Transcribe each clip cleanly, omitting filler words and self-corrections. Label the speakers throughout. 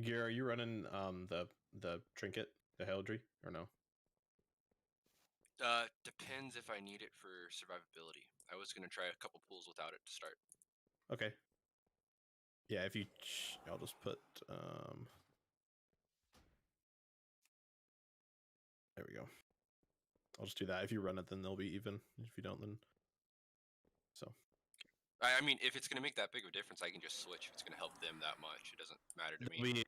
Speaker 1: Gear, are you running the trinket, the heraldry, or no?
Speaker 2: Depends if I need it for survivability. I was gonna try a couple pools without it to start.
Speaker 1: Okay. Yeah, if you, I'll just put there we go. I'll just do that. If you run it, then they'll be even. If you don't, then so.
Speaker 2: I mean, if it's gonna make that big of a difference, I can just switch. If it's gonna help them that much, it doesn't matter to me.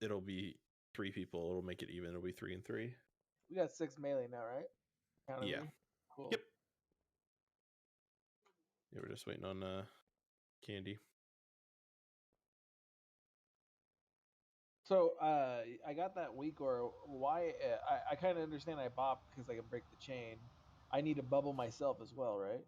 Speaker 1: It'll be 3 people. It'll make it even. It'll be 3 and 3.
Speaker 3: We got 6 melee now, right?
Speaker 1: Yeah.
Speaker 3: Cool.
Speaker 1: Yep. Yeah, we're just waiting on Candy.
Speaker 3: So I got that weak or why I kind of understand I bop because I can break the chain. I need to bubble myself as well, right?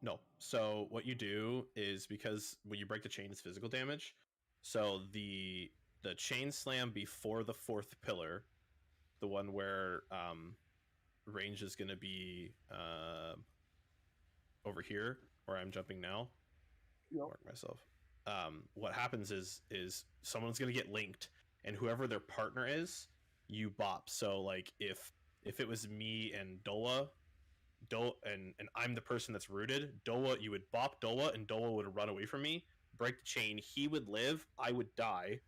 Speaker 1: No. So what you do is, because when you break the chain, it's physical damage. So the chain slam before the 4th pillar, the one where range is going to be over here where I'm jumping now.
Speaker 3: Yep.
Speaker 1: Mark myself. What happens is someone's going to get linked, and whoever their partner is, you bop. So like if it was me and Dola, and I'm the person that's rooted, Dola, you would bop Dola, and Dola would run away from me, break the chain, he would live, I would die,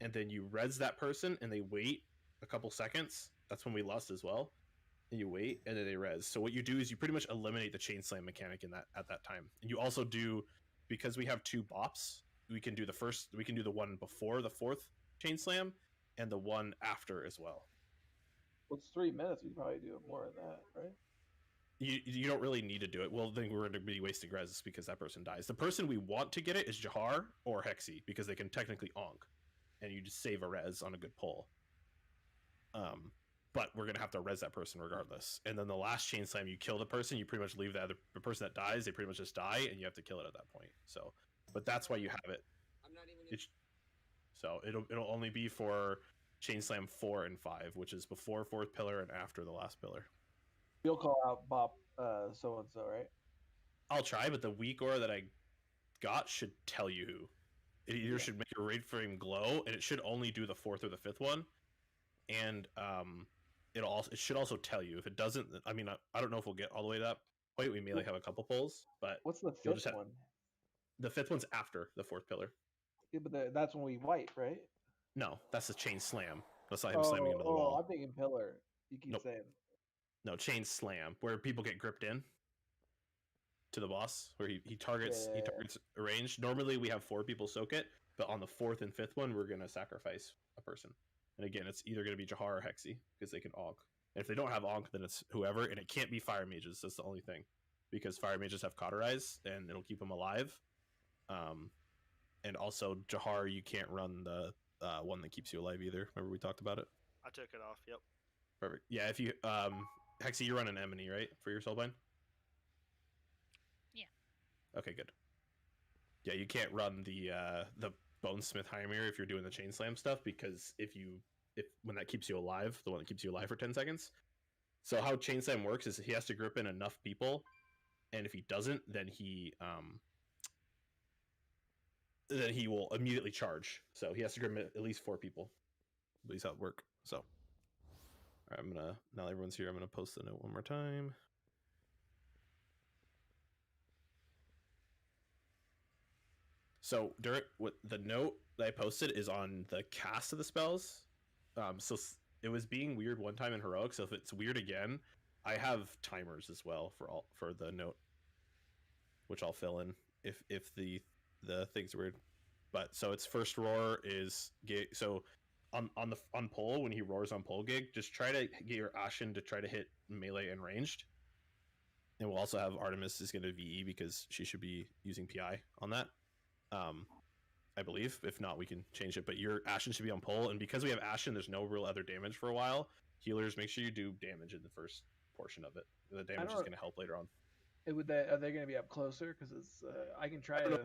Speaker 1: and then you res that person, and they wait a couple seconds. That's when we lost as well. And you wait, and then they res. So what you do is you pretty much eliminate the chain slam mechanic in that at that time. And you also do, because we have 2 bops, we can do the one before the 4th chain slam and the one after as well.
Speaker 3: Well, it's 3 minutes. We probably do more than that, right?
Speaker 1: You don't really need to do it. Well, then we're going to be wasting res because that person dies. The person we want to get it is Jahar or Hexy, because they can technically onk, and you just save a res on a good pull. But we're going to have to res that person regardless. And then the last chain slam, you kill the person, you pretty much leave the person that dies, they pretty much just die, and you have to kill it at that point. So, but that's why you have it. So it'll only be for chain slam 4 and 5, which is before 4th pillar and after the last pillar.
Speaker 3: You'll call out bop so and so, right?
Speaker 1: I'll try, but the weak aura that I got should tell you who. It either should make your raid frame glow, and it should only do the 4th or the 5th one, and it should also tell you. If it doesn't, I mean, I don't know if we'll get all the way to that point. We may have a couple pulls, but
Speaker 3: what's the 5th one?
Speaker 1: The 5th one's after the 4th pillar.
Speaker 3: Yeah, but that's when we wipe, right?
Speaker 1: No, that's the chain slam. That's not him slamming into the wall.
Speaker 3: I'm thinking pillar. You keep saying.
Speaker 1: No, chain slam, where people get gripped in to the boss, where he targets a range. Normally we have 4 people soak it, but on the 4th and 5th one, we're gonna sacrifice a person. And again, it's either gonna be Jahar or Hexy, because they can onk. And if they don't have onk, then it's whoever, and it can't be fire mages. That's the only thing, because fire mages have cauterize, and it'll keep them alive. And also Jahar, you can't run the one that keeps you alive either. Remember we talked about it?
Speaker 4: I took it off. Yep.
Speaker 1: Perfect. Yeah, if you Hexy, you run an Emily, right, for your soulbind?
Speaker 5: Yeah.
Speaker 1: Okay, good. Yeah, you can't run the Bonesmith Hymir if you're doing the chain slam stuff, because if when that keeps you alive, the one that keeps you alive for 10 seconds. So how chain slam works is he has to grip in enough people, and if he doesn't, then he will immediately charge. So he has to grip at least 4 people. At least how it work. So all right, I'm gonna, now everyone's here, I'm gonna post the note one more time. So what the note that I posted is on the cast of the spells. So it was being weird one time in heroic. So if it's weird again, I have timers as well for the note, which I'll fill in if the thing's weird. But so its first roar is so on pole, when he roars on pole gig, just try to get your Ashen to try to hit melee and ranged. And we'll also have Artemis is going to VE because she should be using PI on that. I believe. If not, we can change it. But your Ashen should be on pole, and because we have Ashen, there's no real other damage for a while. Healers, make sure you do damage in the first portion of it. The damage is going to help later on.
Speaker 3: Are they going to be up closer? Because it's I can try to.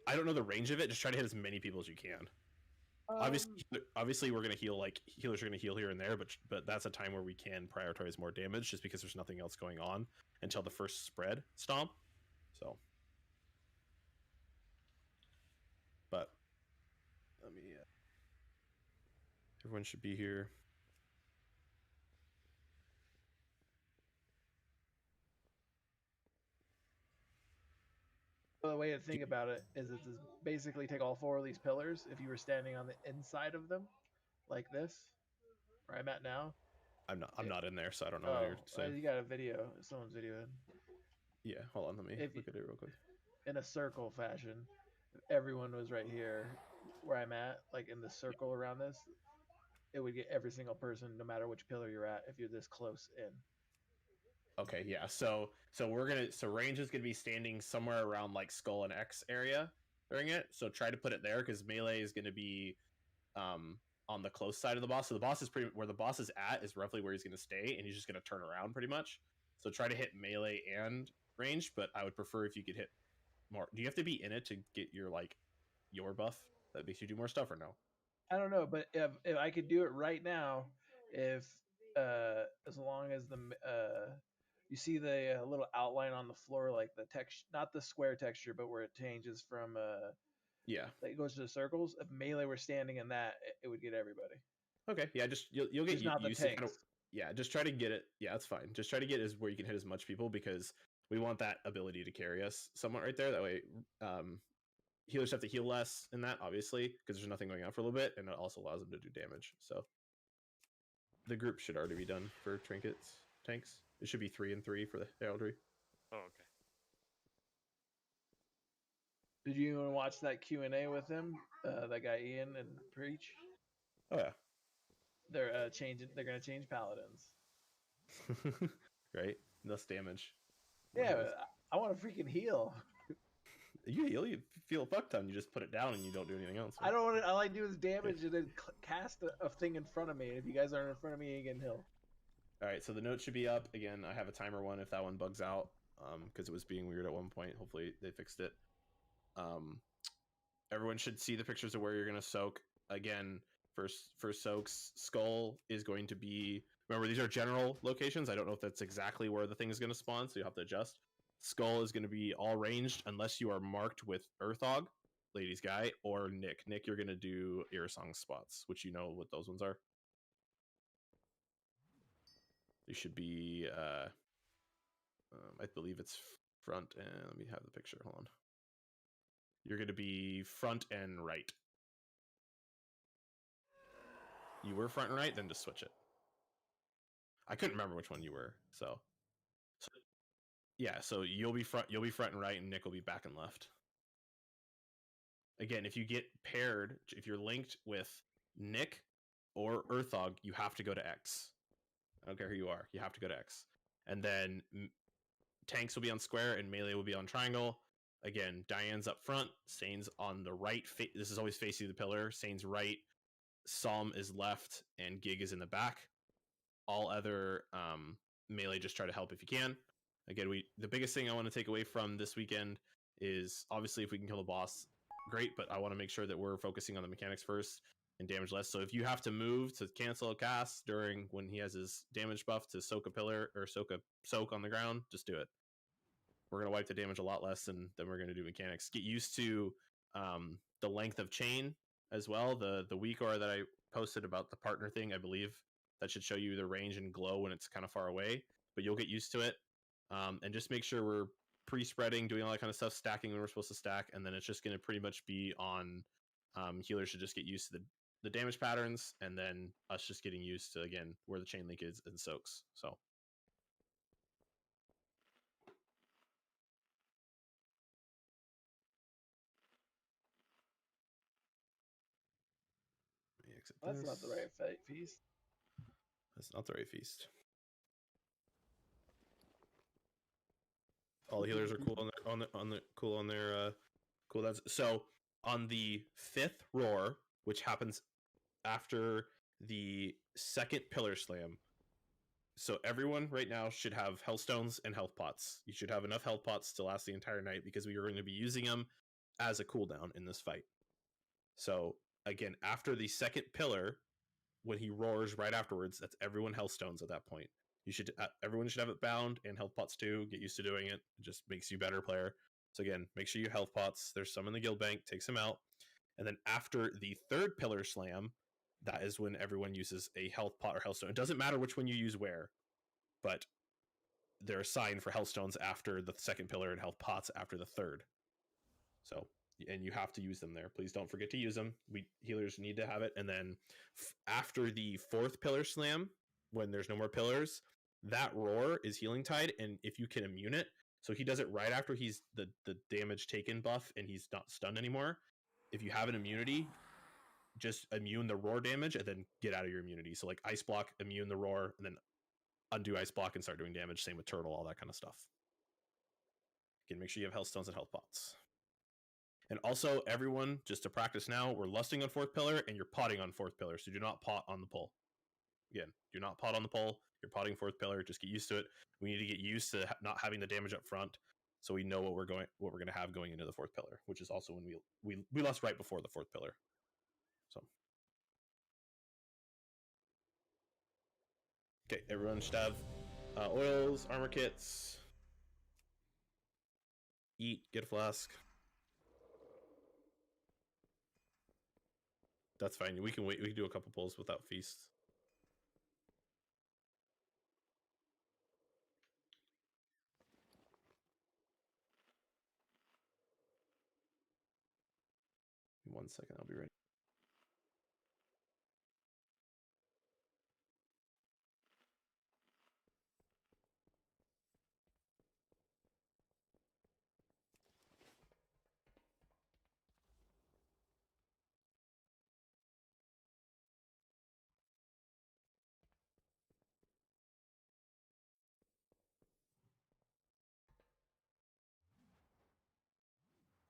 Speaker 1: I don't know the range of it. Just try to hit as many people as you can. Obviously, we're going to heal. Like healers are going to heal here and there, but that's a time where we can prioritize more damage, just because there's nothing else going on until the first spread stomp. So. But let me Everyone should be here.
Speaker 3: The way to think about it is it's basically take all 4 of these pillars. If you were standing on the inside of them, like this, where I'm at now.
Speaker 1: I'm not in there, so I don't know what you're saying.
Speaker 3: You got a video, someone's video.
Speaker 1: Yeah, hold on, let me look at it real quick.
Speaker 3: In a circle fashion, if everyone was right here, where I'm at, like in the circle around this, it would get every single person, no matter which pillar you're at, if you're this close in.
Speaker 1: Okay, yeah. So range is gonna be standing somewhere around like skull and X area during it. So try to put it there because melee is gonna be on the close side of the boss. So the boss is where the boss is at is roughly where he's gonna stay, and he's just gonna turn around pretty much. So try to hit melee and range, but I would prefer if you could hit more. Do you have to be in it to get your buff that makes you do more stuff, or no?
Speaker 3: I don't know, but if I could do it right now, if as long as the you see the little outline on the floor, like the text, not the square texture, but where it changes from
Speaker 1: yeah,
Speaker 3: it goes to the circles. If melee were standing in that, it would get everybody.
Speaker 1: Okay, yeah, just you'll get
Speaker 3: not
Speaker 1: used
Speaker 3: the
Speaker 1: to kind of, yeah, just try to get it. Yeah, that's fine. Just try to get as where you can hit as much people because we want that ability to carry us somewhat right there. That way, healers have to heal less in that, obviously, because there's nothing going on for a little bit, and it also allows them to do damage. So the group should already be done for trinkets, tanks. It should be 3 and 3 for the heraldry.
Speaker 4: Oh, okay.
Speaker 3: Did you even watch that Q&A with him, that guy Ian and Preach?
Speaker 1: Oh yeah.
Speaker 3: They're changing. They're gonna change paladins.
Speaker 1: Right, less damage.
Speaker 3: Yeah, I want to freaking heal.
Speaker 1: You heal, you feel a fuck ton. You just put it down and you don't do anything else. Right?
Speaker 3: I don't want to. All I do is damage and then cast a thing in front of me. And if you guys aren't in front of me, you can heal.
Speaker 1: All right, so the note should be up again. I have a timer one if that one bugs out, because it was being weird at one point. Hopefully they fixed it. Everyone should see the pictures of where you're gonna soak. Again, for soaks, skull is going to be. Remember, these are general locations. I don't know if that's exactly where the thing is going to spawn, so you have to adjust. Skull is going to be all ranged unless you are marked with Earthog, Ladies Guy, or Nick. Nick, you're going to do Earsong spots, which you know what those ones are. They should be, I believe it's front and, let me have the picture, hold on. You're going to be front and right. You were front and right, then just switch it. I couldn't remember which one you were, so yeah, so you'll be front and right, and Nick will be back and left. Again, if you get paired, if you're linked with Nick or Earthog, you have to go to X. I don't care who you are, you have to go to X. And then tanks will be on square and melee will be on triangle. Again, Diane's up front, Sane's on the right. This is always facing the pillar. Sane's right, Psalm is left, and Gig is in the back. All other melee, just try to help if you can. Again, the biggest thing I want to take away from this weekend is obviously if we can kill the boss, great, but I want to make sure that we're focusing on the mechanics first and damage less. So if you have to move to cancel a cast during when he has his damage buff to soak a pillar or soak on the ground, just do it. We're going to wipe the damage a lot less than we're going to do mechanics. Get used to the length of chain as well. The weak aura that I posted about the partner thing, I believe that should show you the range and glow when it's kind of far away, but you'll get used to it. And just make sure we're pre-spreading, doing all that kind of stuff, stacking when we're supposed to stack, and then it's just going to pretty much be on healers should just get used to the damage patterns, and then us just getting used to, again, where the chain link is and soaks. So.
Speaker 3: That's not the right feast.
Speaker 1: That's not the right feast. All the healers are cool on their cooldowns. So on the 5th roar, which happens after the 2nd pillar slam, so everyone right now should have hellstones and health pots. You should have enough health pots to last the entire night because we are going to be using them as a cooldown in this fight. So again, after the 2nd pillar, when he roars right afterwards, that's everyone hellstones at that point. Everyone should have it bound, and health pots too. Get used to doing it. It just makes you a better player. So again, make sure you health pots. There's some in the guild bank. Take some out. And then after the 3rd pillar slam, that is when everyone uses a health pot or health stone. It doesn't matter which one you use where, but they're assigned for health stones after the second pillar and health pots after the third. So, and you have to use them there. Please don't forget to use them. We healers need to have it. And then after the fourth pillar slam, when there's no more pillars, that roar is healing tide, and if you can immune it, so he does it right after he's the damage taken buff and he's not stunned anymore. If you have an immunity, just immune the roar damage and then get out of your immunity. So like ice block, immune the roar, and then undo ice block and start doing damage. Same with turtle, all that kind of stuff. Again, make sure you have health stones and health pots. And also, everyone, just to practice now, we're lusting on fourth pillar and you're potting on fourth pillar. So do not pot on the pull. Again, do not pot on the pull. You're potting fourth pillar. Just get used to it. We need to get used to not having the damage up front, so we know what we're going to have going into the fourth pillar, which is also when we lust right before the fourth pillar. So, okay, everyone should have oils, armor kits. Eat, get a flask. That's fine. We can wait. We can do a couple pulls without feasts. In 1 second, I'll be ready.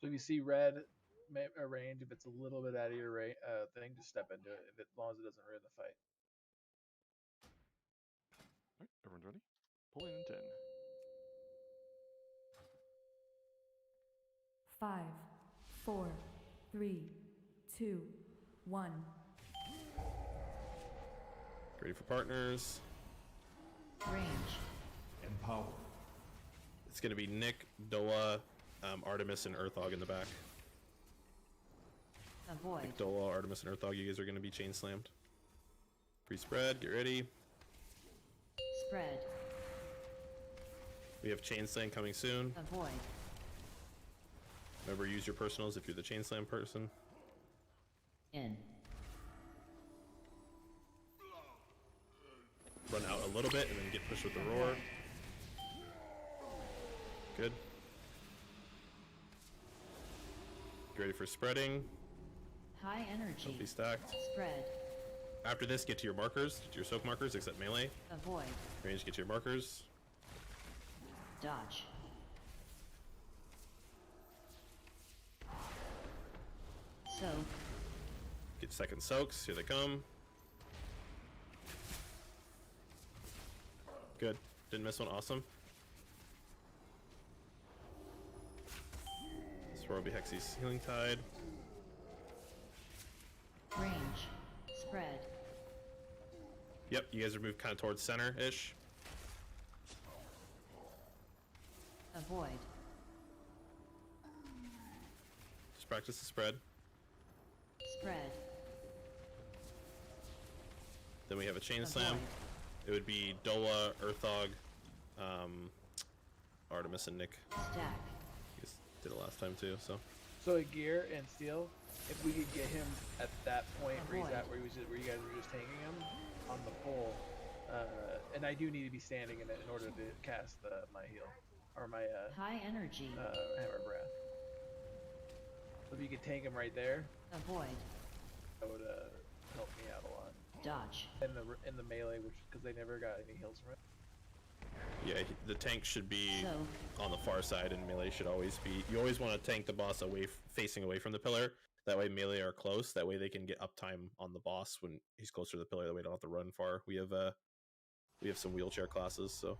Speaker 3: So if you see red range, if it's a little bit out of your thing, just step into it. As long as it doesn't ruin the fight.
Speaker 4: All right, everyone's ready? Pull in 10.
Speaker 5: 5, 4, 3, 2, 1.
Speaker 1: Ready for partners.
Speaker 5: Range.
Speaker 4: Empower.
Speaker 1: It's going to be Nick, Doa, Artemis, and Earthog in the back.
Speaker 5: Avoid.
Speaker 1: Nick, Doa, Artemis, and Earthog, you guys are going to be chain slammed. Pre-spread, get ready.
Speaker 5: Spread.
Speaker 1: We have chain slam coming soon.
Speaker 5: Avoid.
Speaker 1: Remember, use your personals if you're the chain slam person.
Speaker 5: In.
Speaker 1: Run out a little bit and then get pushed with the roar. Good. Get ready for spreading.
Speaker 5: High energy.
Speaker 1: Don't be stacked.
Speaker 5: Spread.
Speaker 1: After this, get to your markers, to your soak markers, except melee.
Speaker 5: Avoid.
Speaker 1: Range, get to your markers.
Speaker 5: Dodge. Soak.
Speaker 1: Get second soaks. Here they come. Good. Didn't miss one. Awesome. Swirl be Hexy's Healing Tide.
Speaker 5: Range. Spread.
Speaker 1: Yep, you guys are moved kind of towards center-ish.
Speaker 5: Avoid.
Speaker 1: Just practice the spread.
Speaker 5: Spread.
Speaker 1: Then we have a chain
Speaker 5: Avoid.
Speaker 1: slam. It would be Dola, Earthog, Artemis, and Nick.
Speaker 5: Stack.
Speaker 1: You guys did it last time too, so.
Speaker 3: So a gear and steel, if we could get him at that point where he's
Speaker 5: Avoid.
Speaker 3: at, where you guys were just tanking him on the pole, and I do need to be standing in it in order to cast my heal or my
Speaker 5: High energy.
Speaker 3: hammer breath. So if you could tank him right there,
Speaker 5: Avoid.
Speaker 3: that would help me out a lot.
Speaker 5: Dodge.
Speaker 3: In the melee, which because they never got any heals from it.
Speaker 1: Yeah, the tank should be
Speaker 5: So.
Speaker 1: on the far side, and melee should always be. You always want to tank the boss facing away from the pillar. That way, melee are close. That way, they can get uptime on the boss when he's closer to the pillar. That way, they don't have to run far. We have some wheelchair classes, so.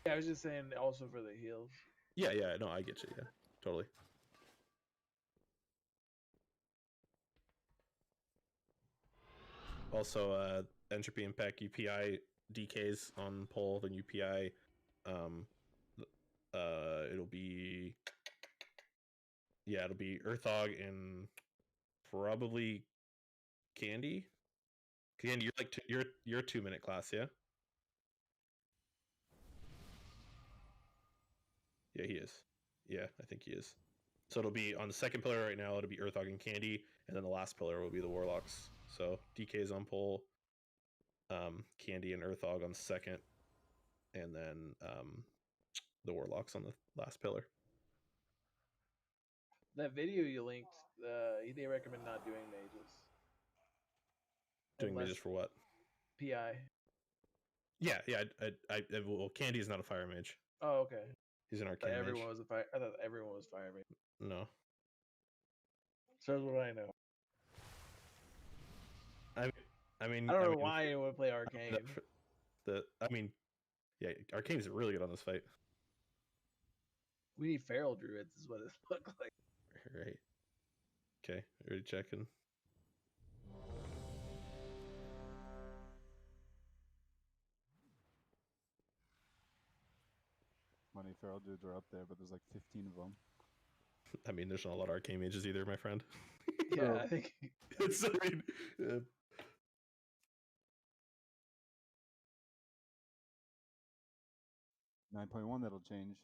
Speaker 3: Yeah, I was just saying also for the heals.
Speaker 1: Yeah, no, I get you. Yeah, totally. Also, entropy impact UPI DKs on pole, then UPI. It'll be Earthog and probably Candy. Candy, you're a 2-minute class, yeah? Yeah, he is. Yeah, I think he is. So it'll be on the second pillar right now. It'll be Earthog and Candy, and then the last pillar will be the Warlocks. So DK's on pole, Candy and Earthog on the second, and then the Warlocks on the last pillar.
Speaker 3: That video you linked, they recommend not doing mages.
Speaker 1: Doing
Speaker 3: Unless
Speaker 1: mages for what?
Speaker 3: PI.
Speaker 1: Yeah. Well, Candy is not a fire mage.
Speaker 3: Oh, okay.
Speaker 1: He's an
Speaker 3: I
Speaker 1: arcane
Speaker 3: thought everyone
Speaker 1: mage.
Speaker 3: was a fire. I thought everyone was fire mage.
Speaker 1: No.
Speaker 3: So that's what I know.
Speaker 1: I mean,
Speaker 3: I don't know why anyone would play arcane.
Speaker 1: Yeah, Arcane's really good on this fight.
Speaker 3: We need feral druids, is what it looked like.
Speaker 1: Right. Okay, already checking.
Speaker 6: Money feral dudes are up there, but there's like 15 of them.
Speaker 1: I mean, there's not a lot of arcane mages either, my friend.
Speaker 3: Yeah, I think.
Speaker 1: It's, I mean,
Speaker 6: 9.1, that'll change.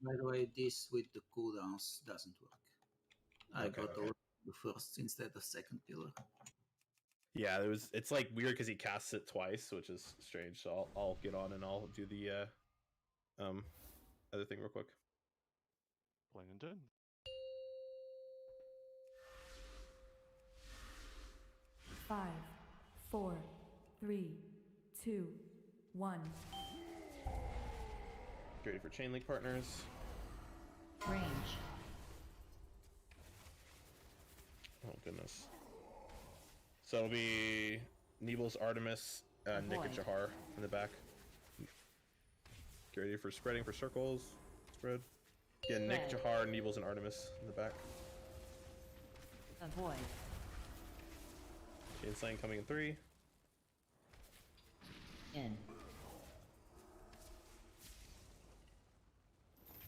Speaker 7: By the way, this with the cooldowns doesn't work. I
Speaker 1: Okay,
Speaker 7: got
Speaker 1: okay.
Speaker 7: all the first instead of second pillar.
Speaker 1: Yeah, it's like weird because he casts it twice, which is strange. So I'll get on and I'll do the other thing real quick.
Speaker 4: Playing in 10.
Speaker 8: Five, 4, 3, 2, 1.
Speaker 1: Get ready for chain link partners.
Speaker 5: Range.
Speaker 1: Oh goodness. So it'll be Nebel's Artemis, Nick and
Speaker 5: Avoid.
Speaker 1: Jahar in the back. Get ready for spreading for circles. Spread. Yeah, Nick,
Speaker 5: Spread.
Speaker 1: Jahar, Nebels, and Artemis in the back.
Speaker 5: Avoid.
Speaker 1: Chain slaying coming in 3.
Speaker 5: In.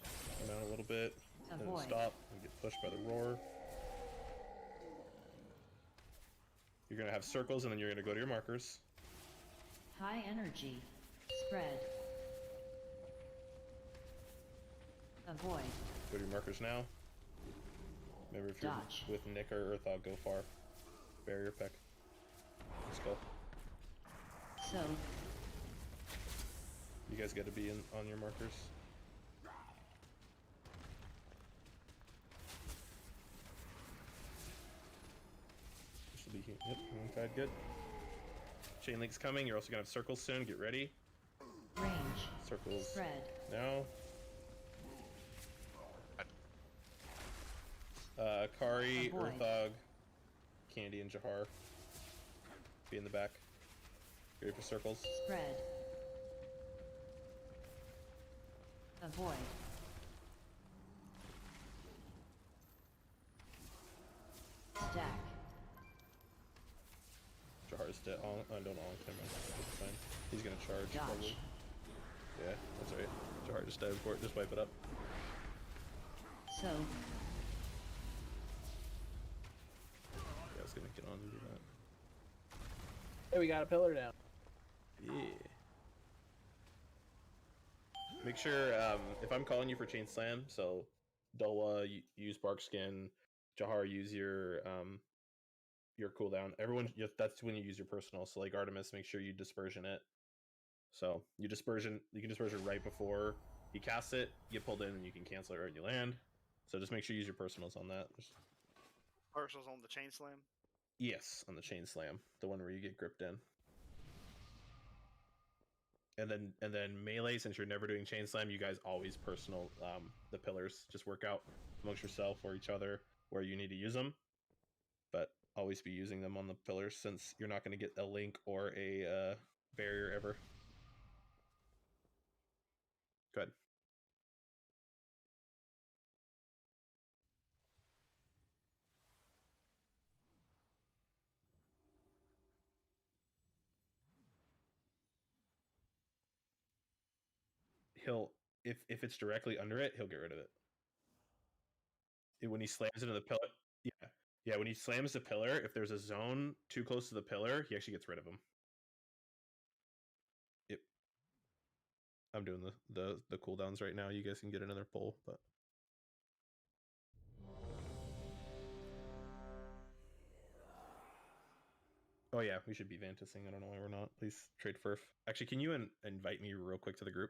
Speaker 1: Come out a little bit. Then
Speaker 5: Avoid.
Speaker 1: stop and get pushed by the roar. You're gonna have circles and then you're gonna go to your markers.
Speaker 5: High energy. Spread. Avoid.
Speaker 1: Go to your markers now. Remember, if you're
Speaker 5: Dodge.
Speaker 1: with Nick or Earthog, go far. Barrier peck. Let's go.
Speaker 5: Soak.
Speaker 1: You guys got to be on your markers. This will be here. Yep, okay, good. Chain link's coming. You're also gonna have circles soon. Get ready.
Speaker 5: Range.
Speaker 1: Circles
Speaker 5: Spread.
Speaker 1: now. Kari,
Speaker 5: Avoid.
Speaker 1: Earthog, Candy, and Jahar. Be in the back. Ready for circles.
Speaker 5: Spread. Avoid. Stack.
Speaker 1: Jahar's dead. Oh, don't Never mind. It's fine. He's gonna charge. Probably.
Speaker 5: Dodge.
Speaker 1: Yeah, that's right. Jahar just dive for it. Just wipe it up.
Speaker 5: Soak.
Speaker 1: Yeah, I was gonna get on and do that.
Speaker 3: Hey, we got a pillar down.
Speaker 1: Yeah. Make sure if I'm calling you for chain slam, so Dola use bark skin, Jahar use your cooldown. Everyone, that's when you use your personal. So like Artemis, make sure you dispersion it. So you can dispersion right before he casts it. You get pulled in and you can cancel it right when you land. So just make sure you use your personals on that.
Speaker 9: Partials on the chain slam.
Speaker 1: Yes, on the chain slam, the one where you get gripped in. And then melee, since you're never doing chain slam, you guys always personal the pillars. Just work out amongst yourself or each other where you need to use them, but always be using them on the pillars since you're not going to get a link or a barrier ever. Good. He'll if it's directly under it, he'll get rid of it. When he slams into the pillar, yeah. Yeah, when he slams a pillar, if there's a zone too close to the pillar, he actually gets rid of him. Yep. I'm doing the cooldowns right now. You guys can get another pull, but oh yeah, we should be Vantising. I don't know why we're not. Please trade Furf. Actually, can you invite me real quick to the group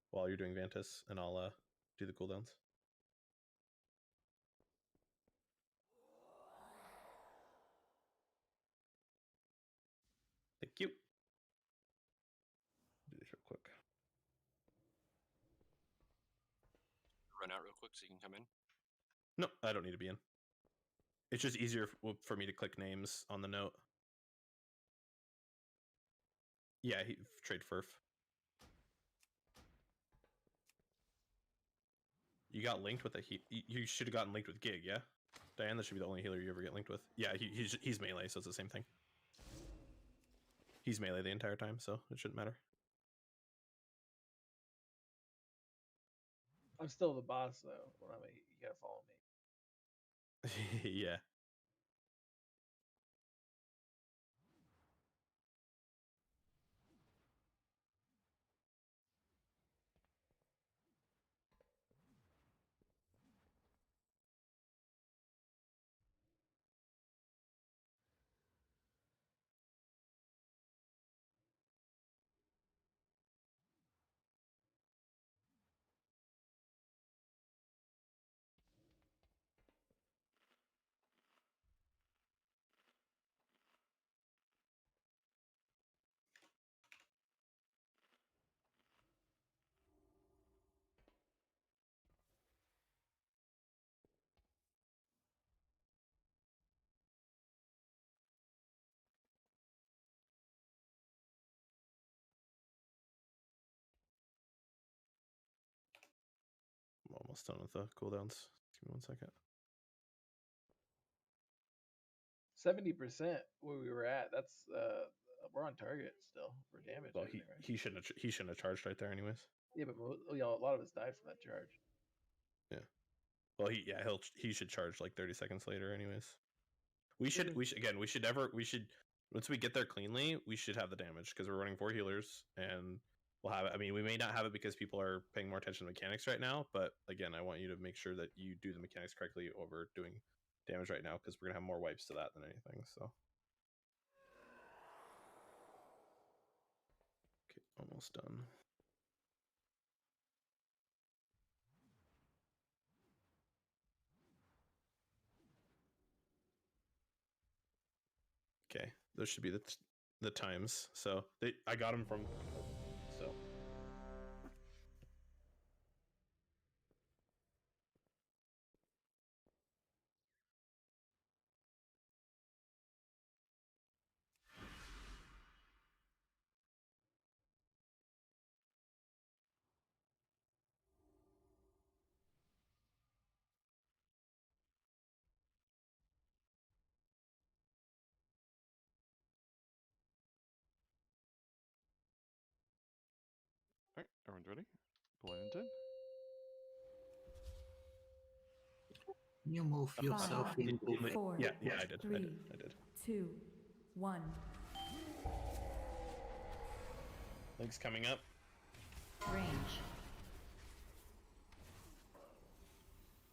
Speaker 1: while you're doing Vantis, and I'll do the cooldowns. Thank you. Do this real quick.
Speaker 2: Run out real quick so you can come in.
Speaker 1: No, I don't need to be in. It's just easier for me to click names on the note. Yeah, trade Furf. You got linked with you should have gotten linked with Gig, yeah? Diane, that should be the only healer you ever get linked with. Yeah, he's melee, so it's the same thing. He's melee the entire time, so it shouldn't matter.
Speaker 3: I'm still the boss though. Well, I mean, you gotta follow me.
Speaker 1: Yeah. I'm almost done with the cooldowns. Give me 1 second.
Speaker 3: 70% where we were at. That's we're on target still for damage.
Speaker 1: Well,
Speaker 3: everything, right?
Speaker 1: he shouldn't have charged right there anyways.
Speaker 3: Yeah, but a lot of us died from that charge.
Speaker 1: Yeah. Well, he should charge like 30 seconds later anyways. We should once we get there cleanly, we should have the damage because we're running 4 healers and we'll have it. I mean, we may not have it because people are paying more attention to mechanics right now, but again, I want you to make sure that you do the mechanics correctly over doing damage right now because we're gonna have more wipes to that than anything. So, okay, almost done. Okay, those should be the times. So I got them from. So.
Speaker 4: Alright, everyone's ready? Planted.
Speaker 7: You move yourself
Speaker 8: Five,
Speaker 7: into
Speaker 8: 4,
Speaker 1: Yeah, I did.
Speaker 8: 3,
Speaker 1: I did.
Speaker 8: 2, 1.
Speaker 1: Link's coming up.
Speaker 5: Range.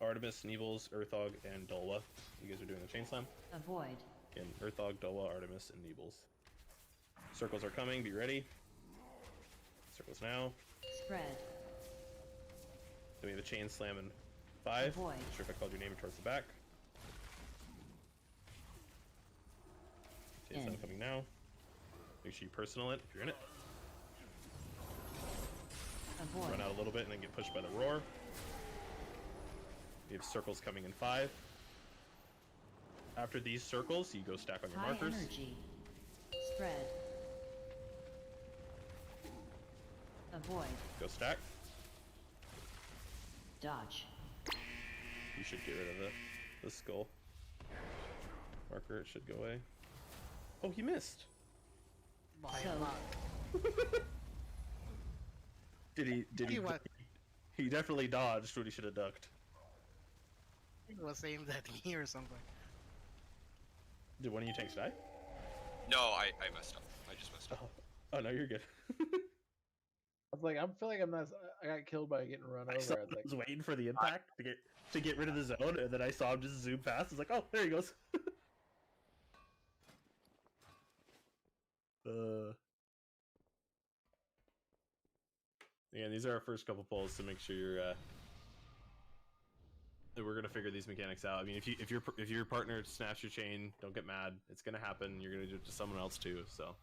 Speaker 1: Artemis, Nevils, Earthog, and Dolwa. You guys are doing the chain slam.
Speaker 5: Avoid.
Speaker 1: Again, Earthog, Dolwa, Artemis, and Nevils. Circles are coming. Be ready. Circles now.
Speaker 5: Spread.
Speaker 1: Then we have a chain slam in 5.
Speaker 5: Avoid.
Speaker 1: Not sure if I called your name towards the back. Chain slam coming now. Make sure you personal it if you're in it.
Speaker 5: Avoid.
Speaker 1: Run out a little bit and then get pushed by the roar. We have circles coming in 5. After these circles, you go stack on your
Speaker 5: High
Speaker 1: markers.
Speaker 5: energy. Spread. Avoid.
Speaker 1: Go stack.
Speaker 5: Dodge.
Speaker 1: You should get rid of the skull. Marker, it should go away. Oh, he missed.
Speaker 9: By
Speaker 5: So-
Speaker 9: a lot.
Speaker 1: Did he?
Speaker 9: He was,
Speaker 1: He definitely dodged what he should have ducked.
Speaker 9: he was aimed at me or something.
Speaker 1: Did one of you tanks die?
Speaker 2: No, I messed up. I just messed up.
Speaker 1: Oh no, you're good.
Speaker 3: I was like, I feel like I'm not. I got killed by getting run
Speaker 1: I
Speaker 3: over. I was like,
Speaker 1: was waiting for the impact to get rid of the zone, and then I saw him just zoom past. I was like, oh, there he goes. Again, these are our first couple polls to make sure you're. That we're gonna figure these mechanics out. I mean, if your partner snaps your chain, don't get mad. It's gonna happen. You're gonna do it to someone else too. So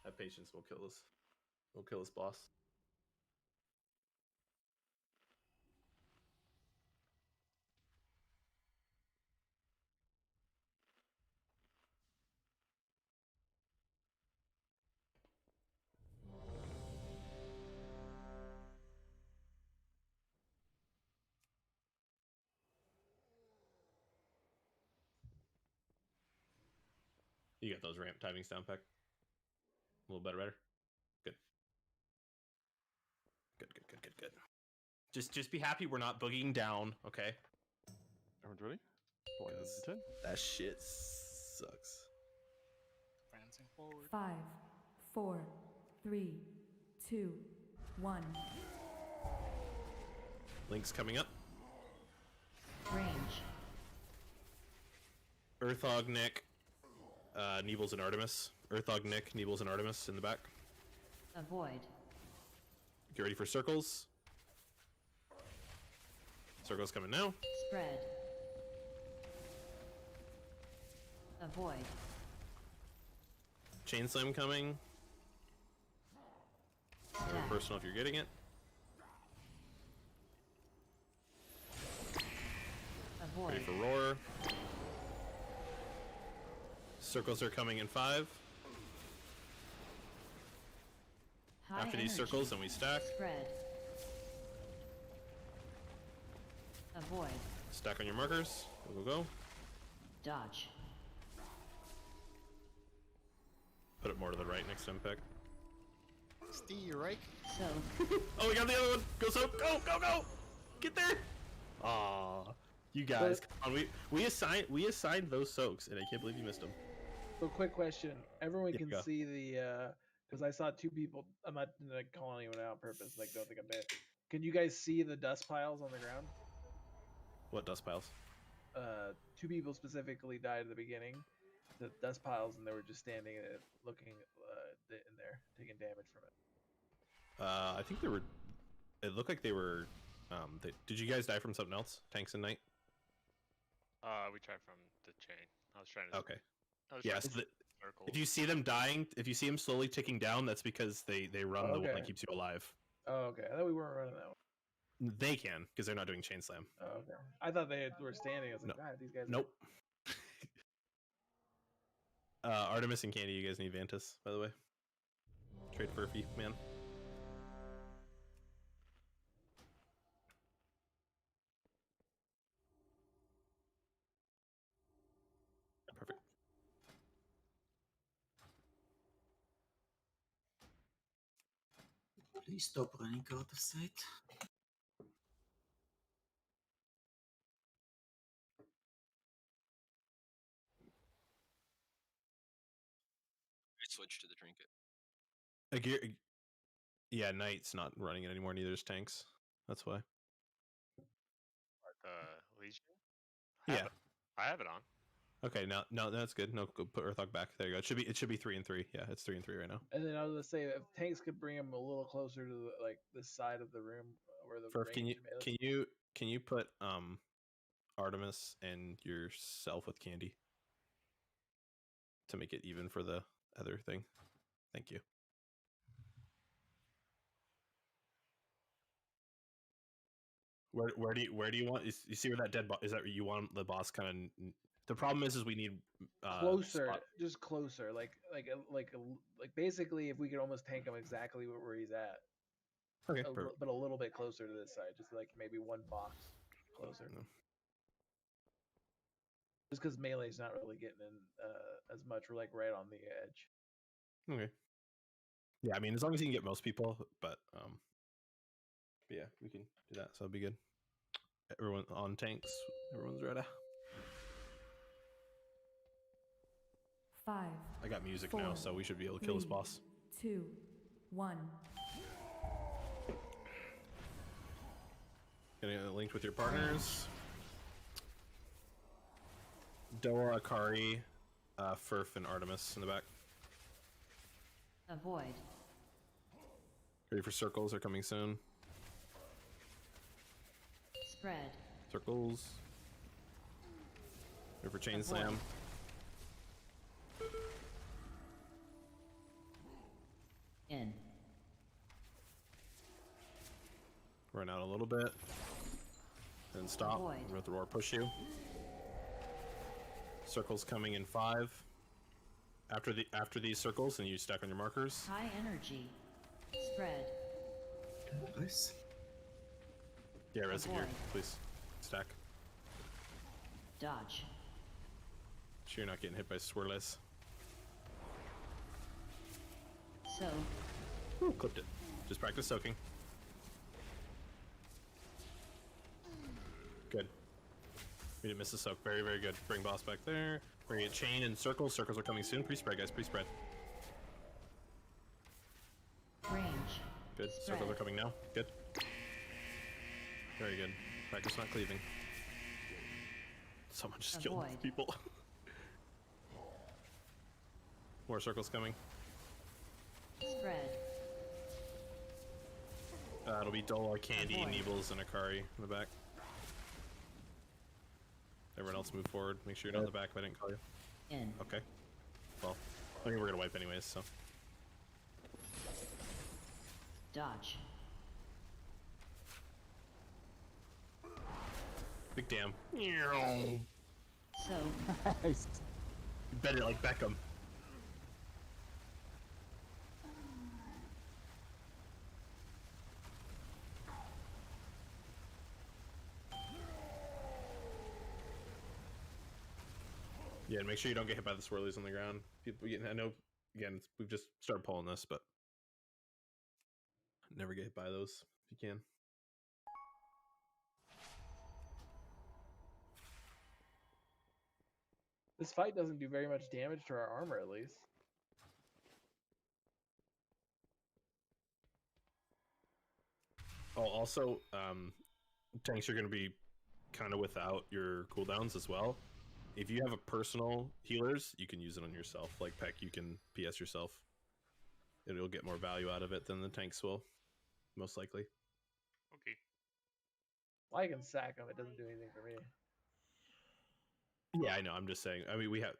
Speaker 1: that patience will kill us. Will kill us, boss. You got those ramp timings down, Peck? A little better. Good. Good. Just be happy we're not boogieing down, okay?
Speaker 4: Everyone's ready? Play in 10.
Speaker 1: That shit sucks.
Speaker 9: Prancing forward.
Speaker 8: 5, 4, 3, 2, 1.
Speaker 1: Link's coming up.
Speaker 5: Range.
Speaker 1: Earthog, Nick, Nebels, and Artemis. Earthog, Nick, Nebels, and Artemis in the back.
Speaker 5: Avoid.
Speaker 1: Get ready for circles. Circles coming now.
Speaker 5: Spread. Avoid.
Speaker 1: Chain slam coming. Very personal if you're getting it.
Speaker 5: Avoid.
Speaker 1: Ready for roar. Circles are coming in 5.
Speaker 5: High
Speaker 1: After these
Speaker 5: energy.
Speaker 1: circles, then we stack.
Speaker 5: Spread. Avoid.
Speaker 1: Stack on your markers. Go.
Speaker 5: Dodge.
Speaker 1: Put it more to the right next time, Pick.
Speaker 9: Steve, you're right.
Speaker 5: So.
Speaker 1: Oh, we got the other one. Go, Soap. Go. Get there. Aw. You guys, come on. We assigned those soaks, and I can't believe you missed them.
Speaker 3: so quick question. Everyone
Speaker 1: Yeah,
Speaker 3: can
Speaker 1: go.
Speaker 3: see the because I saw 2 people. I'm not like, calling anyone out on purpose. Like, don't think I'm dead. Can you guys see the dust piles on the ground?
Speaker 1: What dust piles?
Speaker 3: 2 people specifically died at the beginning. The dust piles, and they were just standing looking in there, taking damage from it.
Speaker 1: I think they were. It looked like they were. Did you guys die from something else? Tanks and Night.
Speaker 10: We tried from the chain. I was trying to.
Speaker 1: Okay.
Speaker 10: I was
Speaker 1: Yeah.
Speaker 10: trying
Speaker 1: So
Speaker 10: to circle.
Speaker 1: if you see them dying, if you see them slowly ticking down, that's because they run the one
Speaker 3: Okay.
Speaker 1: that keeps you alive.
Speaker 3: Oh, okay. I thought we weren't running that one.
Speaker 1: They can because they're not doing chain slam.
Speaker 3: Oh, okay. I thought they were standing. I was like,
Speaker 1: No.
Speaker 3: God, these guys.
Speaker 1: Nope. Artemis and Candy, you guys need Vantus, by the way. Trade Furphy, man. Perfect.
Speaker 7: Please stop running out of sight.
Speaker 2: I switched to the trinket.
Speaker 1: Yeah, Knight's not running it anymore. Neither is Tanks. That's why.
Speaker 10: Legion.
Speaker 1: Yeah.
Speaker 10: I have it on.
Speaker 1: Okay, no, that's good. No, go put Earthog back. There you go. It should be 3 and 3. Yeah, it's 3 and 3 right now.
Speaker 3: And then I was gonna say if tanks could bring them a little closer to the, like this side of the room where the
Speaker 1: Furf,
Speaker 3: range
Speaker 1: can you put Artemis and yourself with Candy to make it even for the other thing? Thank you. Where do you want? You see where that dead boss is? That where you want the boss kind of? The problem is we need
Speaker 3: closer,
Speaker 1: spot.
Speaker 3: just closer, like basically if we could almost tank him exactly where he's at,
Speaker 1: Okay,
Speaker 3: but a little bit closer to this side, just like maybe 1 box closer.
Speaker 1: No.
Speaker 3: Just because melee's not really getting in as much. We're like right on the edge.
Speaker 1: Okay. Yeah, I mean, as long as you can get most people, but yeah, we can do that, so it'll be good. Everyone on tanks. Everyone's ready.
Speaker 8: 5,
Speaker 1: I got music now,
Speaker 8: 4,
Speaker 1: so we should be able to kill this
Speaker 8: 3,
Speaker 1: boss.
Speaker 8: 2, 1.
Speaker 1: Getting it linked with your partners. Doa, Akari, Furf, and Artemis in the back.
Speaker 5: Avoid.
Speaker 1: Ready for circles? They're coming soon.
Speaker 5: Spread.
Speaker 1: Circles. Ready for chain slam.
Speaker 5: In.
Speaker 1: Run out a little bit. Then stop.
Speaker 5: Avoid.
Speaker 1: Let the roar push you. Circles coming in 5. After these circles, and you stack on your markers.
Speaker 5: High energy. Spread.
Speaker 7: Nice.
Speaker 1: Yeah, res gear,
Speaker 5: Avoid.
Speaker 1: please. Stack.
Speaker 5: Dodge.
Speaker 1: Sure you're not getting hit by swirlies.
Speaker 5: So.
Speaker 1: Ooh, clipped it. Just practice soaking. Good. We didn't miss a soak. Very, very good. Bring boss back there. Bring a chain and circles. Circles are coming soon. Pre-spread, guys. Pre-spread.
Speaker 5: Range.
Speaker 1: Good.
Speaker 5: Spread.
Speaker 1: Circles are coming now. Good. Very good. Practice not cleaving. Someone just killed
Speaker 5: Avoid.
Speaker 1: people. More circles coming.
Speaker 5: Spread.
Speaker 1: It'll be Dola, Candy,
Speaker 5: Avoid.
Speaker 1: Neebles, and Akari in the back. Everyone else move forward. Make sure you're not in the back if I didn't call you.
Speaker 5: In.
Speaker 1: Okay. Well, I mean, we're gonna wipe anyways, so.
Speaker 5: Dodge.
Speaker 1: Big damn.
Speaker 5: So.
Speaker 6: Nice.
Speaker 1: You bet it like Beckham. Yeah, and make sure you don't get hit by the swirlies on the ground. People, I know, again, we've just started pulling this, but never get hit by those if you can.
Speaker 3: This fight doesn't do very much damage to our armor, at least.
Speaker 1: Oh, also, tanks are going to be kind of without your cooldowns as well. If you have a personal healers, you can use it on yourself. Like Peck, you can PS yourself. It'll get more value out of it than the tanks will, most likely.
Speaker 10: Okay.
Speaker 3: Well, I can sack him. It doesn't do anything for me.
Speaker 1: Yeah, I know. I'm just saying. I mean, we have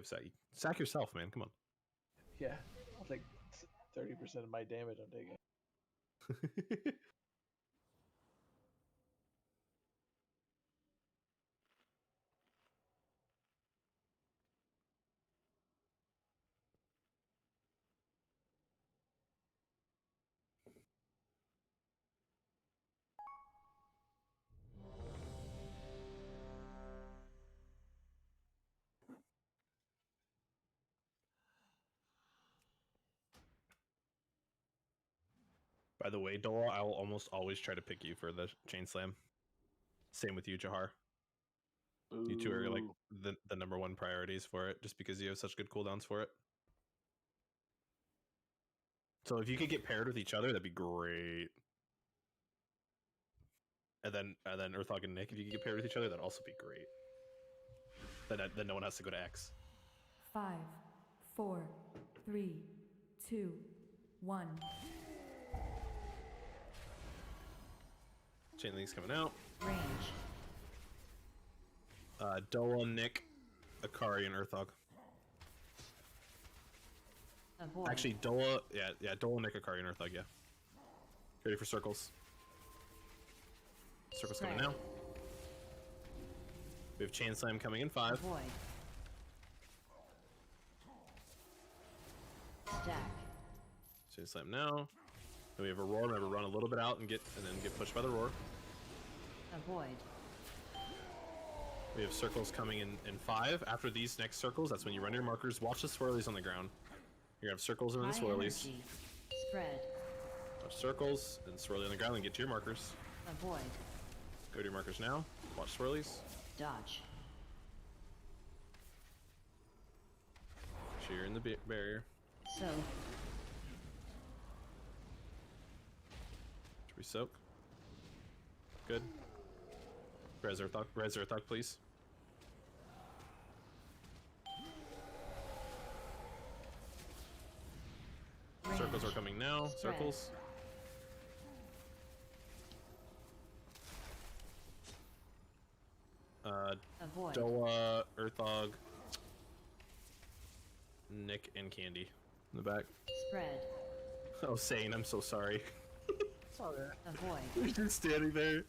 Speaker 1: sack. Sack yourself, man. Come on.
Speaker 3: Yeah, I'll take 30% of my damage I'm taking.
Speaker 1: By the way, Dola, I will almost always try to pick you for the chain slam. Same with you, Jahar. You two are like the number one priorities for it, just because you have such good cooldowns for it. So if you could get paired with each other, that'd be great. And then Earthhog and Nick, if you could get paired with each other, that'd also be great. Then no one has to go to X.
Speaker 8: 5, 4, 3, 2, 1.
Speaker 1: Chain link's coming out.
Speaker 5: Range.
Speaker 1: Dola, Nick, Akari, and Earthhog.
Speaker 5: Avoid.
Speaker 1: Actually, Dola, yeah, Dola, Nick, Akari, and Earthhog, yeah. Ready for circles. Circles coming now. We have Chain Slam coming in 5.
Speaker 5: Avoid. Stack.
Speaker 1: Chain Slam now. Then we have a roar. Remember, run a little bit out and then get pushed by the roar.
Speaker 5: Avoid.
Speaker 1: We have circles coming in 5. After these next circles, that's when you run your markers. Watch the swirlies on the ground. You're gonna have circles and then
Speaker 5: High
Speaker 1: swirlies.
Speaker 5: energy. Spread.
Speaker 1: Watch circles and swirly on the ground and get to your markers.
Speaker 5: Avoid.
Speaker 1: Go to your markers now. Watch swirlies.
Speaker 5: Dodge.
Speaker 1: sure you're in the barrier.
Speaker 5: Soak.
Speaker 1: Should we soak? Good. Res Earthog, please. Circles are coming now.
Speaker 5: Spread.
Speaker 1: Circles.
Speaker 5: Avoid.
Speaker 1: Doa, Earthog, Nick, and Candy in the back.
Speaker 5: Spread.
Speaker 1: Oh, Sane, I'm so sorry.
Speaker 3: Sorry.
Speaker 5: Avoid.
Speaker 1: You're just standing there.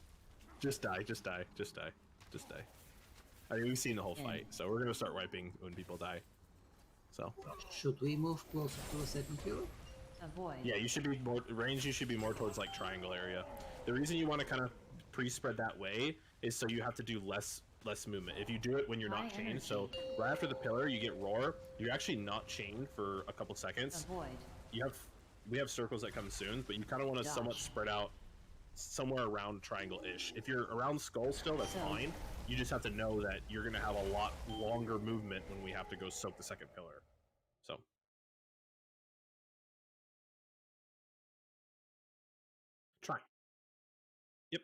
Speaker 1: Just die, just die, just die, just die. I mean, we've seen the whole fight, so we're gonna start wiping when people die. So.
Speaker 7: Should we move closer to the second pillar?
Speaker 5: Avoid.
Speaker 1: Yeah, you should be more range. You should be more towards like triangle area. The reason you want to kind of pre-spread that way is so you have to do less movement. If you do it when you're not
Speaker 5: High
Speaker 1: chained,
Speaker 5: energy.
Speaker 1: so right after the pillar you get roar, you're actually not chained for a couple seconds.
Speaker 5: Avoid.
Speaker 1: We have circles that come soon, but you kind of want to somewhat
Speaker 5: Dodge.
Speaker 1: spread out somewhere around triangle-ish. If you're around skull still, that's
Speaker 5: So-
Speaker 1: fine. You just have to know that you're gonna have a lot longer movement when we have to go soak the second pillar. So. Try. Yep.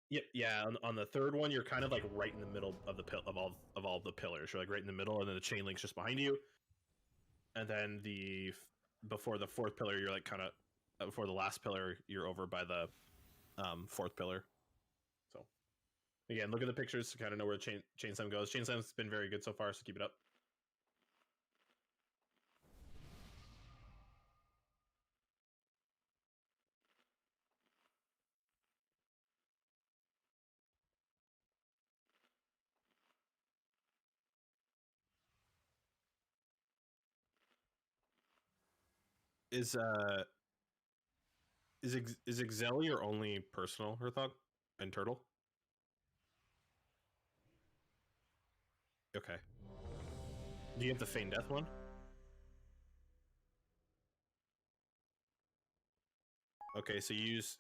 Speaker 1: Yep. Yeah. On the third one, you're kind of like right in the middle of the of all the pillars. You're like right in the middle, and then the chain link's just behind you. And then before the fourth pillar, you're like kind of before the last pillar, you're over by the fourth pillar. So again, look at the pictures to kind of know where chain slam goes. Chain slam's been very good so far, so keep it up. Is Exeli your only personal Herthog and Turtle? Okay. Do you have the Feign Death one? Okay, so you use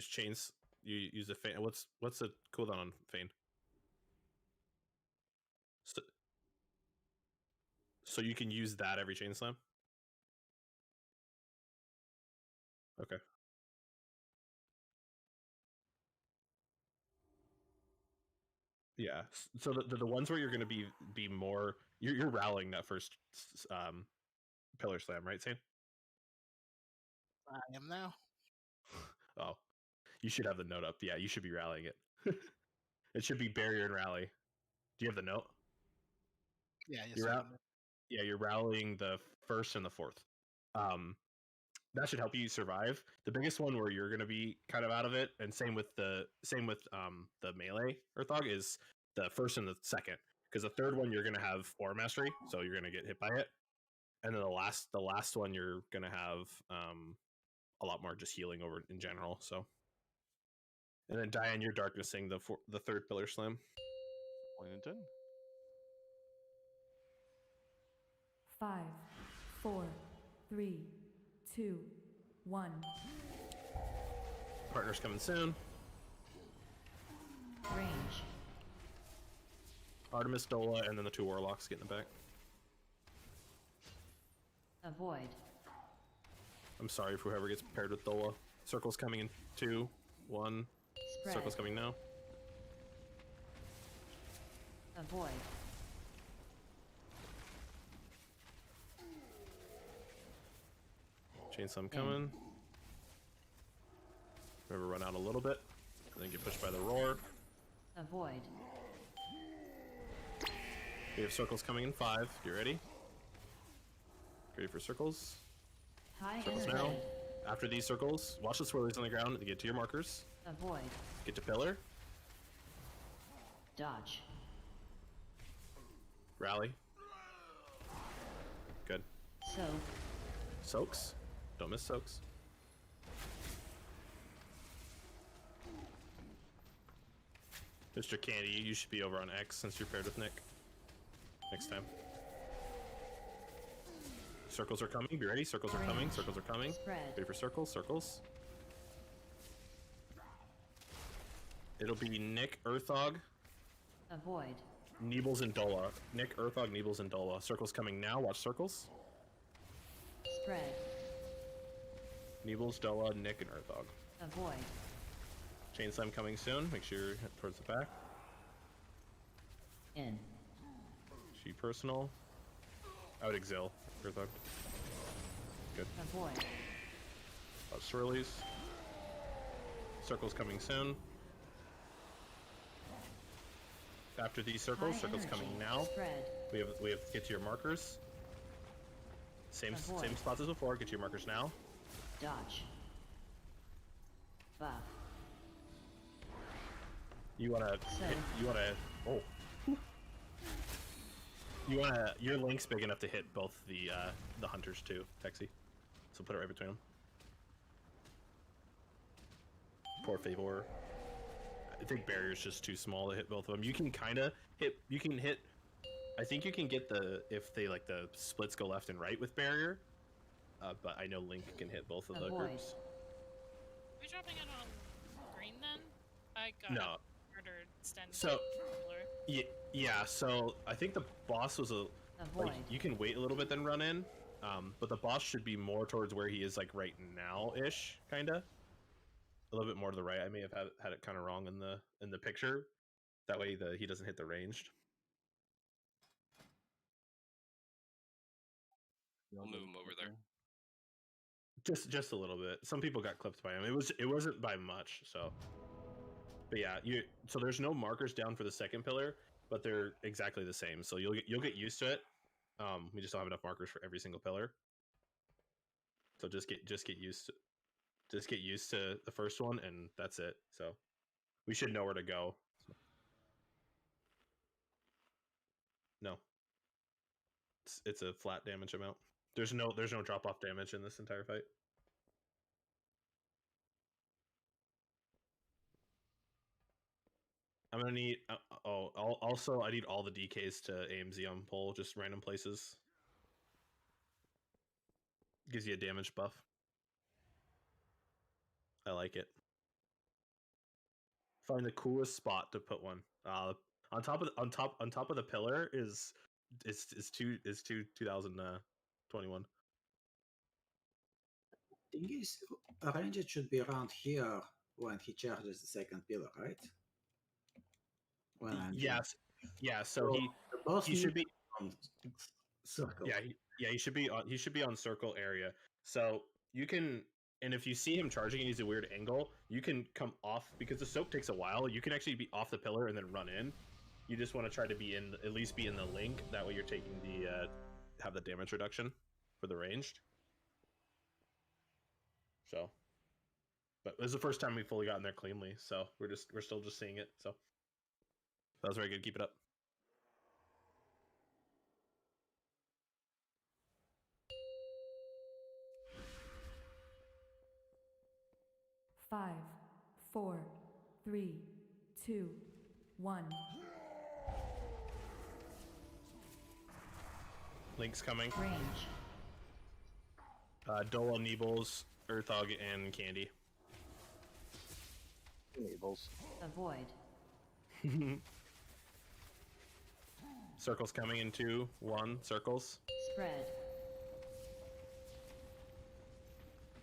Speaker 1: chains. You use the Feign. What's the cooldown on Feign? So you can use that every chain slam? Okay. Yeah. So the ones where you're going to be more you're rallying that first pillar slam, right, Sane?
Speaker 9: I am now.
Speaker 1: Oh. You should have the note up. Yeah, you should be rallying it. It should be barrier and rally. Do you have the note?
Speaker 9: Yeah, yes,
Speaker 1: You're
Speaker 9: I
Speaker 1: out. Yeah, you're rallying the first and the fourth. That should help you survive. The biggest one where you're going to be kind of out of it, and same with the melee Earthog is the first and the second, because the third one you're going to have Aura Mastery, so you're going to get hit by it, and then the last one you're going to have a lot more just healing over in general. So, and then Diane, you're darknessing the third pillar slam.
Speaker 4: 1 in 10.
Speaker 8: 5, 4, 3, 2, 1.
Speaker 1: Partner's coming soon.
Speaker 5: Range.
Speaker 1: Artemis, Dola, and then the two Warlocks get in the back.
Speaker 5: Avoid.
Speaker 1: I'm sorry for whoever gets paired with Dola. Circle's coming in 2, 1.
Speaker 5: Spread.
Speaker 1: Circle's coming now.
Speaker 5: Avoid.
Speaker 1: Chain Slam coming. Remember, run out a little bit, and then get pushed by the roar.
Speaker 5: Avoid.
Speaker 1: We have circles coming in 5. You ready? Ready for circles?
Speaker 5: High
Speaker 1: Circles
Speaker 5: energy.
Speaker 1: now. After these circles, watch the swirlies on the ground and get to your markers.
Speaker 5: Avoid.
Speaker 1: Get to pillar.
Speaker 5: Dodge.
Speaker 1: Rally. Good.
Speaker 5: Soak.
Speaker 1: Soaks. Don't miss soaks. Mr. Candy, you should be over on X since you're paired with Nick. Next time. Circles are coming. Be ready. Circles are coming. Circles are coming.
Speaker 5: Spread.
Speaker 1: Ready for circles. Circles. It'll be Nick Earthog.
Speaker 5: Avoid.
Speaker 1: Neebles and Dola. Nick, Earthog, Neebles, and Dola. Circles coming now. Watch circles.
Speaker 5: Spread.
Speaker 1: Neebles, Dola, Nick, and Earthog.
Speaker 5: Avoid.
Speaker 1: Chain Slam coming soon. Make sure you're towards the back.
Speaker 5: In.
Speaker 1: She personal. Out exil. Earthog. Good.
Speaker 5: Avoid.
Speaker 1: Swirlies. Circles coming soon. After these circles,
Speaker 5: High
Speaker 1: circles
Speaker 5: energy.
Speaker 1: coming now.
Speaker 5: Spread.
Speaker 1: We have to get to your markers. Same
Speaker 5: Avoid.
Speaker 1: spots as before. Get to your markers now.
Speaker 5: Dodge. Buff.
Speaker 1: You wanna
Speaker 5: So-
Speaker 1: hit, you wanna oh. You wanna your link's big enough to hit both the hunters too, Texie. So put it right between them. Poor Favor. I think barrier's just too small to hit both of them. You can kinda hit. You can hit. I think you can get the if they like the splits go left and right with barrier. But I know Link can hit both of the
Speaker 5: Avoid.
Speaker 1: groups.
Speaker 11: Are we dropping it on green then? I got
Speaker 1: No.
Speaker 11: murdered standing
Speaker 1: So-
Speaker 11: pillar.
Speaker 1: Yeah. So I think the boss was a
Speaker 5: Avoid.
Speaker 1: like you can wait a little bit then run in. But the boss should be more towards where he is like right now ish, kinda. A little bit more to the right. I may have had it kind of wrong in the picture. That way he doesn't hit the ranged.
Speaker 2: We'll move him over there.
Speaker 1: Just a little bit. Some people got clipped by him. It wasn't by much. So, but yeah, so there's no markers down for the second pillar, but they're exactly the same. So you'll get used to it. We just don't have enough markers for every single pillar. So just get used to the first one, and that's it. So we should know where to go. No, it's a flat damage amount. There's no drop off damage in this entire fight. I'm gonna need. Also, I need all the DKs to AMZ on pull, just random places. Gives you a damage buff. I like it. Find the coolest spot to put one. On top of the pillar is 2021.
Speaker 7: Thing is, Ranger should be around here when he charges the second pillar, right? When I'm
Speaker 1: Yes, yeah. So
Speaker 7: the boss
Speaker 1: he should be
Speaker 7: on circle.
Speaker 1: Yeah, he should be on circle area. So you can, and if you see him charging and he's a weird angle, you can come off because the soak takes a while. You can actually be off the pillar and then run in. You just want to try to be at least be in the link. That way you're taking have the damage reduction for the ranged. So, but this is the first time we've fully gotten there cleanly. So we're still just seeing it. So that was very good. Keep it up.
Speaker 8: Five, 4, 3, 2, 1.
Speaker 1: Link's coming.
Speaker 5: Range.
Speaker 1: Dola, Neebles, Earthog, and Candy.
Speaker 4: Enables.
Speaker 5: Avoid.
Speaker 1: Circles coming in 2, 1. Circles.
Speaker 5: Spread.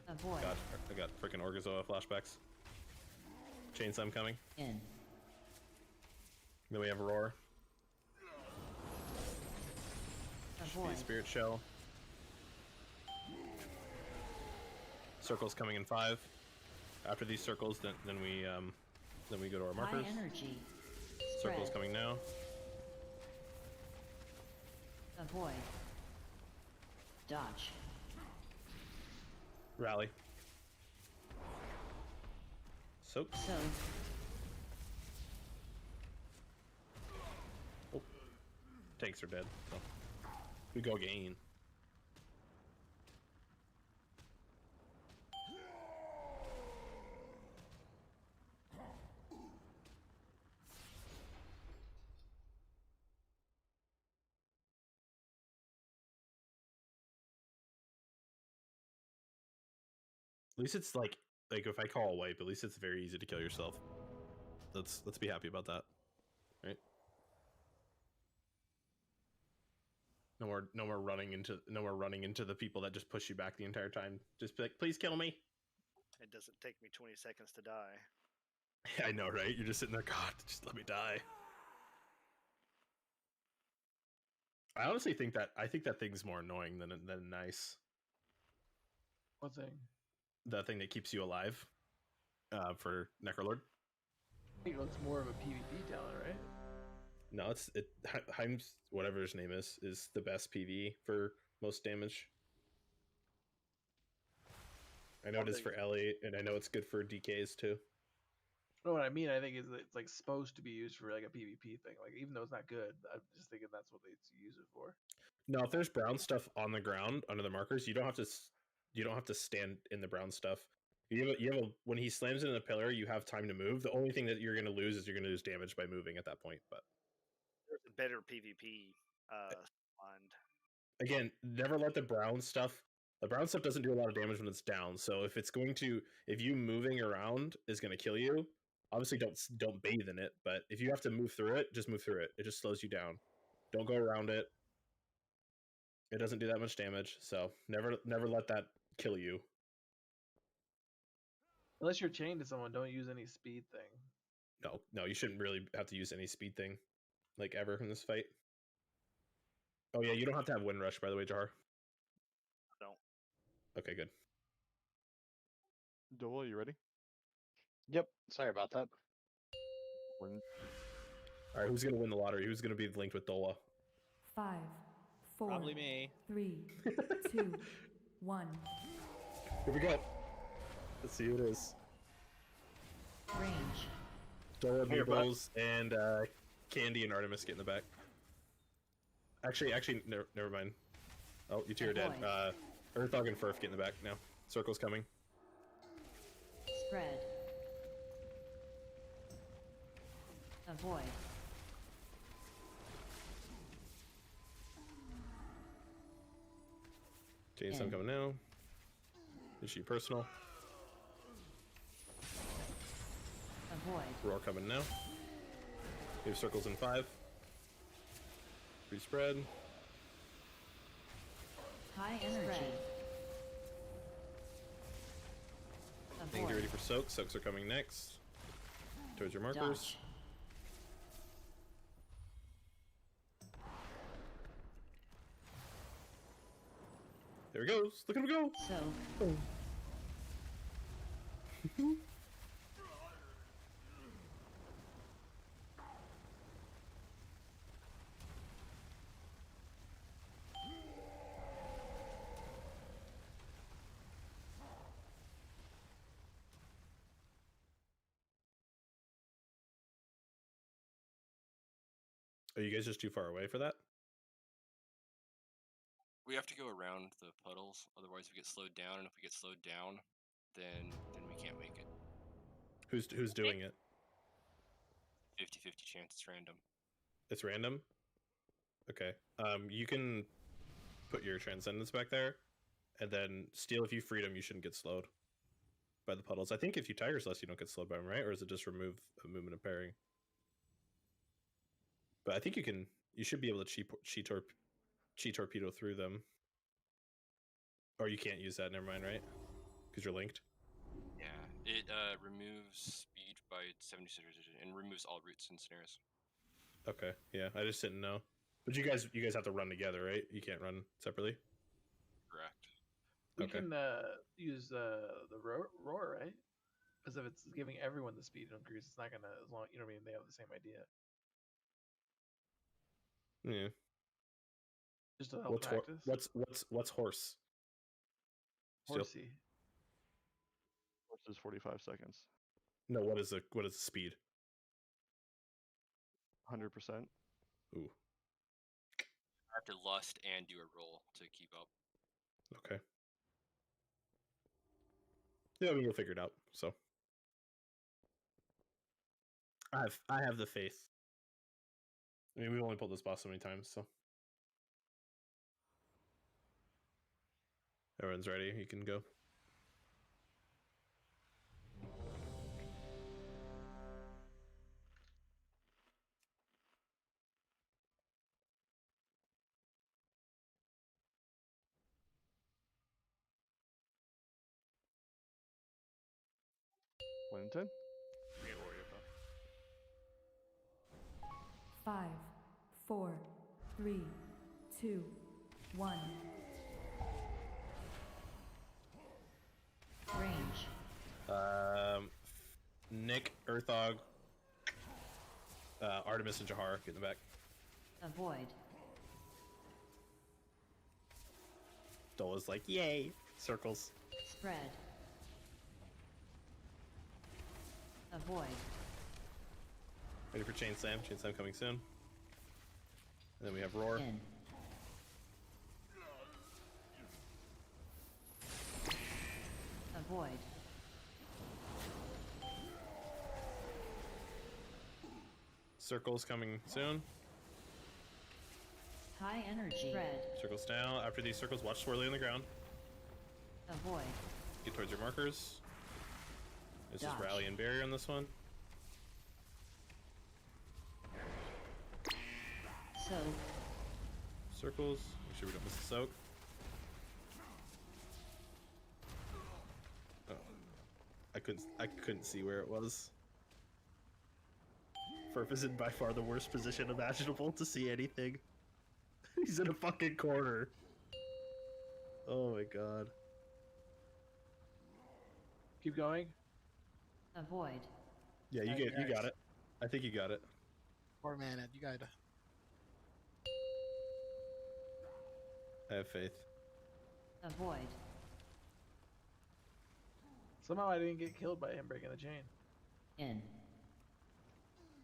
Speaker 5: Avoid.
Speaker 1: God, I got freaking Orgazoa flashbacks. Chain Slam coming.
Speaker 5: In.
Speaker 1: Then we have Roar.
Speaker 5: Avoid.
Speaker 1: Spirit Shell. Circles coming in 5. After these circles, then we go to our markers.
Speaker 5: High energy.
Speaker 1: Circles
Speaker 5: Spread.
Speaker 1: coming now.
Speaker 5: Avoid. Dodge.
Speaker 1: Rally. Soak.
Speaker 5: So.
Speaker 1: Oh. Tanks are dead. So. We go gain. At least it's like if I call a wipe, at least it's very easy to kill yourself. Let's be happy about that, right? No more running into the people that just push you back the entire time. Just be like, please kill me.
Speaker 12: It doesn't take me 20 seconds to die.
Speaker 1: I know, right? You're just sitting there, God, just let me die. I honestly think that thing's more annoying than nice.
Speaker 3: What thing?
Speaker 1: The thing that keeps you alive, for Necrolord.
Speaker 3: I think it's more of a PvP talent, right?
Speaker 1: No, Heim's whatever his name is the best PV for most damage. I know it is for Ellie, and I know it's good for DKs too.
Speaker 3: No, what I mean, I think is that it's like supposed to be used for like a PvP thing. Like even though it's not good, I'm just thinking that's what they use it for.
Speaker 1: No, if there's brown stuff on the ground under the markers, you don't have to stand in the brown stuff. When he slams into the pillar, you have time to move. The only thing that you're going to lose is you're going to lose damage by moving at that point. But
Speaker 12: there's a better PvP fund.
Speaker 1: Again, never let the brown stuff. The brown stuff doesn't do a lot of damage when it's down. So if you moving around is going to kill you, obviously don't bathe in it. But if you have to move through it, just move through it. It just slows you down. Don't go around it. It doesn't do that much damage. So never let that kill you.
Speaker 3: Unless you're chained to someone, don't use any speed thing.
Speaker 1: No, you shouldn't really have to use any speed thing, like ever in this fight. Oh yeah, you don't have to have Wind Rush, by the way, Jar.
Speaker 12: No.
Speaker 1: Okay, good.
Speaker 4: Dole, you ready?
Speaker 9: Yep. Sorry about that.
Speaker 1: All right, who's gonna win the lottery? Who's gonna be linked with Dola?
Speaker 8: 5, 4,
Speaker 10: Probably me.
Speaker 8: 3, 2, 1.
Speaker 1: Here we go. Let's see who it is.
Speaker 5: Range.
Speaker 1: Dola, Beebles, and Candy and Artemis get in the back. Actually, never mind. Oh, you two are dead. Earthog and Furf get in the back now. Circle's coming.
Speaker 5: Spread. Avoid.
Speaker 1: Jameson coming now. Issue personal.
Speaker 5: Avoid.
Speaker 1: Roar coming now. We have circles in 5. Free spread.
Speaker 5: High energy.
Speaker 1: Things are ready for soaks. Soaks are coming next. Towards your markers.
Speaker 5: Dodge.
Speaker 1: There he goes. Look at him go.
Speaker 5: So.
Speaker 1: Are you guys just too far away for that?
Speaker 2: We have to go around the puddles, otherwise we get slowed down, and if we get slowed down, then we can't make it.
Speaker 1: Who's doing it?
Speaker 2: 50-50 chance, it's random.
Speaker 1: It's random? Okay. You can put your Transcendence back there, and then Steel, if you freed him, you shouldn't get slowed by the puddles. I think if you Tiger's Lust, you don't get slowed by them, right? Or is it just remove a movement of pairing? But I think you should be able to chi torpedo through them. Or you can't use that, never mind, right? Because you're linked.
Speaker 2: Yeah, it removes speed by 70% and removes all routes and snares.
Speaker 1: Okay, yeah, I just didn't know. But you guys have to run together, right? You can't run separately.
Speaker 2: Correct.
Speaker 3: We can use the roar, right? Because if it's giving everyone the speed increase, it's not gonna, as long, you know what I mean, they have the same idea.
Speaker 1: Yeah.
Speaker 3: Just to help practice.
Speaker 1: What's horse?
Speaker 3: Horsey.
Speaker 4: Horse is 45 seconds.
Speaker 1: No, what is the speed?
Speaker 4: 100%.
Speaker 1: Ooh.
Speaker 2: I have to lust and do a roll to keep up.
Speaker 1: Okay. Yeah, I mean, you'll figure it out. So I have the faith. I mean, we've only pulled this boss so many times, so everyone's ready. You can go.
Speaker 4: 10.
Speaker 10: Get warrior buff.
Speaker 8: 5, 4, 3, 2, 1.
Speaker 5: Range.
Speaker 1: Nick, Earthog, Artemis, and Jahar get in the back.
Speaker 5: Avoid.
Speaker 1: Dola's like, yay! Circles.
Speaker 5: Spread. Avoid.
Speaker 1: Ready for Chain Slam. Chain Slam coming soon. And then we have Roar.
Speaker 5: In. Avoid.
Speaker 1: Circles coming soon.
Speaker 5: High energy. Spread.
Speaker 1: Circles down. After these circles, watch Swirly on the ground.
Speaker 5: Avoid.
Speaker 1: Get towards your markers. This is
Speaker 5: Dodge.
Speaker 1: Rally and Barrier on this one.
Speaker 5: Soak.
Speaker 1: Circles. Make sure we don't miss the soak. Oh. I couldn't see where it was. Furf is in by far the worst position imaginable to see anything. He's in a fucking corner. Oh my god.
Speaker 3: Keep going.
Speaker 5: Avoid.
Speaker 1: Yeah, you got it. I think you got it.
Speaker 13: 4 mana, you got it.
Speaker 1: I have faith.
Speaker 5: Avoid.
Speaker 3: Somehow I didn't get killed by him breaking the chain.
Speaker 5: In.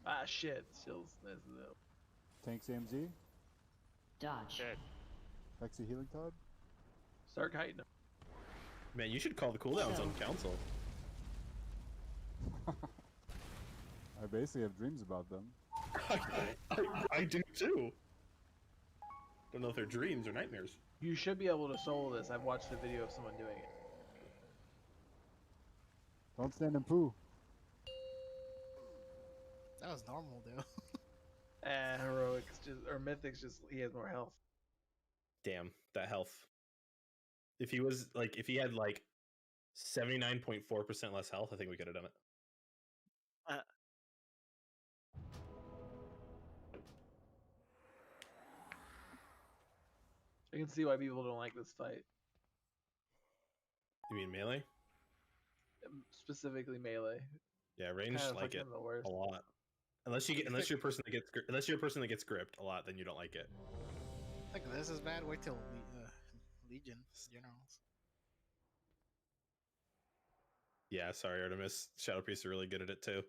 Speaker 3: Ah, shit. Still, that's the.
Speaker 6: Tanks AMZ.
Speaker 5: Dodge.
Speaker 10: Dead.
Speaker 6: Lexi Healing Todd.
Speaker 3: Start kiting him.
Speaker 1: Man, you should call the cooldowns on council.
Speaker 6: I basically have dreams about them.
Speaker 1: I do too. Don't know if they're dreams or nightmares.
Speaker 3: You should be able to solo this. I've watched a video of someone doing it.
Speaker 6: Don't stand and poo.
Speaker 13: That was normal, though.
Speaker 3: Heroics just or mythics just he has more health.
Speaker 1: Damn, that health. If he was like, if he had like 79.4% less health, I think we could have done it.
Speaker 3: I can see why people don't like this fight.
Speaker 1: You mean melee?
Speaker 3: Specifically melee.
Speaker 1: Yeah, range
Speaker 3: Kinda
Speaker 1: like it
Speaker 3: fucking the worst.
Speaker 1: a lot. Unless you're a person that gets gripped a lot, then you don't like it.
Speaker 13: Like, this is bad. Wait till Legion Generals.
Speaker 1: Yeah, sorry, Artemis. Shadow Priests are really good at it too.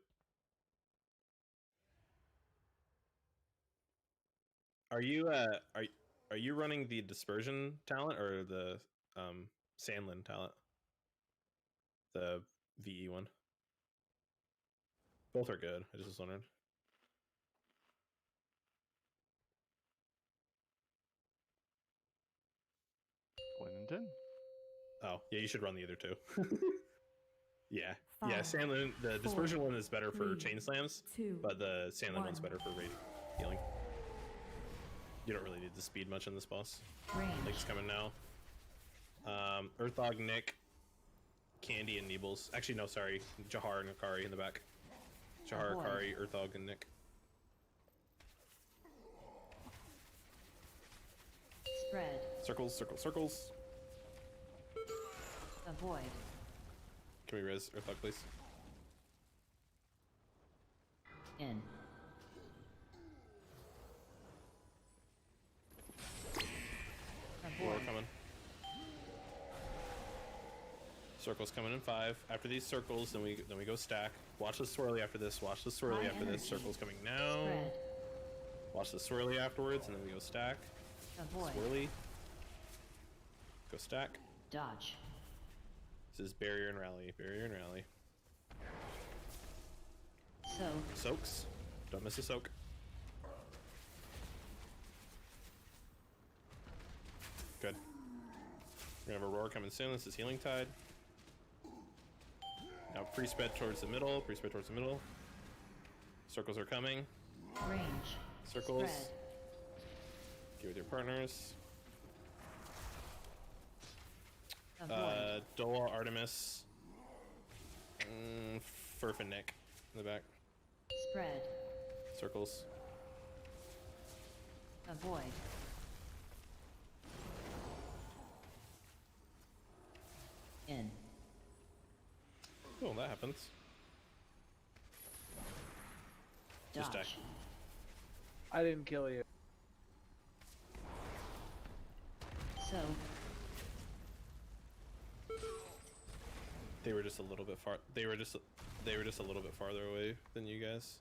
Speaker 1: Are you running the dispersion talent or the Sandlin talent? The VE one. Both are good. I just was wondering.
Speaker 4: One and 10.
Speaker 1: Oh, yeah, you should run the other two. Yeah.
Speaker 8: 5,
Speaker 1: Yeah, Sandlin, the dispersion
Speaker 8: 4,
Speaker 1: one is better for
Speaker 8: 3,
Speaker 1: chain slams,
Speaker 8: 2,
Speaker 1: but the Sandlin one's
Speaker 8: 1.
Speaker 1: better for raid healing. You don't really need to speed much on this boss.
Speaker 5: Range.
Speaker 1: Link's coming now. Earthog, Nick, Candy, and Neebles. Actually, no, sorry. Jahar and Akari in the back. Jahar,
Speaker 5: Avoid.
Speaker 1: Akari, Earthog, and Nick.
Speaker 5: Spread.
Speaker 1: Circles, circles, circles.
Speaker 5: Avoid.
Speaker 1: Can we res Earthog, please?
Speaker 5: In.
Speaker 1: Roar
Speaker 5: Avoid.
Speaker 1: coming. Circles coming in 5. After these circles, then we go stack. Watch the swirly after this. Watch the swirly
Speaker 5: High
Speaker 1: after this.
Speaker 5: energy.
Speaker 1: Circles coming now.
Speaker 5: Spread.
Speaker 1: Watch the swirly afterwards, and then we go stack.
Speaker 5: Avoid.
Speaker 1: Swirly. Go stack.
Speaker 5: Dodge.
Speaker 1: This is barrier and rally. Barrier and rally.
Speaker 5: Soak.
Speaker 1: Soaks. Don't miss a soak. Good. We're gonna have a roar coming soon. This is healing tide. Now pre-sped towards the middle. Pre-sped towards the middle. Circles are coming.
Speaker 5: Range.
Speaker 1: Circles.
Speaker 5: Spread.
Speaker 1: Get with your partners.
Speaker 5: Avoid.
Speaker 1: Dola, Artemis. Furf and Nick in the back.
Speaker 5: Spread.
Speaker 1: Circles.
Speaker 5: Avoid. In.
Speaker 1: Oh, that happens. Just die.
Speaker 5: Dodge.
Speaker 3: I didn't kill you.
Speaker 5: So.
Speaker 1: They were just a little bit far. They were just a little bit farther away than you guys.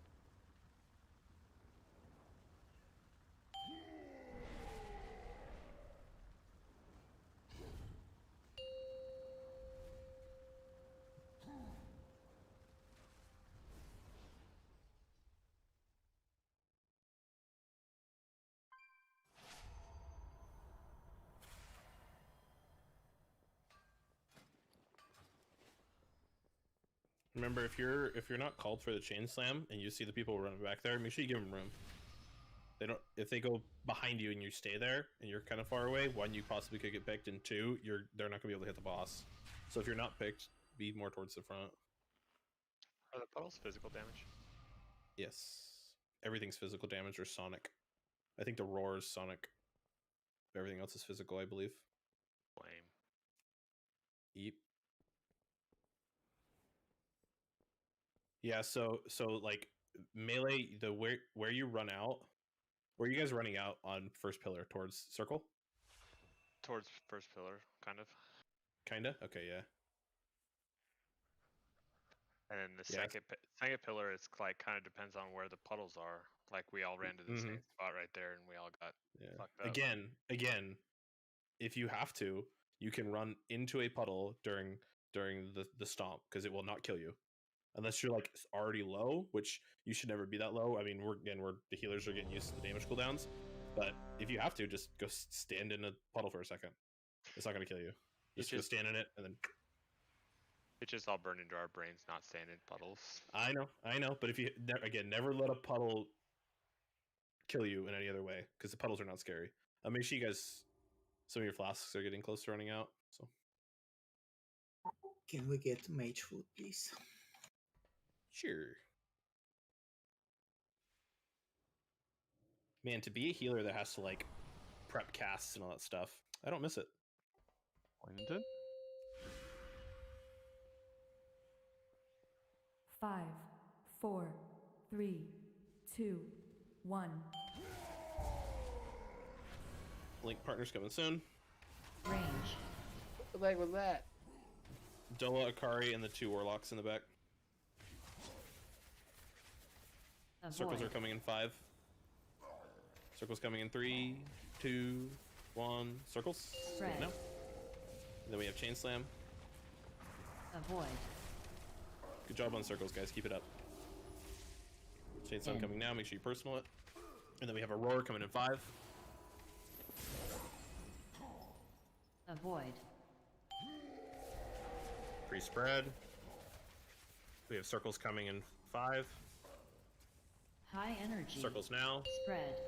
Speaker 1: Remember, if you're not called for the chain slam and you see the people running back there, make sure you give them room. They don't. If they go behind you and you stay there and you're kind of far away, one, you possibly could get picked, and two, they're not gonna be able to hit the boss. So if you're not picked, be more towards the front.
Speaker 10: Are the puddles physical damage?
Speaker 1: Yes, everything's physical damage or sonic. I think the roar is sonic. Everything else is physical, I believe.
Speaker 10: Lame.
Speaker 1: Yep. Yeah, so like melee, the where you run out, where are you guys running out on first pillar towards circle?
Speaker 10: Towards first pillar, kind of.
Speaker 1: Kinda. Okay, yeah.
Speaker 10: And then the
Speaker 1: Yeah.
Speaker 10: second pillar, it's like kind of depends on where the puddles are. Like we all ran to the same spot right there, and we all got fucked up.
Speaker 1: Again, if you have to, you can run into a puddle during the stomp because it will not kill you. Unless you're like already low, which you should never be that low. I mean, the healers are getting used to the damage cooldowns, but if you have to, just go stand in a puddle for a second. It's not gonna kill you. Just go stand in it and then.
Speaker 10: It's just all burned into our brains, not staying in puddles.
Speaker 1: I know, but if you never let a puddle kill you in any other way because the puddles are not scary. Make sure you guys, some of your flasks are getting close to running out. So.
Speaker 7: Can we get mage food, please?
Speaker 1: Sure. Man, to be a healer that has to like prep casts and all that stuff, I don't miss it.
Speaker 4: Pointed.
Speaker 8: 5, 4, 3, 2, 1.
Speaker 1: Link partners coming soon.
Speaker 5: Range.
Speaker 3: What the heck was that?
Speaker 1: Dola, Akari, and the 2 warlocks in the back.
Speaker 5: Avoid.
Speaker 1: Circles are coming in 5. Circles coming in 3, 2, 1. Circles.
Speaker 5: Spread.
Speaker 1: Now. And then we have chain slam.
Speaker 5: Avoid.
Speaker 1: Good job on circles, guys. Keep it up. Chain slam
Speaker 5: In.
Speaker 1: coming now. Make sure you personal it. And then we have a roar coming in 5.
Speaker 5: Avoid.
Speaker 1: Pre-spread. We have circles coming in 5.
Speaker 5: High energy.
Speaker 1: Circles now.
Speaker 5: Spread.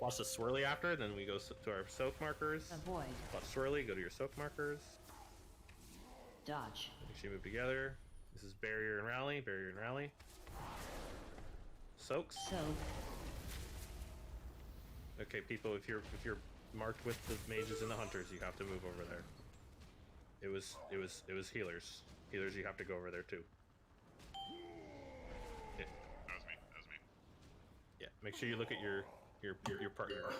Speaker 1: Watch the swirly after, then we go to our soak markers.
Speaker 5: Avoid.
Speaker 1: Watch swirly, go to your soak markers.
Speaker 5: Dodge.
Speaker 1: Make sure you move together. This is barrier and rally, barrier and rally. Soaks.
Speaker 5: Soak.
Speaker 1: Okay, people, if you're marked with the mages and the hunters, you have to move over there. It was healers. Healers, you have to go over there too. Yeah.
Speaker 10: That was me.
Speaker 1: Yeah. Make sure you look at your partner.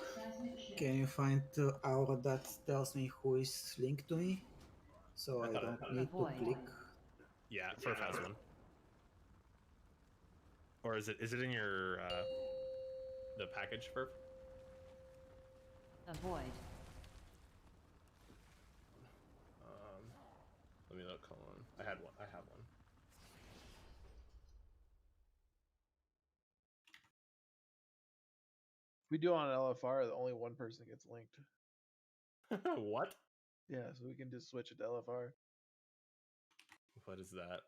Speaker 7: Can you find the aura that tells me who is linked to me? So I don't need to
Speaker 5: Avoid.
Speaker 7: click.
Speaker 1: Yeah, Furf has one. Or is it in your the package, Furf?
Speaker 5: Avoid.
Speaker 1: Let me look. Hold on. I have one.
Speaker 3: We do on LFR that only one person gets linked.
Speaker 1: What?
Speaker 3: Yeah, so we can just switch it to LFR.
Speaker 1: What is that?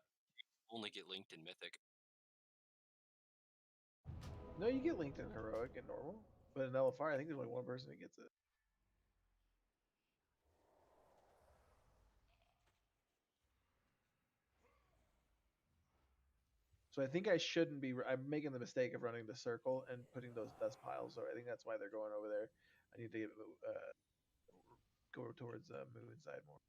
Speaker 2: Only get linked in Mythic.
Speaker 3: No, you get linked in Heroic and Normal. But in LFR, I think there's only one person that gets it. So I think I shouldn't be. I'm making the mistake of running the circle and putting those dust piles. So I think that's why they're going over there. I need to get, go towards moon side more.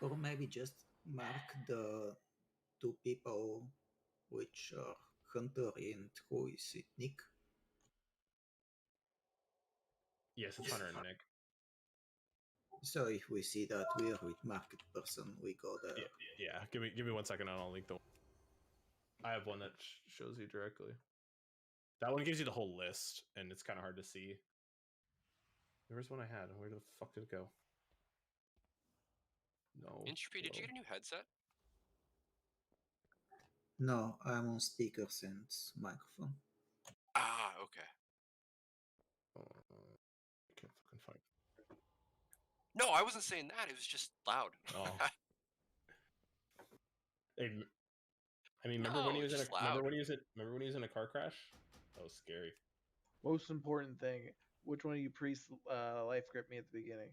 Speaker 7: Or maybe just mark the two people which are Hunter and who is it, Nick?
Speaker 1: Yes, it's Hunter and Nick.
Speaker 7: So if we see that we're with market person, we go there.
Speaker 1: Yeah. Give me 1 second and I'll link the one. I have one that shows you directly. That one gives you the whole list, and it's kind of hard to see. There was one I had. Where the fuck did it go? No.
Speaker 2: Entropy, did you get a new headset?
Speaker 7: No, I'm on speakers and microphone.
Speaker 2: Ah, okay.
Speaker 1: I can't fucking find.
Speaker 2: No, I wasn't saying that. It was just loud.
Speaker 1: Oh. Hey, I mean, remember when he was in a remember when he was in a car crash? That was scary.
Speaker 3: Most important thing: which one of you priests life grip me at the beginning?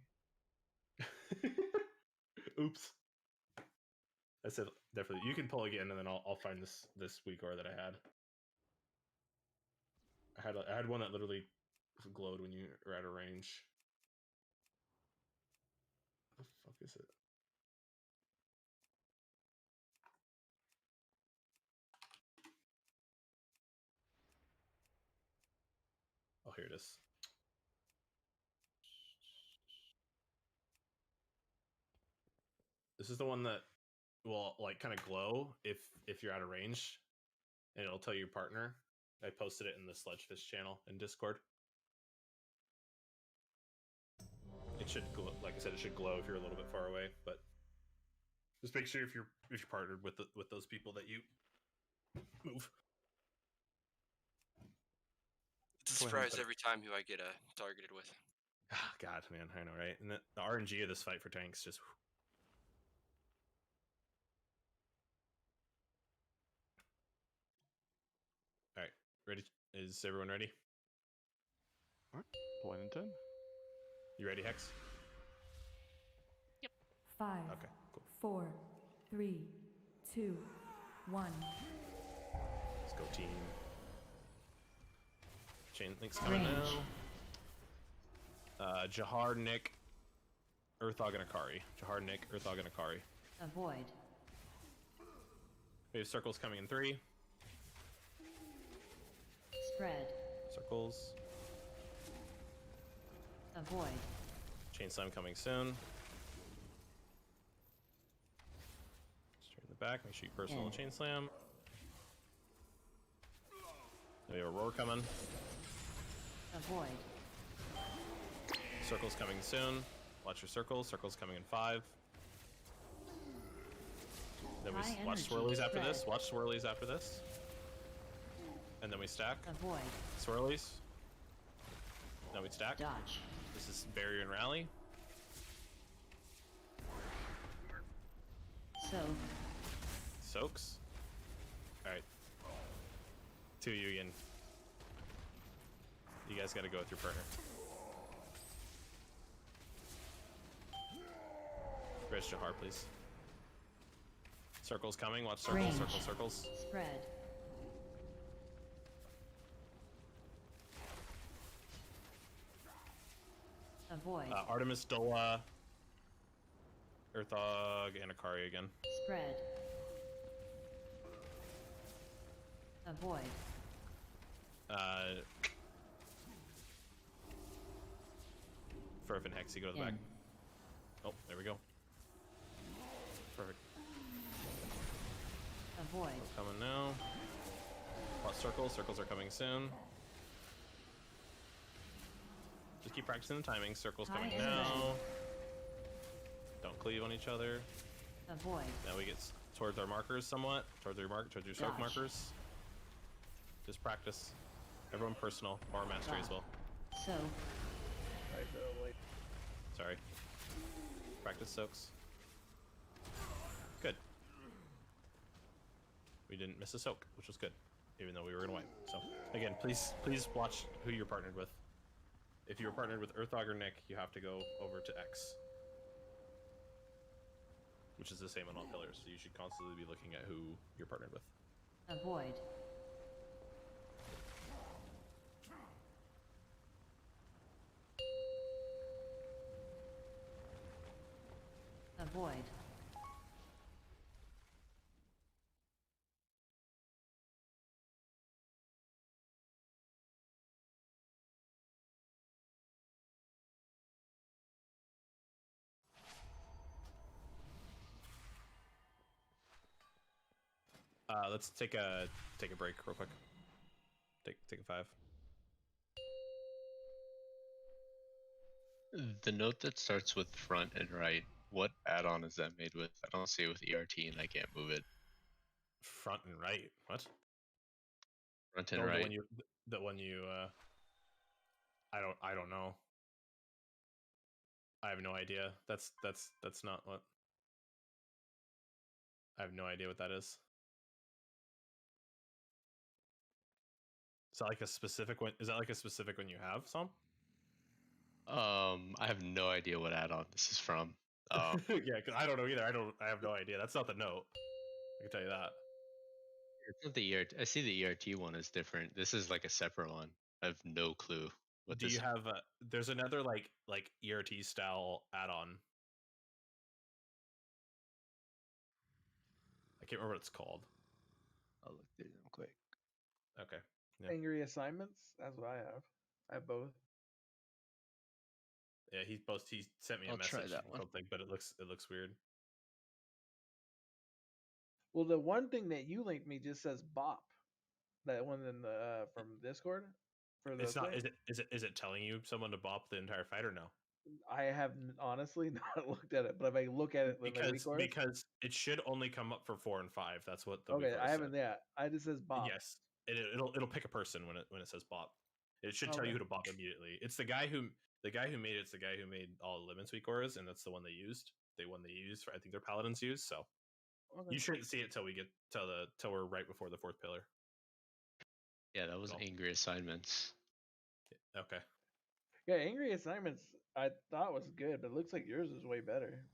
Speaker 1: Oops. I said definitely. You can pull again, and then I'll find this weak ore that I had. I had one that literally glowed when you were out of range. What the fuck is it? Oh, here it is. This is the one that will like kind of glow if you're out of range, and it'll tell your partner. I posted it in the Sludgefist channel in Discord. It should glow, like I said, it should glow if you're a little bit far away, but just make sure if you're partnered with those people that you move.
Speaker 2: It's a surprise every time who I get targeted with.
Speaker 1: God, man, I know, right? And the RNG of this fight for tanks just. All right, ready? Is everyone ready?
Speaker 4: All right, 1 and 10.
Speaker 1: You ready, Hex?
Speaker 8: 5,
Speaker 1: Okay, cool.
Speaker 8: 4, 3, 2, 1.
Speaker 1: Let's go, team. Chain link's coming now. Jahar, Nick, Earthog, and Akari. Jahar, Nick, Earthog, and Akari.
Speaker 5: Avoid.
Speaker 1: We have circles coming in 3.
Speaker 5: Spread.
Speaker 1: Circles.
Speaker 5: Avoid.
Speaker 1: Chain slam coming soon. Straight in the back. Make sure you personal chain slam. We have a roar coming.
Speaker 5: Avoid.
Speaker 1: Circles coming soon. Watch your circles. Circles coming in 5. Then we watch swirlies after this. Watch swirlies after this. And then we stack.
Speaker 5: Avoid.
Speaker 1: Swirlies. Now we stack.
Speaker 5: Dodge.
Speaker 1: This is barrier and rally.
Speaker 5: Soak.
Speaker 1: Soaks. Alright. 2 you again. You guys gotta go with your partner. Reg Jahar, please. Circles coming. Watch circles,
Speaker 5: Range.
Speaker 1: circles, circles.
Speaker 5: Spread. Avoid.
Speaker 1: Artemis, Dola, Earthog, and Akari again.
Speaker 5: Spread. Avoid.
Speaker 1: Fervent Hex, you go to the back. Oh, there we go. Perfect.
Speaker 5: Avoid.
Speaker 1: Coming now. Watch circles. Circles are coming soon. Just keep practicing the timing. Circles coming now. Don't cleave on each other.
Speaker 5: Avoid.
Speaker 1: Now we get towards our markers somewhat. Towards your soak markers. Just practice. Everyone personal or mastery as well.
Speaker 5: So.
Speaker 1: Sorry. Practice soaks. Good. We didn't miss a soak, which was good, even though we were gonna wipe. So again, please watch who you're partnered with. If you were partnered with Earthog or Nick, you have to go over to X, which is the same on all pillars. So you should constantly be looking at who you're partnered with.
Speaker 5: Avoid. Avoid.
Speaker 1: Let's take a break real quick. Take a 5.
Speaker 14: The note that starts with front and right, what add-on is that made with? I don't see it with ERT and I can't move it.
Speaker 1: Front and right. What?
Speaker 14: Front and
Speaker 1: No,
Speaker 14: right.
Speaker 1: the one you. I don't know. I have no idea. That's not what. I have no idea what that is. Is that like a specific one? Is that like a specific one you have, Sam?
Speaker 14: I have no idea what add-on this is from.
Speaker 1: Yeah, because I don't know either. I have no idea. That's not the note. I can tell you that.
Speaker 14: It's not the ERT. I see the ERT one is different. This is like a separate one. I have no clue what
Speaker 1: Do
Speaker 14: this
Speaker 1: you
Speaker 14: is.
Speaker 1: have? There's another like ERT style add-on. I can't remember what it's called.
Speaker 14: I'll look through them quick.
Speaker 1: Okay. Yeah.
Speaker 3: Angry assignments. That's what I have. I have both.
Speaker 1: Yeah, he sent me a
Speaker 14: I'll try
Speaker 1: message
Speaker 14: that
Speaker 1: or
Speaker 14: one.
Speaker 1: something, but it looks weird.
Speaker 3: Well, the one thing that you linked me just says bop. That one in the from Discord for the
Speaker 1: It's not.
Speaker 3: thing.
Speaker 1: Is it telling you someone to bop the entire fight or no?
Speaker 3: I have honestly not looked at it, but if I look at it in the weak orders,
Speaker 1: Because it should only come up for 4 and 5. That's what the weak
Speaker 3: okay,
Speaker 1: orders
Speaker 3: I haven't.
Speaker 1: said.
Speaker 3: Yeah, I just says bop.
Speaker 1: Yes, it'll pick a person when it says bop. It should tell you
Speaker 3: Okay.
Speaker 1: who to bop immediately. It's the guy who made it's the guy who made all Limits weak auras, and that's the one they used. The one they used for I think their paladins use. So
Speaker 3: Okay.
Speaker 1: you shouldn't see it till we get till we're right before the 4th pillar.
Speaker 14: Yeah, that was
Speaker 1: Cool.
Speaker 14: angry assignments.
Speaker 1: Okay.
Speaker 3: Yeah, angry assignments I thought was good, but it looks like yours is way better.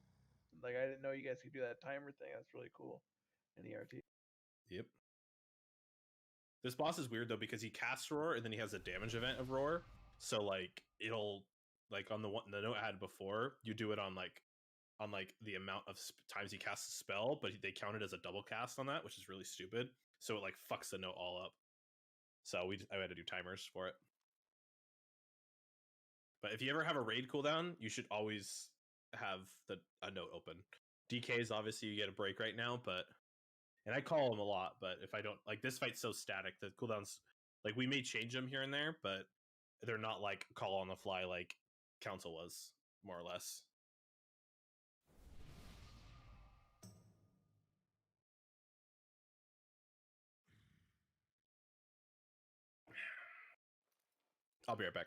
Speaker 3: Like I didn't know you guys could do that timer thing. That's really cool in ERT.
Speaker 1: Yep. This boss is weird though because he casts roar and then he has a damage event of roar. So like it'll like on the note I had before, you do it on the amount of times he casts a spell, but they count it as a double cast on that, which is really stupid. So it like fucks the note all up. So I had to do timers for it. But if you ever have a raid cooldown, you should always have a note open. DKs obviously you get a break right now, and I call them a lot, but if I don't like this fight's so static, the cooldowns like we may change them here and there, but they're not like call on the fly like Council was, more or less. I'll be right back.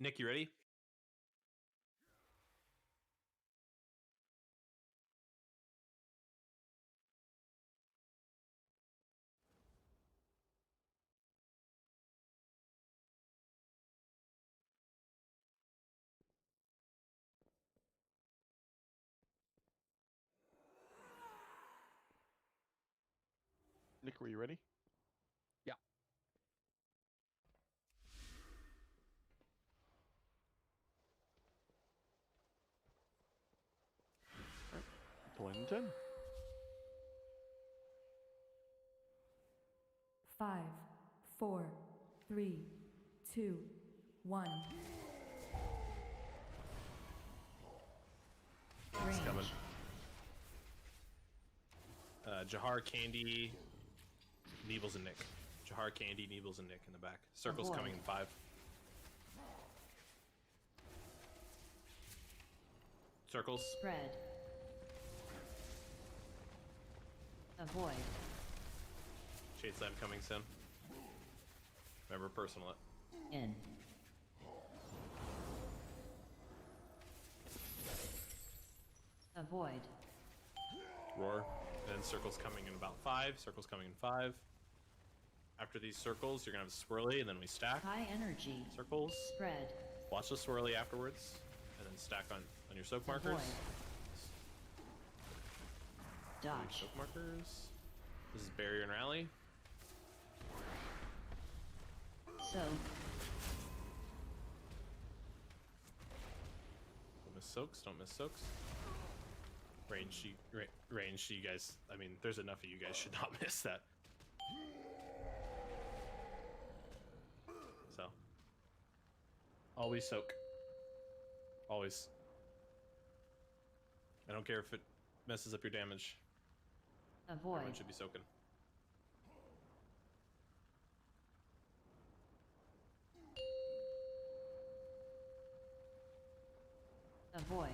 Speaker 1: Nick, you ready?
Speaker 4: Nick, were you ready?
Speaker 3: Yeah.
Speaker 4: Pulling in 10.
Speaker 8: 5, 4, 3, 2, 1.
Speaker 1: It's coming.
Speaker 5: Range.
Speaker 1: Jahar, Candy, Neebles, and Nick. Jahar, Candy, Neebles, and Nick in the back. Circle's
Speaker 5: Avoid.
Speaker 1: coming in 5. Circles.
Speaker 5: Spread. Avoid.
Speaker 1: Shade Slam coming soon. Remember, personal it.
Speaker 5: In. Avoid.
Speaker 1: Roar. And then circles coming in about 5. Circles coming in 5. After these circles, you're gonna have swirly, and then we stack.
Speaker 5: High energy.
Speaker 1: Circles.
Speaker 5: Spread.
Speaker 1: Watch the swirly afterwards, and then stack on your soak markers.
Speaker 5: Avoid.
Speaker 1: Your
Speaker 5: Dodge.
Speaker 1: soak markers. This is barrier and rally.
Speaker 5: Soak.
Speaker 1: Don't miss soaks. Don't miss soaks. Range, range. You guys. I mean, there's enough of you guys should not miss that. So, always soak. Always. I don't care if it messes up your damage.
Speaker 5: Avoid.
Speaker 1: Everyone should be soaking.
Speaker 5: Avoid.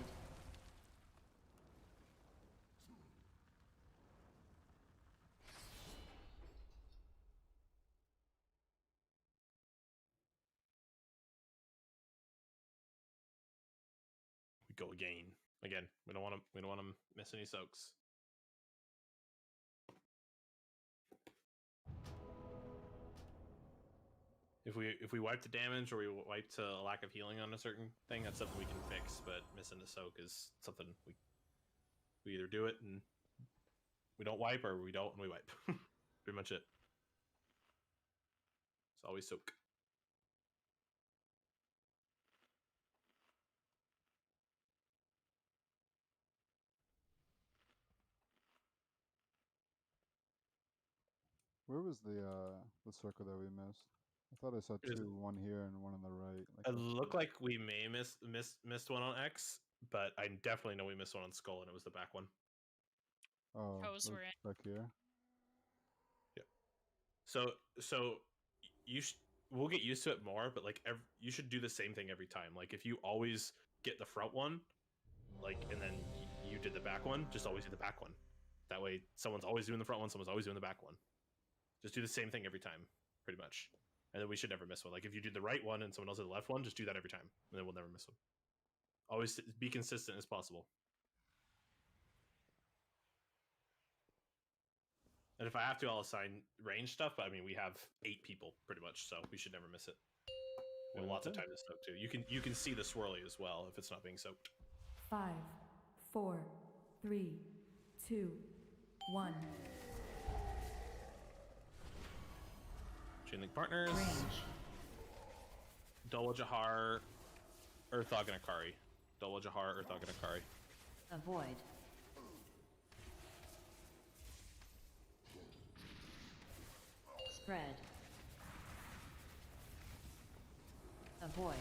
Speaker 1: We go again. Again. We don't want to. We don't want to miss any soaks. If we wipe the damage or we wipe to a lack of healing on a certain thing, that's something we can fix. But missing a soak is something we either do it and we don't wipe, or we don't and we wipe. Pretty much it. It's always soak.
Speaker 6: Where was the circle that we missed? I thought I saw
Speaker 1: It is-
Speaker 6: two, one here and one on the right.
Speaker 1: It looked like we may missed one on X, but I definitely know we missed one on Skull, and it was the back one.
Speaker 6: Oh,
Speaker 11: Toes
Speaker 6: look
Speaker 11: were in.
Speaker 6: back here.
Speaker 1: So we'll get used to it more, but like you should do the same thing every time. Like if you always get the front one, like, and then you did the back one, just always do the back one. That way, someone's always doing the front one, someone's always doing the back one. Just do the same thing every time, pretty much, and then we should never miss one. Like if you do the right one and someone else did the left one, just do that every time, and then we'll never miss one. Always be consistent as possible. And if I have to, I'll assign range stuff. But I mean, we have 8 people pretty much, so we should never miss it. We have lots of time to soak too. You can see the swirly as well if it's not being soaked.
Speaker 8: 5, 4, 3, 2, 1.
Speaker 1: Chain link partners.
Speaker 5: Range.
Speaker 1: Dola Jahar, Earthog, and Akari. Dola Jahar, Earthog, and Akari.
Speaker 5: Avoid. Spread. Avoid.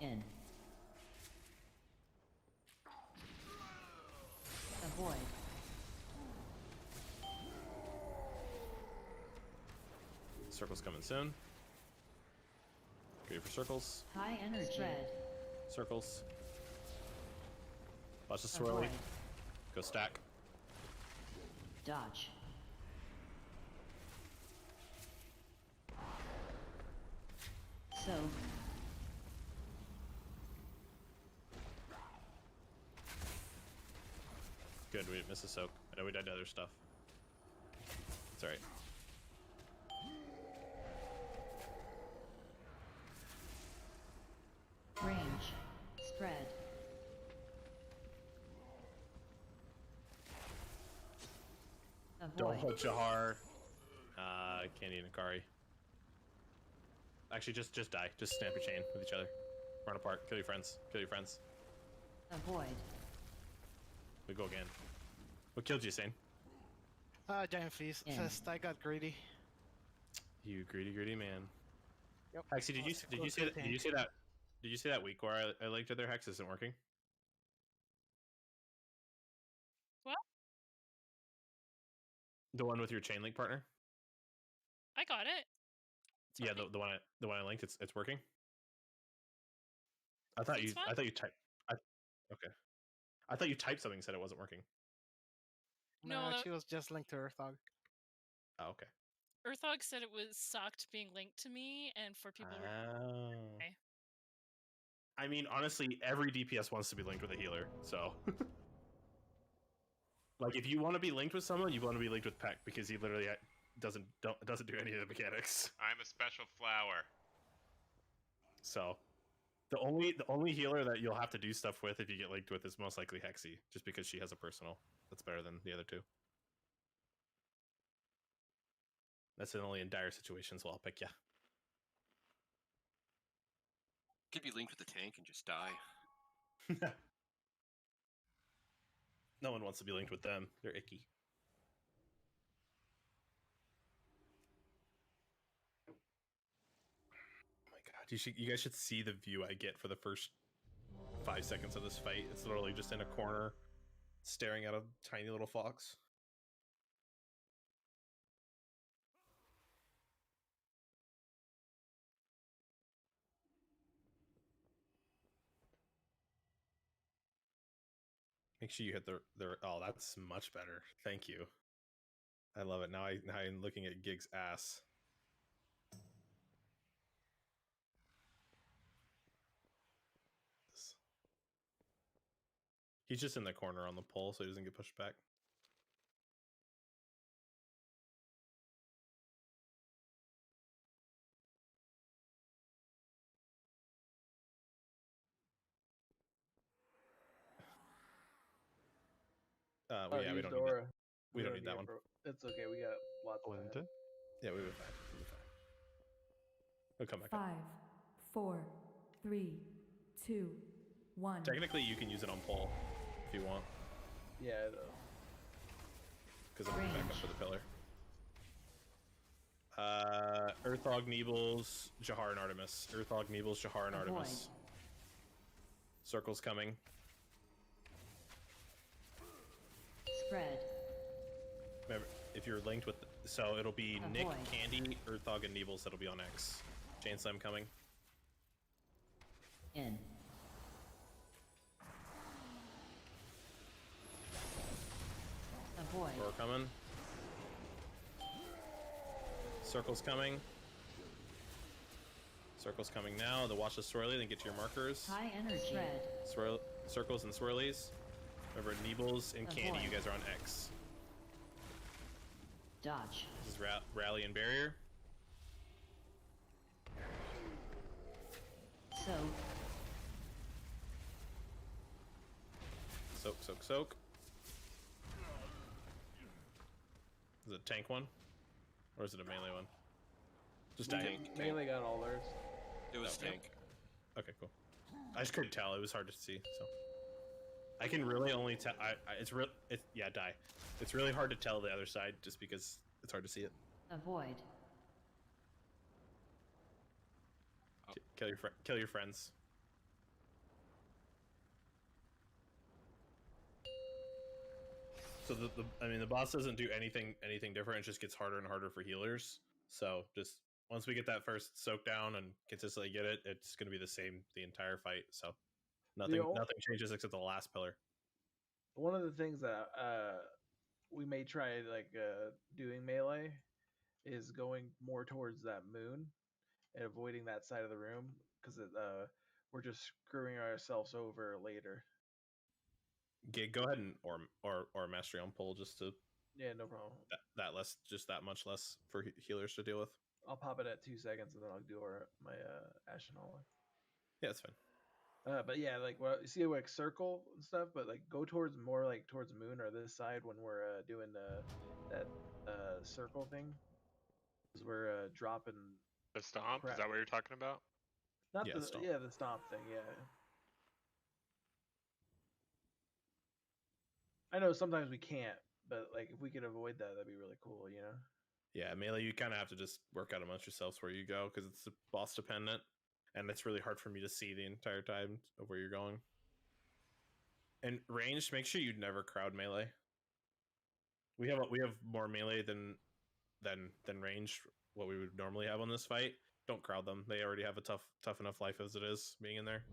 Speaker 5: In. Avoid.
Speaker 1: Circles coming soon. Ready for circles.
Speaker 5: High energy. Spread.
Speaker 1: Circles. Watch the swirly.
Speaker 5: Avoid.
Speaker 1: Go stack.
Speaker 5: Dodge. So,
Speaker 1: Good, we didn't miss a soak. I know we died to other stuff. It's alright.
Speaker 5: range, spread,
Speaker 1: Don't
Speaker 5: avoid,
Speaker 1: hold Jahar. Candy and Akari. Actually, just die. Just snap your chain with each other. Run apart. Kill your friends. Kill your friends.
Speaker 5: avoid,
Speaker 1: We go again. What killed you, Sane?
Speaker 13: Giant feast.
Speaker 5: In.
Speaker 13: Just I got greedy.
Speaker 1: You greedy man.
Speaker 13: Yep.
Speaker 1: Hexy, did you say that? Did you say that? Did you say that week where I linked to their Hex isn't working?
Speaker 11: What?
Speaker 1: The one with your chain link partner?
Speaker 11: I got it. It's
Speaker 1: Yeah,
Speaker 11: working.
Speaker 1: the one I linked. It's working. I thought
Speaker 11: It's fine.
Speaker 1: you typed. Okay. I thought you typed something and said it wasn't working.
Speaker 11: No,
Speaker 13: No,
Speaker 11: that-
Speaker 13: she was just linked to Earthog.
Speaker 1: Oh, okay.
Speaker 11: Earthog said it was sucked being linked to me, and for people who
Speaker 1: Oh.
Speaker 11: okay.
Speaker 1: I mean, honestly, every DPS wants to be linked with a healer, so. Like, if you want to be linked with someone, you want to be linked with Peck because he literally doesn't do any of the mechanics.
Speaker 10: I'm a special flower.
Speaker 1: So, the only healer that you'll have to do stuff with if you get linked with is most likely Hexy, just because she has a personal that's better than the other two. That's only in dire situations where I'll pick you.
Speaker 2: Could be linked with the tank and just die.
Speaker 1: No one wants to be linked with them. They're icky. Oh my god, you guys should see the view I get for the first 5 seconds of this fight. It's literally just in a corner, staring at a tiny little fox. Make sure you hit the oh, that's much better. Thank you. I love it. Now I'm looking at Gig's ass. He's just in the corner on the pole so he doesn't get pushed back.
Speaker 3: Oh,
Speaker 1: yeah, we
Speaker 3: use
Speaker 1: don't need
Speaker 3: Dora.
Speaker 1: that. We don't need that one.
Speaker 3: It's okay. We got lots of
Speaker 4: Linton.
Speaker 1: Yeah, we'll be fine. We'll be fine. We'll come back up.
Speaker 8: 5, 4, 3, 2, 1.
Speaker 1: Technically, you can use it on pole if you want,
Speaker 3: Yeah.
Speaker 1: because I'm going back up for the pillar. Earthog, Neebles, Jahar, and Artemis. Earthog, Neebles, Jahar, and Artemis. Circle's coming.
Speaker 5: spread,
Speaker 1: Remember, if you're linked with, so it'll be Nick,
Speaker 5: Avoid.
Speaker 1: Candy, Earthog, and Neebles that'll be on X. Chain Slam coming.
Speaker 5: in, avoid,
Speaker 1: Roar coming. Circle's coming. Circle's coming now. The watch the swirly, then get to your markers.
Speaker 5: high energy, spread,
Speaker 1: Circles and swirlies. Remember, Neebles and Candy,
Speaker 5: Avoid.
Speaker 1: you guys are on X.
Speaker 5: dodge,
Speaker 1: This is Rally and Barrier.
Speaker 5: so,
Speaker 1: Soak, soak, soak. Is it a tank one? Or is it a melee one? Just die.
Speaker 2: Tank.
Speaker 3: Melee got all theirs.
Speaker 2: It was
Speaker 1: Okay.
Speaker 2: tank.
Speaker 1: Okay, cool. I just couldn't tell. It was hard to see, so. I can really only tell. Yeah, die. It's really hard to tell the other side just because it's hard to see it.
Speaker 5: avoid,
Speaker 1: Kill your friends. So the boss doesn't do anything different. It just gets harder and harder for healers. So just once we get that first soak down and consistently get it, it's going to be the same the entire fight. So nothing changes except the last pillar.
Speaker 3: One of the things that we may try doing melee is going more towards that moon, and avoiding that side of the room because we're just screwing ourselves over later.
Speaker 1: Go ahead and or mastery on pull just to
Speaker 3: Yeah, no problem.
Speaker 1: That less, just that much less for healers to deal with.
Speaker 3: I'll pop it at 2 seconds and then I'll do my Ashen Hollow.
Speaker 1: Yeah, that's fine.
Speaker 3: But yeah, like you see like circle and stuff, but like go towards more like towards moon or this side when we're doing that circle thing, because we're dropping
Speaker 10: the stomp.
Speaker 3: crap.
Speaker 10: Is that what you're talking about?
Speaker 3: Not
Speaker 1: yeah,
Speaker 3: the
Speaker 1: stomp.
Speaker 3: the stomp thing. Yeah. I know sometimes we can't, but like if we could avoid that, that'd be really cool, you know?
Speaker 1: Yeah, melee, you kind of have to just work out amongst yourselves where you go because it's boss dependent, and it's really hard for me to see the entire time of where you're going. And ranged, make sure you never crowd melee. We have more melee than ranged. What we would normally have on this fight. Don't crowd them. They already have a tough enough life as it is being in there.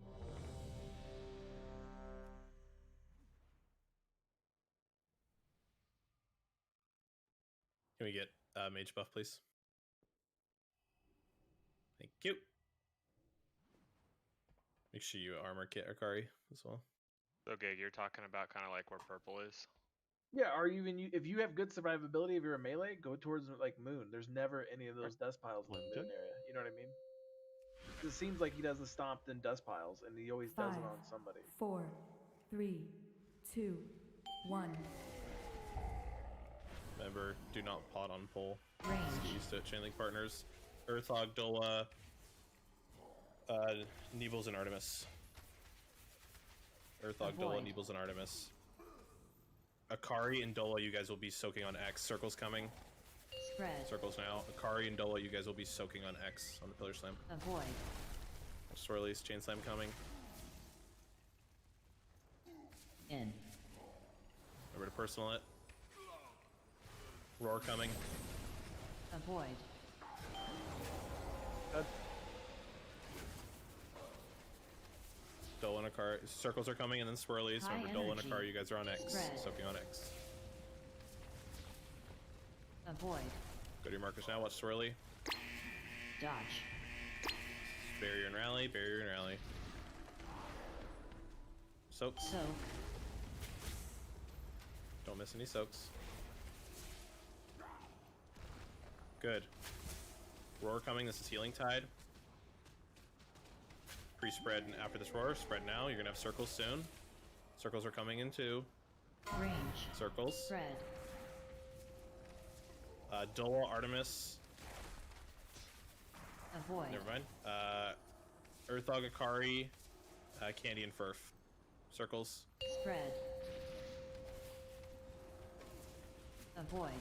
Speaker 1: Can we get mage buff, please? Thank you. Make sure you armor kit Akari as well.
Speaker 10: So, Gig, you're talking about kind of like where purple is?
Speaker 3: Yeah, or even if you have good survivability, if you're a melee, go towards like moon. There's never any of those dust piles in the moon area. You know what I mean? It seems like he does the stomp then dust piles, and he always does it on somebody.
Speaker 8: 4, 3, 2, 1.
Speaker 1: Remember, do not pot on pull.
Speaker 5: Range.
Speaker 1: Get used to it. Chainlink partners. Earthhog, Dola, Nebels, and Artemis. Earthhog, Dola, Nebels, and Artemis. Akari and Dola, you guys will be soaking on X. Circle's coming.
Speaker 5: Spread.
Speaker 1: Circles now. Akari and Dola, you guys will be soaking on X on the Pillar Slam.
Speaker 5: Avoid.
Speaker 1: Swirlies, Chain Slam coming.
Speaker 5: In.
Speaker 1: Remember to personal it. Roar coming.
Speaker 5: Avoid.
Speaker 1: Dola and Akari. Circles are coming, and then swirlies.
Speaker 5: High
Speaker 1: Remember, Dola and
Speaker 5: energy.
Speaker 1: Akari, you guys are on X.
Speaker 5: Spread.
Speaker 1: Soaking on X.
Speaker 5: Avoid.
Speaker 1: Go to your markers now. Watch swirly.
Speaker 5: Dodge.
Speaker 1: Barrier and rally. Barrier and rally. Soaks.
Speaker 5: Soak.
Speaker 1: Don't miss any soaks. Good. Roar coming. This is Healing Tide. Pre-spread and after this roar. Spread now. You're gonna have circles soon. Circles are coming in too.
Speaker 5: Range.
Speaker 1: Circles.
Speaker 5: Spread.
Speaker 1: Dola, Artemis.
Speaker 5: Avoid.
Speaker 1: Never mind. Earthog, Akari, Candy, and Furf. Circles.
Speaker 5: Spread. Avoid.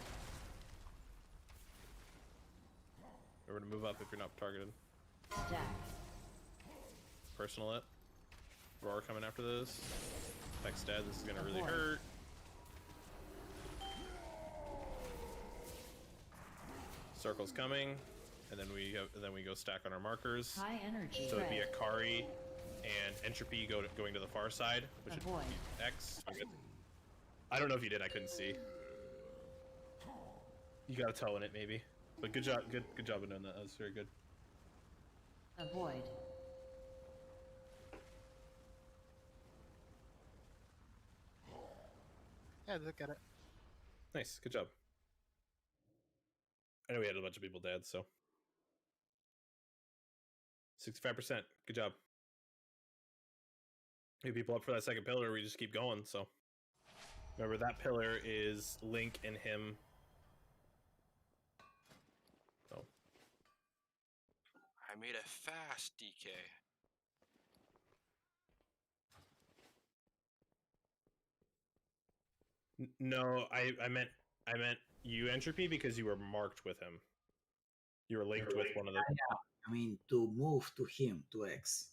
Speaker 1: Remember to move up if you're not targeted.
Speaker 5: Stack.
Speaker 1: Personal it. Roar coming after this. Tech's dead. This is gonna really
Speaker 5: Avoid.
Speaker 1: hurt. Circle's coming, and then we go stack on our markers.
Speaker 5: High energy.
Speaker 1: So it'd be Akari and Entropy going to the far side, which
Speaker 5: Avoid.
Speaker 1: would be X. I don't know if you did. I couldn't see. You got a toe in it, maybe. But good job. Good job of doing that. That was very good.
Speaker 5: Avoid.
Speaker 13: Yeah, look at it.
Speaker 1: Nice. Good job. I know we had a bunch of people dead, so 65%. Good job. Hey, people up for that second pillar. We just keep going. So remember that pillar is Link and him. Oh.
Speaker 2: I made a fast DK.
Speaker 1: No, I meant you Entropy because you were marked with him. You were linked with one of the.
Speaker 7: I mean, to move to him to X,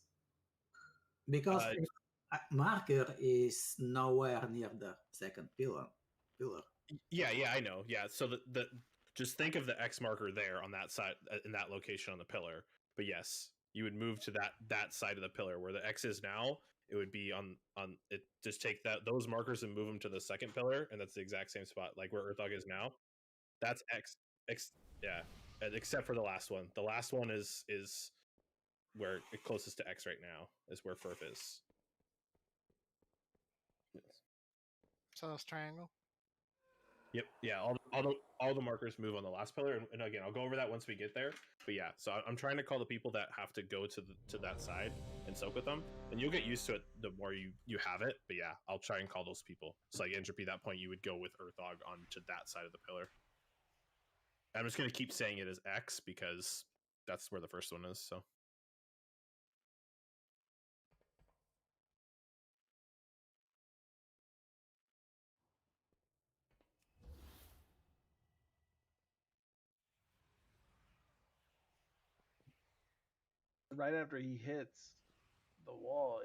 Speaker 7: because marker is nowhere near the second pillar.
Speaker 1: Yeah, I know. Yeah, so the just think of the X marker there on that side in that location on the pillar. But yes, you would move to that side of the pillar where the X is now. It would be on it. Just take those markers and move them to the second pillar, and that's the exact same spot, like where Earthog is now. That's X. Yeah. except for the last one. The last one is where it closest to X right now is where Furf is. Yes.
Speaker 13: So it's triangle.
Speaker 1: Yep. Yeah. All the markers move on the last pillar, and again, I'll go over that once we get there. But yeah, so I'm trying to call the people that have to go to that side and soak with them, and you'll get used to it the more you have it. But yeah, I'll try and call those people. So like Entropy, that point you would go with Earthog onto that side of the pillar. I'm just gonna keep saying it as X because that's where the first one is. So.
Speaker 3: Right after he hits the wall,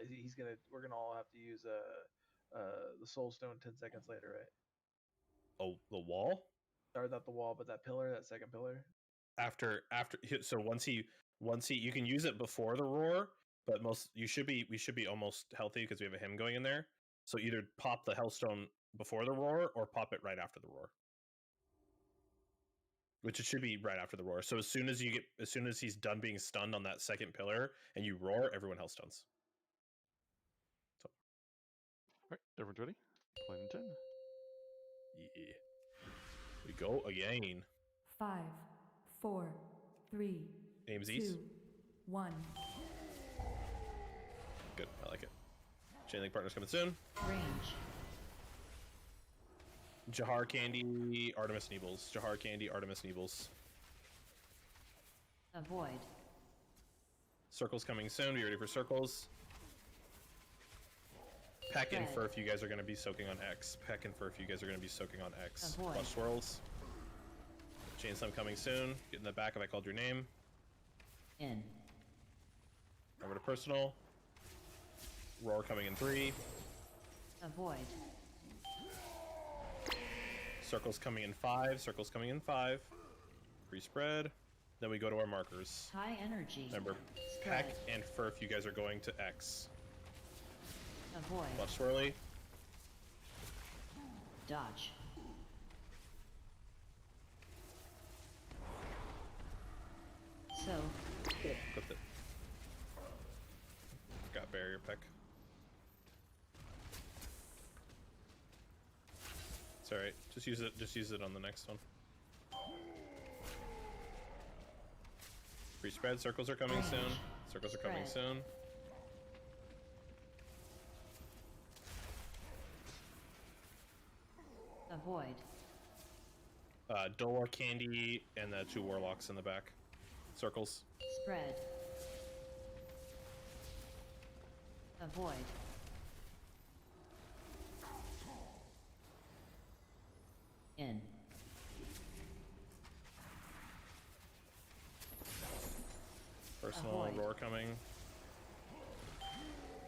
Speaker 3: we're gonna all have to use the soul stone 10 seconds later, right?
Speaker 1: Oh, the wall?
Speaker 3: Or not the wall, but that pillar, that second pillar.
Speaker 1: After so once he you can use it before the roar, but we should be almost healthy because we have a hymn going in there. So either pop the hellstone before the roar or pop it right after the roar. Which it should be right after the roar. So as soon as he's done being stunned on that second pillar and you roar, everyone hellstones. So.
Speaker 4: All right, everyone's ready? Clinton.
Speaker 1: Yeah. We go again.
Speaker 8: 5, 4, 3,
Speaker 1: Aim's
Speaker 8: 2,
Speaker 1: east.
Speaker 8: 1.
Speaker 1: Good, I like it. Chainlink partners coming soon.
Speaker 5: Range.
Speaker 1: Jahar Candy, Artemis Neebles. Jahar Candy, Artemis Neebles.
Speaker 5: Avoid.
Speaker 1: Circles coming soon. Be ready for circles. Peck and Furf, you guys are going to be soaking on X. Peck and Furf, you guys are going to be soaking on X.
Speaker 5: Avoid.
Speaker 1: Flush swirls. Chain Slam coming soon. Get in the back if I called your name.
Speaker 5: In.
Speaker 1: Over to personal. Roar coming in 3.
Speaker 5: Avoid.
Speaker 1: Circles coming in 5. Circles coming in 5. Pre-spread. Then we go to our markers.
Speaker 5: High energy.
Speaker 1: Remember,
Speaker 5: Spread.
Speaker 1: Peck and Furf, you guys are going to X.
Speaker 5: Avoid.
Speaker 1: Flush swirly.
Speaker 5: Dodge. So.
Speaker 1: Put the... Got barrier Peck. It's alright. Just use it on the next one. Free spread, circles are coming soon. Circles are coming soon.
Speaker 5: Avoid.
Speaker 1: Dolor Candy and the 2 warlocks in the back. Circles.
Speaker 5: Spread. Avoid. In.
Speaker 1: Personal
Speaker 5: Avoid.
Speaker 1: roar coming.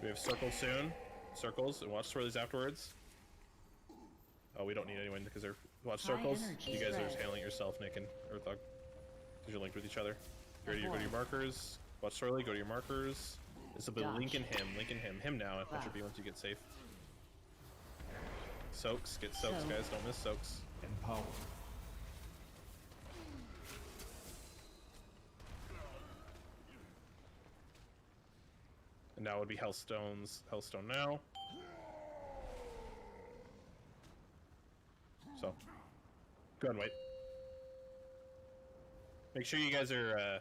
Speaker 1: We have circles soon. Circles, and watch swirlies afterwards. Oh, we don't need anyone because they're watch
Speaker 5: High
Speaker 1: circles.
Speaker 5: energy
Speaker 1: You guys are
Speaker 5: spread.
Speaker 1: just handling it yourself, Nick and Earthog. Because you're linked with each other. Go to your markers. Watch swirly, go to your markers. This will be
Speaker 5: Dodge.
Speaker 1: Link and him. Link and him. Him now. That should be once you get safe. Soaks. Get soaks,
Speaker 5: So-
Speaker 1: guys. Don't miss soaks.
Speaker 6: Empower.
Speaker 1: And now would be Hellstones. Hellstone now. So, go ahead and wait. Make sure you guys are,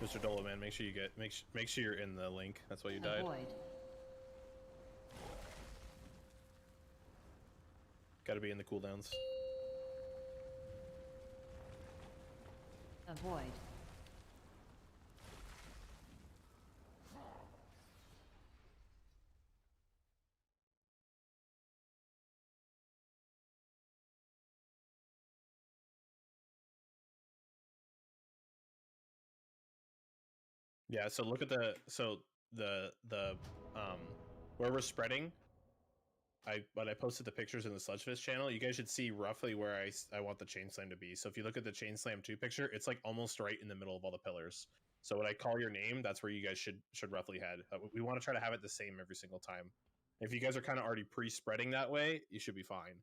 Speaker 1: Mr. Dolo, man. Make sure you make sure you're in the link. That's why you died.
Speaker 5: Avoid.
Speaker 1: Got to be in the cooldowns.
Speaker 5: Avoid.
Speaker 1: Yeah. So look at the where we're spreading. When I posted the pictures in the Sludgefist channel, you guys should see roughly where I want the chain slam to be. So if you look at the chain slam 2 picture, it's like almost right in the middle of all the pillars. So when I call your name, that's where you guys should roughly head. We want to try to have it the same every single time. If you guys are kind of already pre-spreading that way, you should be fine.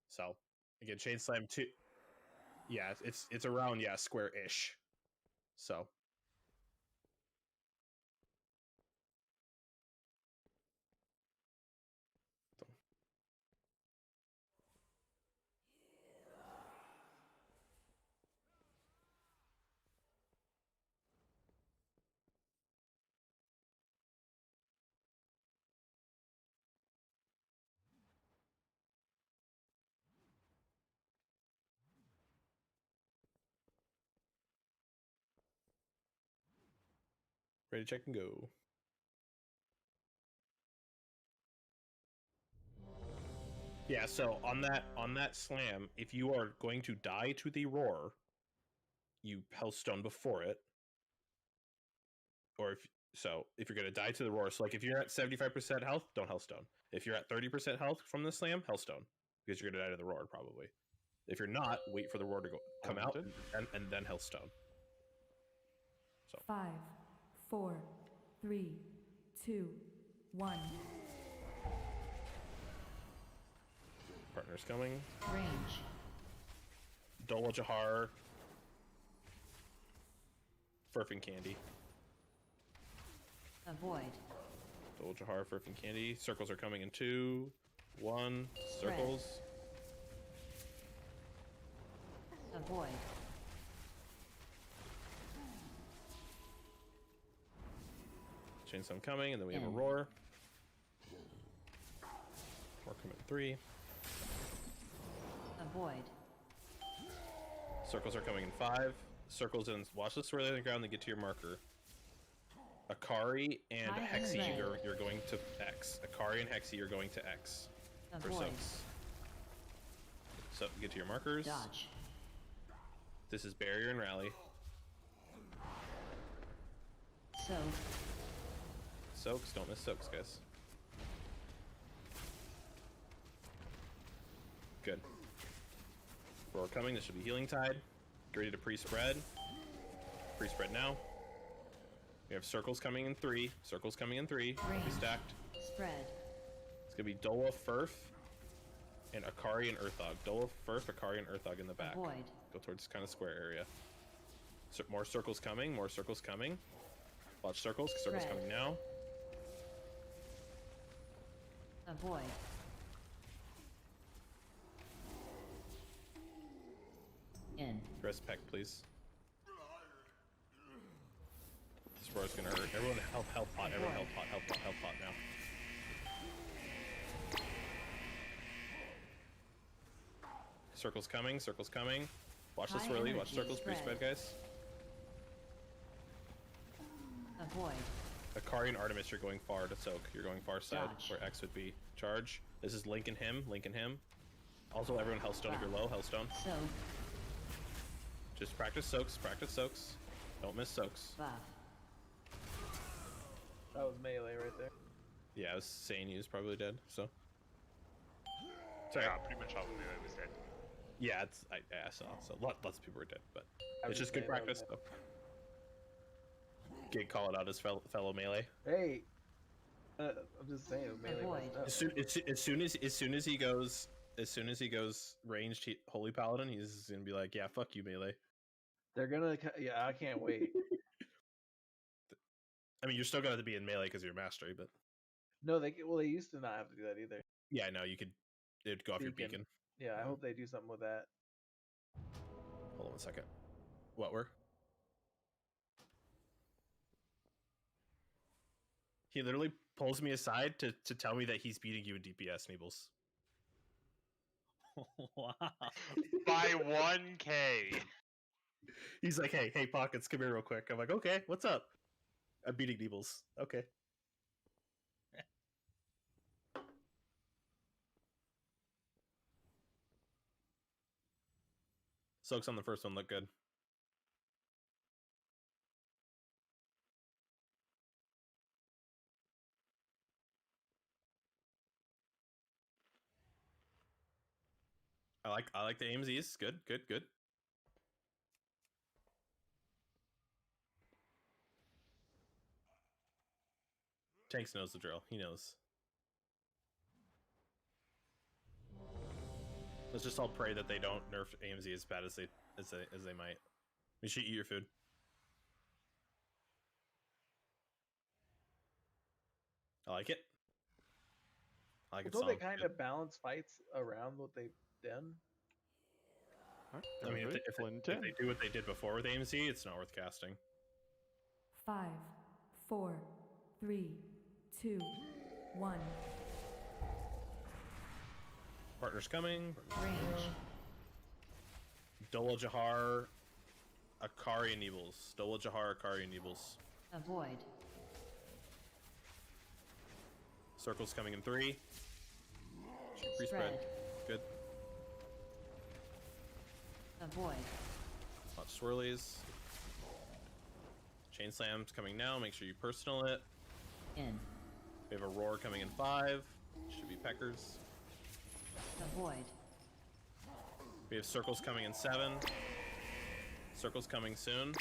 Speaker 1: So again, chain slam 2. Yeah, it's around square-ish. So. Ready, check, and go. Yeah, so on that slam, if you are going to die to the roar, you Hellstone before it. Or if you're gonna die to the roar, so like if you're at 75% health, don't Hellstone. If you're at 30% health from the slam, Hellstone. Because you're gonna die to the roar probably. If you're not, wait for the roar to come out and then Hellstone. So
Speaker 8: 5, 4, 3, 2, 1.
Speaker 1: Partner's coming.
Speaker 5: Range.
Speaker 1: Dola Jahar. Furfin Candy.
Speaker 5: Avoid.
Speaker 1: Dola Jahar, Furfin Candy. Circles are coming in 2, 1. Circles.
Speaker 5: Avoid.
Speaker 1: Chainstorm coming, and then we have a roar. Roar coming in 3.
Speaker 5: Avoid.
Speaker 1: Circles are coming in 5. Circles in. Watch the swirl on the ground to get to your marker. Akari and Hexy, you're going to X. Akari and Hexy, you're going to X. For soaks. So get to your markers.
Speaker 5: Dodge.
Speaker 1: This is barrier and rally.
Speaker 5: Soak.
Speaker 1: Soaks, don't miss soaks, guys. Good. Roar coming, this should be healing tide. Get ready to pre-spread. Pre-spread now. We have circles coming in 3. Circles coming in 3. Be stacked.
Speaker 5: Spread.
Speaker 1: It's gonna be Dola, Furf, and Akari and Earthog. Dola, Furf, Akari, and Earthog in the back.
Speaker 5: Avoid.
Speaker 1: Go towards kind of square area. So more circles coming. More circles coming. Watch circles. Circles coming now.
Speaker 5: Avoid. In.
Speaker 1: Rest peck, please. This roar's gonna hurt. Everyone health pot. Everyone health pot now. Circles coming. Circles coming. Watch the swirly. Watch circles. Pre-spread, guys.
Speaker 5: Avoid.
Speaker 1: Akari and Artemis, you're going far to soak. You're going far side
Speaker 5: Dodge.
Speaker 1: where X would be. Charge. This is Link and him. Link and him. Also, everyone Hellstone if you're low. Hellstone.
Speaker 5: Soak.
Speaker 1: Just practice soaks. Practice soaks. Don't miss soaks.
Speaker 5: Buff.
Speaker 3: That was melee right there.
Speaker 1: Yeah, I was saying he was probably dead. So.
Speaker 10: Sorry. Yeah, pretty much all the melee was dead.
Speaker 1: Yeah, I saw. So lots of people were dead, but it's just good practice. So. Gig call it out as fellow melee.
Speaker 3: Hey, I'm just saying melee.
Speaker 1: As soon as he goes ranged holy paladin, he's gonna be like, yeah, fuck you melee.
Speaker 3: They're gonna, yeah, I can't wait.
Speaker 1: I mean, you're still gonna have to be in melee because of your mastery, but
Speaker 3: no, they used to not have to do that either.
Speaker 1: Yeah, no, it'd go off your beacon.
Speaker 3: Yeah, I hope they do something with that.
Speaker 1: Hold on 1 second. What were? He literally pulls me aside to tell me that he's beating you in DPS, Neebles.
Speaker 10: Wow. By 1K.
Speaker 1: He's like, hey, Pockets, come here real quick. I'm like, okay, what's up? I'm beating Neebles. Okay. Soaks on the first one look good. I like the AMZs. Good. Tanks knows the drill. He knows. Let's just all pray that they don't nerf AMZ as bad as they as they might. You should eat your food. I like it. I like its
Speaker 3: Don't
Speaker 1: song.
Speaker 3: they kind of balance fights around what they've done?
Speaker 1: I mean, if they do what they did before with AMC, it's not worth casting.
Speaker 8: 5, 4, 3, 2, 1.
Speaker 1: Partner's coming.
Speaker 5: Range.
Speaker 1: Dola Jahar, Akari and Eebles. Dola Jahar, Akari and Eebles.
Speaker 5: Avoid.
Speaker 1: Circles coming in 3. Pre-spread. Good.
Speaker 5: Avoid.
Speaker 1: Watch swirlies. Chain slams coming now. Make sure you personal it.
Speaker 5: In.
Speaker 1: We have a roar coming in 5. Should be peckers.
Speaker 5: Avoid.
Speaker 1: We have circles coming in 7. Circles coming soon.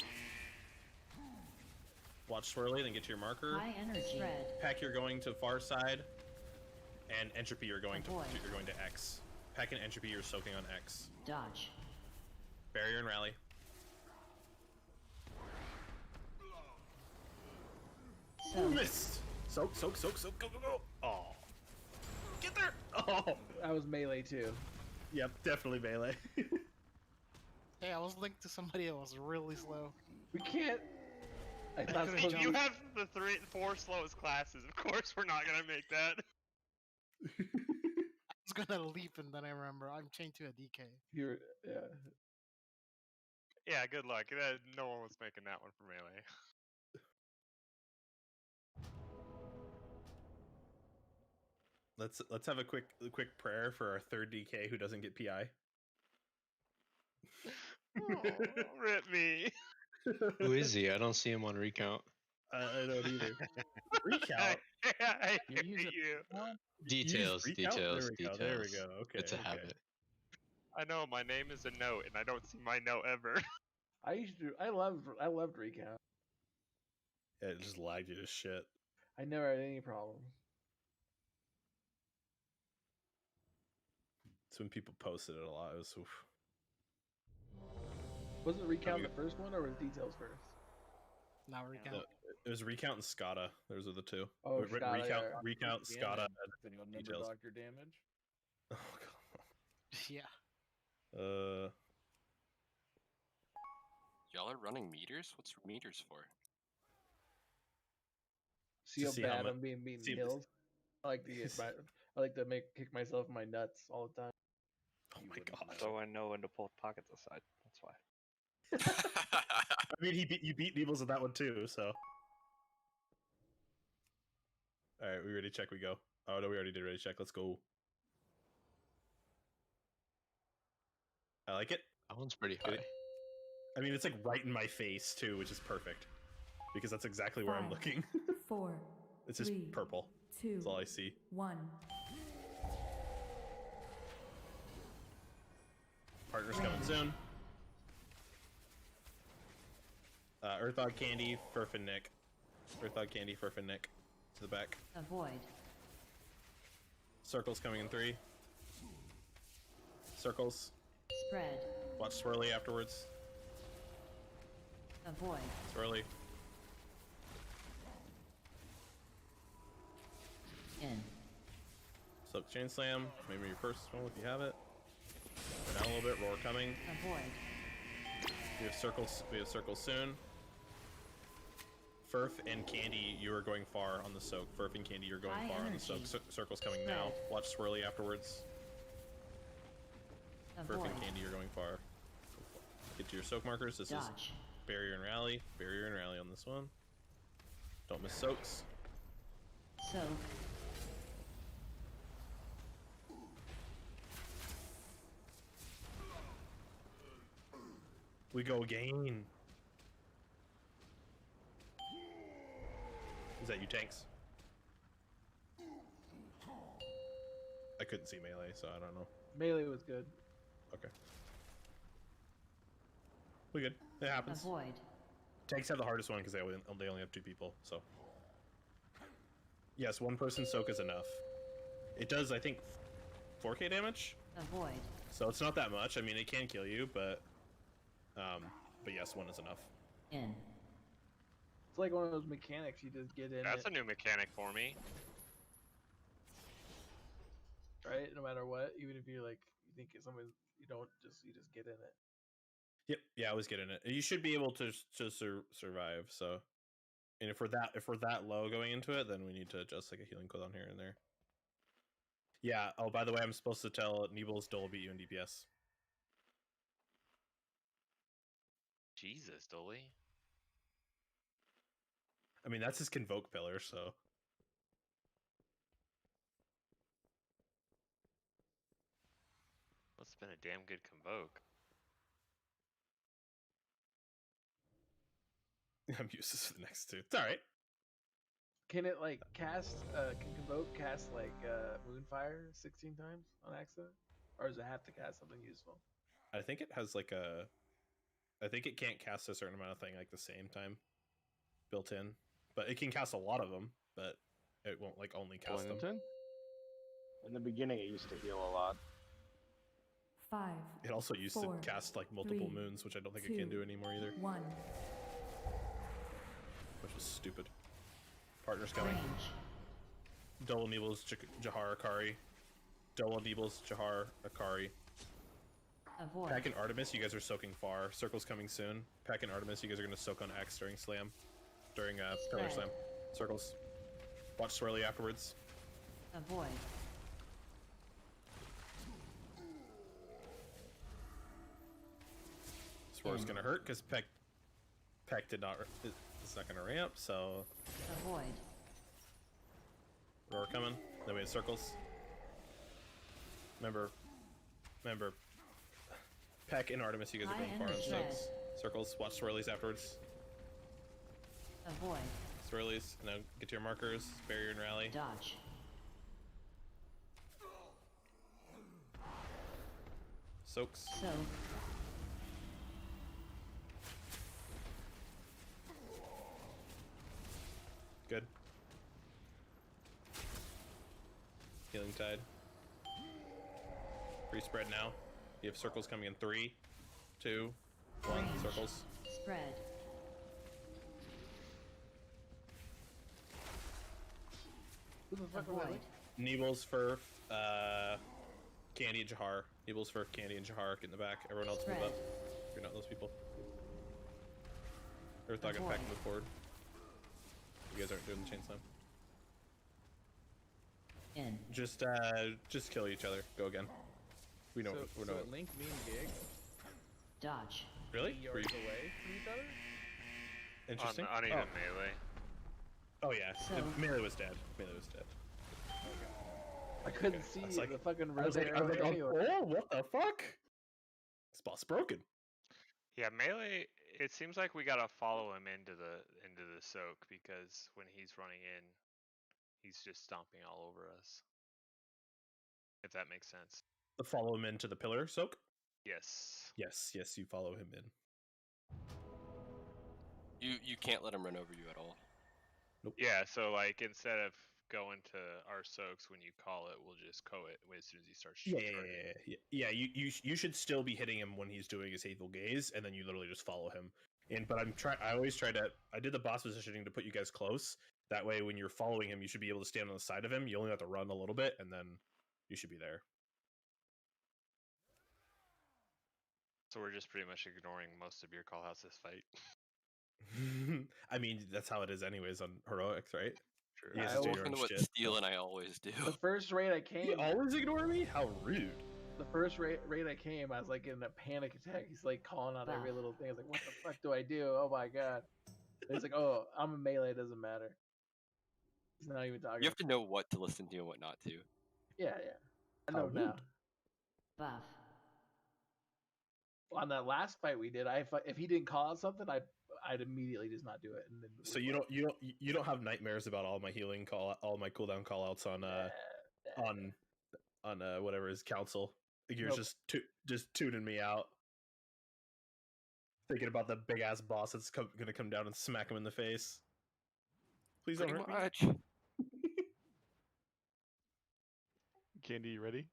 Speaker 1: Watch swirly, then get to your marker.
Speaker 5: High energy. Spread.
Speaker 1: Peck, you're going to far side. And entropy, you're going
Speaker 5: Avoid.
Speaker 1: to X. Peck and entropy, you're soaking on X.
Speaker 5: Dodge.
Speaker 1: Barrier and rally.
Speaker 5: So.
Speaker 1: Missed. Soak. Go. Oh. Get there. Oh.
Speaker 3: That was melee too.
Speaker 1: Yep, definitely melee.
Speaker 13: Hey, I was linked to somebody that was really slow.
Speaker 3: We can't. I thought
Speaker 10: If you have the 4 slowest classes, of course we're not gonna make that.
Speaker 13: I was gonna leap and then I remember I'm chained to a DK.
Speaker 3: You're
Speaker 10: Yeah, good luck. No one was making that one for melee.
Speaker 1: Let's have a quick prayer for our third DK who doesn't get PI.
Speaker 10: Oh, rip me.
Speaker 14: Who is he? I don't see him on recount.
Speaker 1: I don't either. Recount.
Speaker 10: I hate you.
Speaker 14: Details.
Speaker 1: There we go. Okay.
Speaker 14: It's a habit.
Speaker 10: I know my name is a note, and I don't see my note ever.
Speaker 3: I loved recount.
Speaker 1: Yeah, it just lagged you to shit.
Speaker 3: I never had any problem.
Speaker 1: It's when people posted it a lot. It was. Oof.
Speaker 3: Wasn't recount the first one, or was details first?
Speaker 13: Not recount.
Speaker 1: It was recount and Scada. Those are the two.
Speaker 3: Oh, Scada,
Speaker 1: recount, Scada,
Speaker 15: Then you'll
Speaker 1: and
Speaker 15: number
Speaker 1: details.
Speaker 15: doctor damage.
Speaker 1: Oh god.
Speaker 13: Yeah.
Speaker 2: Y'all are running meters? What's meters for?
Speaker 3: See how
Speaker 1: see
Speaker 3: bad
Speaker 1: how
Speaker 3: I'm being killed. I like to kick myself in my nuts all the time.
Speaker 1: Oh my god.
Speaker 9: So I know when to pull pockets aside. That's why.
Speaker 1: I mean, you beat Neebles with that one too, so. Alright, we ready to check, we go. Oh no, we already did ready check, let's go. I like it.
Speaker 14: That one's pretty high.
Speaker 1: I mean, it's like right in my face too, which is perfect. Because that's exactly where I'm looking.
Speaker 8: 4.
Speaker 1: It's just purple.
Speaker 8: 2.
Speaker 1: That's all I see.
Speaker 8: 1.
Speaker 1: Partner's coming soon. Earthog Candy, Furf and Nick. Earthog Candy, Furf and Nick. To the back.
Speaker 5: Avoid.
Speaker 1: Circles coming in 3. Circles.
Speaker 5: Spread.
Speaker 1: Watch swirly afterwards.
Speaker 5: Avoid.
Speaker 1: Swirly.
Speaker 5: In.
Speaker 1: Soak chain slam. Maybe your first one if you have it. Go down a little bit. Roar coming.
Speaker 5: Avoid.
Speaker 1: We have circles. We have circles soon. Furf and Candy, you are going far on the soak. Furf and Candy, you're going
Speaker 5: High
Speaker 1: far on the soak.
Speaker 5: energy.
Speaker 1: Circles coming now. Watch swirly afterwards. Furf
Speaker 5: Avoid.
Speaker 1: and Candy, you're going far. Get to your soak markers. This is
Speaker 5: Dodge.
Speaker 1: barrier and rally. Barrier and rally on this one. Don't miss soaks.
Speaker 5: Soak.
Speaker 1: We go again. Is that you, tanks? I couldn't see melee, so I don't know.
Speaker 3: Melee was good.
Speaker 1: Okay. We good. It happens.
Speaker 5: Avoid.
Speaker 1: Tanks have the hardest one because they only have 2 people, so. Yes, 1 person soak is enough. It does, I think, 4k damage?
Speaker 5: Avoid.
Speaker 1: So it's not that much. I mean, it can kill you, but But yes, one is enough.
Speaker 5: In.
Speaker 3: It's like one of those mechanics. You just get in
Speaker 10: That's
Speaker 3: it,
Speaker 10: a new mechanic for me.
Speaker 3: right? No matter what, even if you like, you think it's something you don't you just get in it.
Speaker 1: Yep. Yeah, I always get in it. You should be able to survive. So, and if we're that low going into it, then we need to adjust like a healing cooldown here and there. Yeah. Oh, by the way, I'm supposed to tell Neeble's Dole beat you in DPS.
Speaker 10: Jesus, Dolly.
Speaker 1: I mean, that's his Convoke pillar, so.
Speaker 10: Must have been a damn good Convoke.
Speaker 1: I'm useless for the next two. It's all right.
Speaker 3: Can it like cast? Can Convoke cast like Moonfire 16 times on accident, or does it have to cast something useful?
Speaker 1: I think it has like a. I think it can't cast a certain amount of thing like the same time, built in, but it can cast a lot of them. But it won't like only cast them.
Speaker 4: 10.
Speaker 15: In the beginning, it used to heal a lot.
Speaker 8: 5.
Speaker 1: It also used
Speaker 8: 4,
Speaker 1: to cast like multiple
Speaker 8: 3,
Speaker 1: moons, which I don't think
Speaker 8: 2,
Speaker 1: it can do anymore either.
Speaker 8: 1.
Speaker 1: Which is stupid. Partner's coming.
Speaker 5: Range.
Speaker 1: Double Neeble's Jahar Akari. Double Neeble's Jahar Akari.
Speaker 5: Avoid.
Speaker 1: Pack and Artemis, you guys are soaking far. Circle's coming soon. Pack and Artemis, you guys are going to soak on X during Slam. During Pillar
Speaker 5: Spread.
Speaker 1: Slam. Circles. Watch Swirly afterwards.
Speaker 5: Avoid.
Speaker 1: Swirl's going to hurt because Peck did not. It's not going to ramp, so.
Speaker 5: Avoid.
Speaker 1: Roar coming. Then we have Circles. Remember. Peck and Artemis, you guys are going far on soaks. Circles. Watch Swirlies afterwards.
Speaker 5: Avoid.
Speaker 1: Swirlies. Now get to your markers. Barrier and rally.
Speaker 5: Dodge.
Speaker 1: Soaks.
Speaker 5: Soak.
Speaker 1: Good. Healing Tide. Free spread now. You have circles coming in 3, 2, 1.
Speaker 5: Range.
Speaker 1: Circles.
Speaker 5: Spread.
Speaker 3: Who the fuck are
Speaker 5: Avoid.
Speaker 1: Neeble's for Candy and Jahar. Neeble's for Candy and Jahar. Get in the back. Everyone else move
Speaker 5: Spread.
Speaker 1: up. You're not those people. Earththog and Peck move forward. You guys aren't doing the chain slam.
Speaker 5: In.
Speaker 1: Just kill each other. Go again. We know.
Speaker 3: So,
Speaker 1: we know.
Speaker 3: Link, me, and Gig
Speaker 5: Dodge.
Speaker 1: Really?
Speaker 3: 3 yards away from each other.
Speaker 1: Interesting.
Speaker 10: On even melee.
Speaker 1: Oh yeah.
Speaker 5: So-
Speaker 1: Melee was dead. Melee was dead.
Speaker 3: I couldn't see
Speaker 1: It's like-
Speaker 3: the fucking
Speaker 1: I was
Speaker 3: red
Speaker 1: like,
Speaker 3: arrow anywhere.
Speaker 1: oh, what the fuck? This boss broken.
Speaker 10: Yeah, melee. It seems like we gotta follow him into the soak because when he's running in, he's just stomping all over us. If that makes sense.
Speaker 1: Follow him into the pillar soak.
Speaker 10: Yes.
Speaker 1: Yes, you follow him in.
Speaker 2: You can't let him run over you at all.
Speaker 1: Nope.
Speaker 10: Yeah, so like instead of going to our soaks when you call it, we'll just co it as soon as he starts charging.
Speaker 1: Yeah. You should still be hitting him when he's doing his Hateful Gaze, and then you literally just follow him. But I always try to. I did the boss positioning to put you guys close. That way, when you're following him, you should be able to stand on the side of him. You only have to run a little bit, and then you should be there.
Speaker 10: So we're just pretty much ignoring most of your call outs this fight.
Speaker 1: I mean, that's how it is, anyways, on heroics, right?
Speaker 10: True.
Speaker 1: You guys
Speaker 2: I
Speaker 1: just do
Speaker 2: walk
Speaker 1: your
Speaker 2: into
Speaker 1: own
Speaker 2: what
Speaker 1: shit.
Speaker 2: steal and I always do.
Speaker 3: The first raid I came,
Speaker 1: You always ignore me? How rude!
Speaker 3: the first raid I came, I was like in a panic attack. He's like calling out every little thing. I was like, "What the fuck do I do? Oh my god!" And he's like, "Oh, I'm a melee. It doesn't matter." He's not even talking.
Speaker 2: You have to know what to listen to and what not to.
Speaker 3: Yeah. I know now.
Speaker 5: Buff.
Speaker 3: On that last fight we did, if he didn't call out something, I'd immediately just not do it. And then
Speaker 1: So you don't have nightmares about all my healing all my cooldown callouts on whatever is council. You're
Speaker 3: Nope.
Speaker 1: just tuning me out, thinking about the big ass boss that's gonna come down and smack him in the face. Please don't
Speaker 2: Pretty
Speaker 1: hurt
Speaker 2: much.
Speaker 1: me.
Speaker 4: Candy, you ready?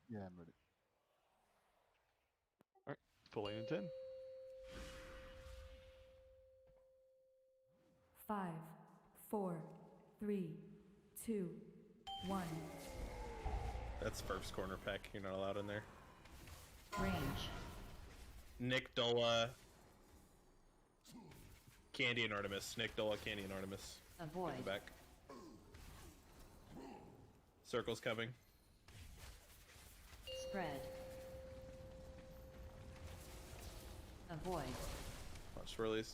Speaker 6: Yeah, I'm ready.
Speaker 4: Pulling in 10.
Speaker 8: 5, 4, 3, 2, 1.
Speaker 1: That's Furf's corner peck. You're not allowed in there.
Speaker 5: Range.
Speaker 1: Nick, Dola, Candy, and Artemis. Nick, Dola, Candy, and Artemis.
Speaker 5: Avoid.
Speaker 1: Get the back. Circle's coming.
Speaker 5: Spread. Avoid.
Speaker 1: Watch swirlies.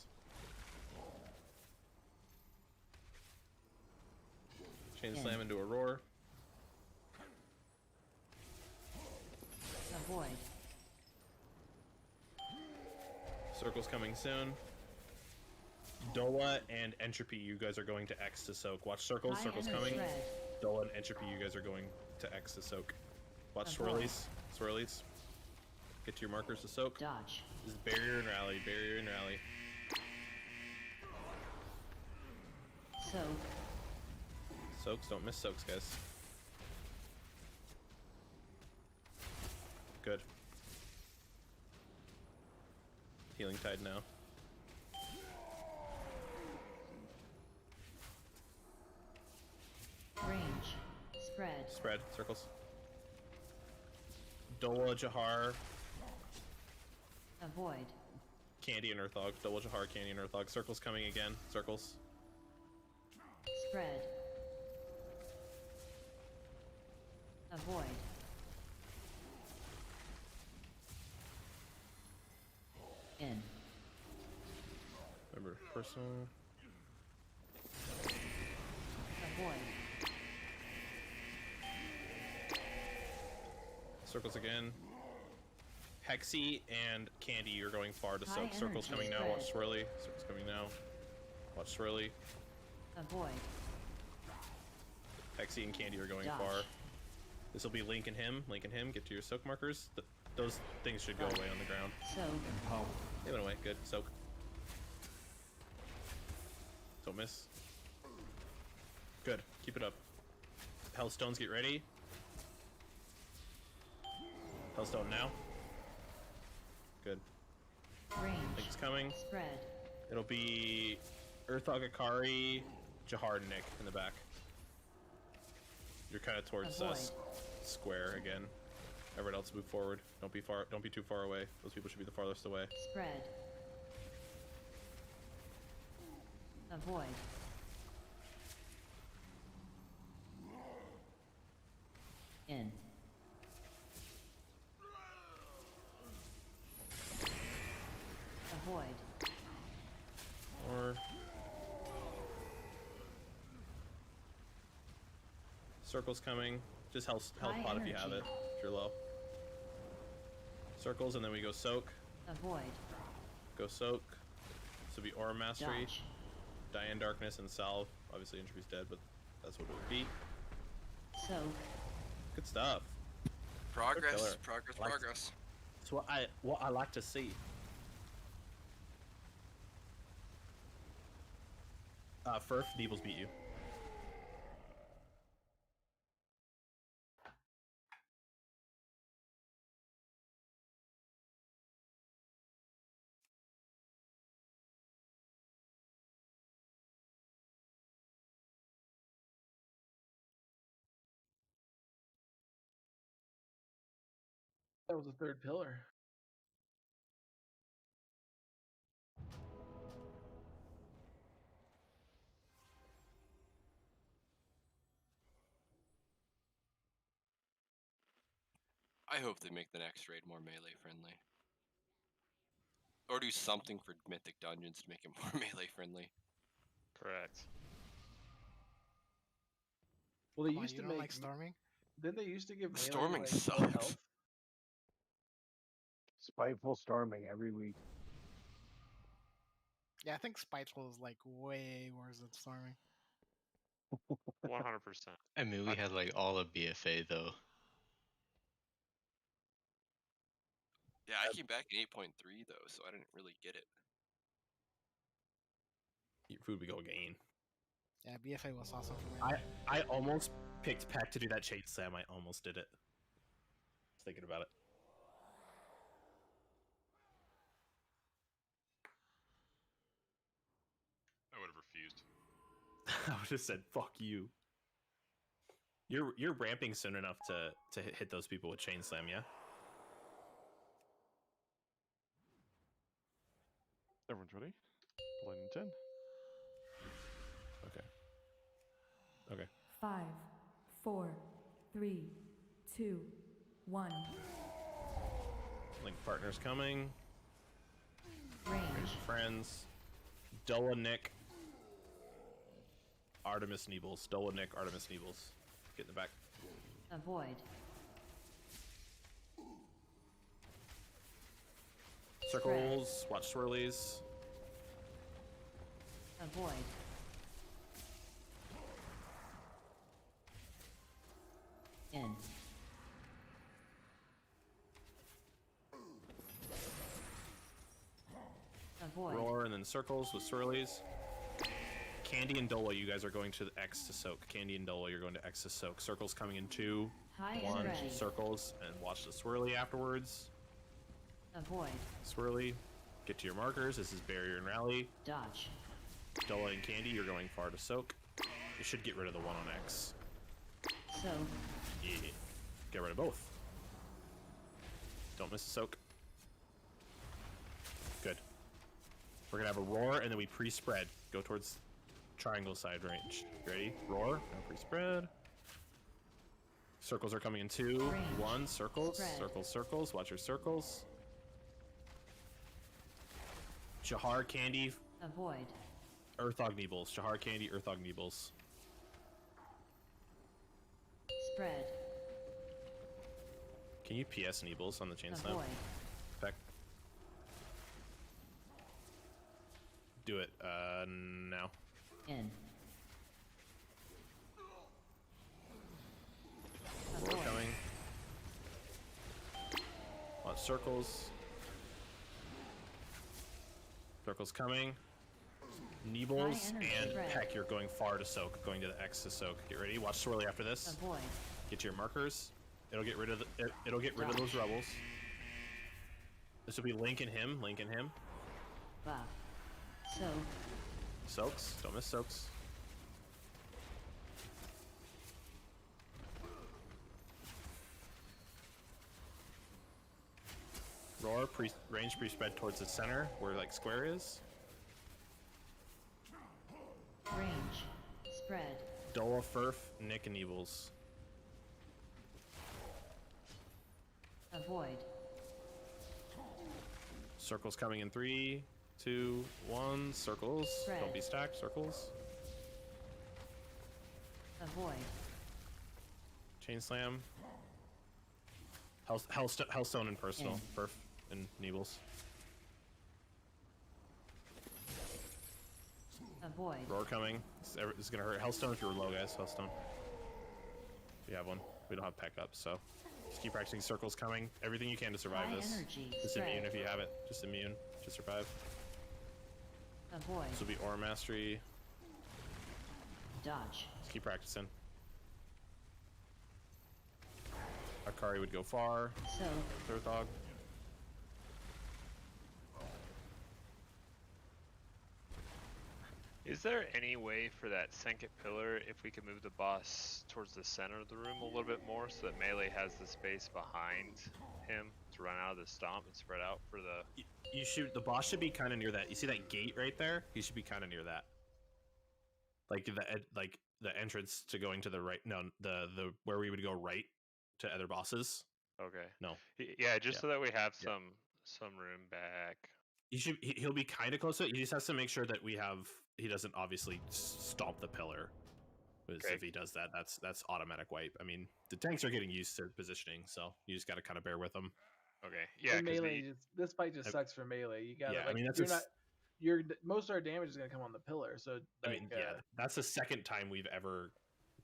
Speaker 1: Chain slam into a roar.
Speaker 5: Avoid.
Speaker 1: Circle's coming soon. Dola and Entropy, you guys are going to X to soak. Watch circles.
Speaker 5: High
Speaker 1: Circle's
Speaker 5: energy
Speaker 1: coming.
Speaker 5: red.
Speaker 1: Dola and Entropy, you guys are going to X to soak. Watch
Speaker 5: Avoid.
Speaker 1: swirlies. Swirlies. Get to your markers to soak.
Speaker 5: Dodge.
Speaker 1: This is barrier and rally. Barrier and rally.
Speaker 5: Soak.
Speaker 1: Soaks. Don't miss soaks, guys. Good. Healing Tide now.
Speaker 5: Range. Spread.
Speaker 1: Spread. Circles. Dola, Jahar,
Speaker 5: Avoid.
Speaker 1: Candy, and Earthog. Dola, Jahar, Candy, and Earthog. Circles coming again. Circles.
Speaker 5: Spread. Avoid. In.
Speaker 1: Remember, personal.
Speaker 5: Avoid.
Speaker 1: Circles again. Hexy and Candy, you're going far to
Speaker 5: High
Speaker 1: soak. Circles
Speaker 5: energy
Speaker 1: coming now. Watch
Speaker 5: spread.
Speaker 1: swirly. Circles coming now. Watch swirly.
Speaker 5: Avoid.
Speaker 1: Hexy and Candy are going
Speaker 5: Dodge.
Speaker 1: far. This will be Link and him. Link and him. Get to your soak markers. Those things should go away on the ground.
Speaker 5: Soak.
Speaker 1: They went away. Good. Soak. Don't miss. Good. Keep it up. Hellstones, get ready. Hellstone now. Good.
Speaker 5: Range.
Speaker 1: Link's coming.
Speaker 5: Spread.
Speaker 1: It'll be Earthog, Akari, Jahar, and Nick in the back. You're kind of towards
Speaker 5: Avoid.
Speaker 1: square again. Everyone else move forward. Don't be far. Don't be too far away. Those people should be the farthest away.
Speaker 5: Spread. Avoid. In. Avoid.
Speaker 1: Or circles coming. Just health
Speaker 5: High
Speaker 1: pot if you have it.
Speaker 5: energy.
Speaker 1: If you're low. Circles and then we go soak.
Speaker 5: Avoid.
Speaker 1: Go soak. This will be Aura Mastery.
Speaker 5: Dodge.
Speaker 1: Diane Darkness and Salve. Obviously Entropy's dead, but that's what it would be.
Speaker 5: Soak.
Speaker 1: Good stuff.
Speaker 2: Progress,
Speaker 1: killer.
Speaker 2: progress,
Speaker 1: Like-
Speaker 2: progress.
Speaker 1: It's what I like to see. Furf, Deebles beat you.
Speaker 3: That was the third pillar.
Speaker 2: I hope they make the next raid more melee friendly. Or do something for Mythic Dungeons to make it more melee friendly.
Speaker 10: Correct.
Speaker 3: Well, they
Speaker 13: Come on,
Speaker 3: used
Speaker 13: you
Speaker 3: to
Speaker 13: don't
Speaker 3: make.
Speaker 13: like storming?
Speaker 3: Didn't they used to give melee,
Speaker 2: Storming
Speaker 3: like, more
Speaker 2: sucks.
Speaker 3: health?
Speaker 15: Spiteful storming every week.
Speaker 13: Yeah, I think Spiteful is like way worse than storming.
Speaker 10: 100%.
Speaker 14: I mean, we had like all of BFA though.
Speaker 2: Yeah, I came back in 8.3 though, so I didn't really get it.
Speaker 1: Your food we go gain.
Speaker 13: Yeah, BFA was awesome for me.
Speaker 1: I almost picked Peck to do that chain slam. I almost did it. I was thinking about it. I would have said fuck you. You're ramping soon enough to hit those people with chain slam, yeah?
Speaker 4: Everyone's ready? Line in 10.
Speaker 1: Okay. Okay.
Speaker 8: 5, 4, 3, 2, 1.
Speaker 1: Link partners coming.
Speaker 5: Range.
Speaker 1: Friends. Doa Nick. Artemis Neebles. Doa Nick, Artemis Neebles. Get in the back.
Speaker 5: Avoid.
Speaker 1: Circles. Watch swirlies.
Speaker 5: Avoid. In. Avoid.
Speaker 1: Roar and then circles with swirlies. Candy and Dola, you guys are going to the X to soak. Candy and Dola, you're going to X to soak. Circles coming in 2,
Speaker 5: High
Speaker 1: 1,
Speaker 5: energy.
Speaker 1: circles, and watch the swirly afterwards.
Speaker 5: Avoid.
Speaker 1: Swirly, get to your markers. This is barrier and rally.
Speaker 5: Dodge.
Speaker 1: Dola and Candy, you're going far to soak. You should get rid of the 1 on X.
Speaker 5: So.
Speaker 1: Yeah. Get rid of both. Don't miss a soak. Good. We're gonna have a roar and then we pre-spread. Go towards triangle side range. Ready? Roar. Now pre-spread. Circles are coming in 2,
Speaker 5: Range.
Speaker 1: 1. Circles.
Speaker 5: Spread.
Speaker 1: Circles. Circles. Watch your circles. Shahar, Candy,
Speaker 5: Avoid.
Speaker 1: Earthog Neebles. Shahar, Candy, Earthog Neebles.
Speaker 5: Spread.
Speaker 1: Can you PS Neebles on the chain slam?
Speaker 5: Avoid.
Speaker 1: Peck. Do it. Now.
Speaker 5: In.
Speaker 1: Roar
Speaker 5: Avoid.
Speaker 1: coming. Watch circles. Circles coming. Neebles
Speaker 5: High energy
Speaker 1: and
Speaker 5: spread.
Speaker 1: Peck, you're going far to soak. Going to the X to soak. Get ready. Watch swirly after this.
Speaker 5: Avoid.
Speaker 1: Get to your markers. It'll get rid of it'll get rid of those rebels. This will be Link and him. Link and him.
Speaker 5: Buff. So.
Speaker 1: Soaks. Don't miss soaks. Roar, range pre-spread towards the center, where like square is.
Speaker 5: Range. Spread.
Speaker 1: Dola, Furf, Nick, and Evils.
Speaker 5: Avoid.
Speaker 1: Circles coming in 3, 2, 1. Circles.
Speaker 5: Spread.
Speaker 1: Don't be stacked. Circles.
Speaker 5: Avoid.
Speaker 1: Chain slam. Hellstone and personal. Furf and Neebles.
Speaker 5: Avoid.
Speaker 1: Roar coming. This is gonna hurt. Hellstone if you're low, guys. Hellstone. We have one. We don't have peck up, so just keep practicing. Circles coming. Everything you can to survive
Speaker 5: High
Speaker 1: this.
Speaker 5: energy.
Speaker 1: Just
Speaker 5: Spread.
Speaker 1: immune if you have it. Just immune to survive.
Speaker 5: Avoid.
Speaker 1: This will be Aura Mastery.
Speaker 5: Dodge.
Speaker 1: Just keep practicing. Akari would go far.
Speaker 5: So.
Speaker 1: Earthog.
Speaker 10: Is there any way for that second pillar, if we could move the boss towards the center of the room a little bit more, so that Melee has the space behind him to run out of the stomp and spread out for the...
Speaker 1: You should. The boss should be kind of near that. You see that gate right there? He should be kind of near that. Like the entrance to going to the right. No, the where we would go right to other bosses.
Speaker 10: Okay.
Speaker 1: No.
Speaker 10: Yeah, just
Speaker 1: Yeah.
Speaker 10: so that we have
Speaker 1: Yeah.
Speaker 10: some room back.
Speaker 1: He should. He'll be kind of close to it. He just has to make sure that we have. He doesn't obviously stomp the pillar. Because
Speaker 10: Okay.
Speaker 1: if he does that, that's automatic wipe. I mean, the tanks are getting used to positioning, so you just got to kind of bear with them.
Speaker 10: Okay. Yeah.
Speaker 3: And
Speaker 10: 'cause
Speaker 3: melee, this fight just sucks for melee. You gotta.
Speaker 1: Yeah, I
Speaker 3: like,
Speaker 1: mean, that's
Speaker 3: you're
Speaker 1: a
Speaker 3: not. Your most of our damage is gonna come on the pillar. So
Speaker 1: I
Speaker 3: like,
Speaker 1: mean, yeah, that's the second time we've ever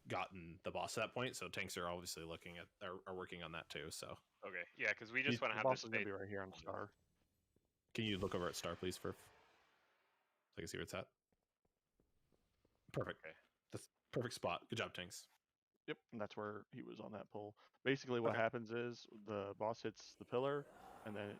Speaker 1: gotten the boss to that point. So tanks are obviously looking at are working on that too. So
Speaker 10: Okay. Yeah, because we just want to have
Speaker 4: boss
Speaker 10: this
Speaker 4: is gonna
Speaker 10: space.
Speaker 4: be right here on star.
Speaker 1: can you look over at Star, please, Furf? So I can see where it's at. Perfect.
Speaker 10: Okay.
Speaker 1: That's perfect spot. Good job, tanks.
Speaker 4: Yep, and that's where he was on that pole. Basically, what
Speaker 1: Okay.
Speaker 4: happens is the boss hits the pillar, and then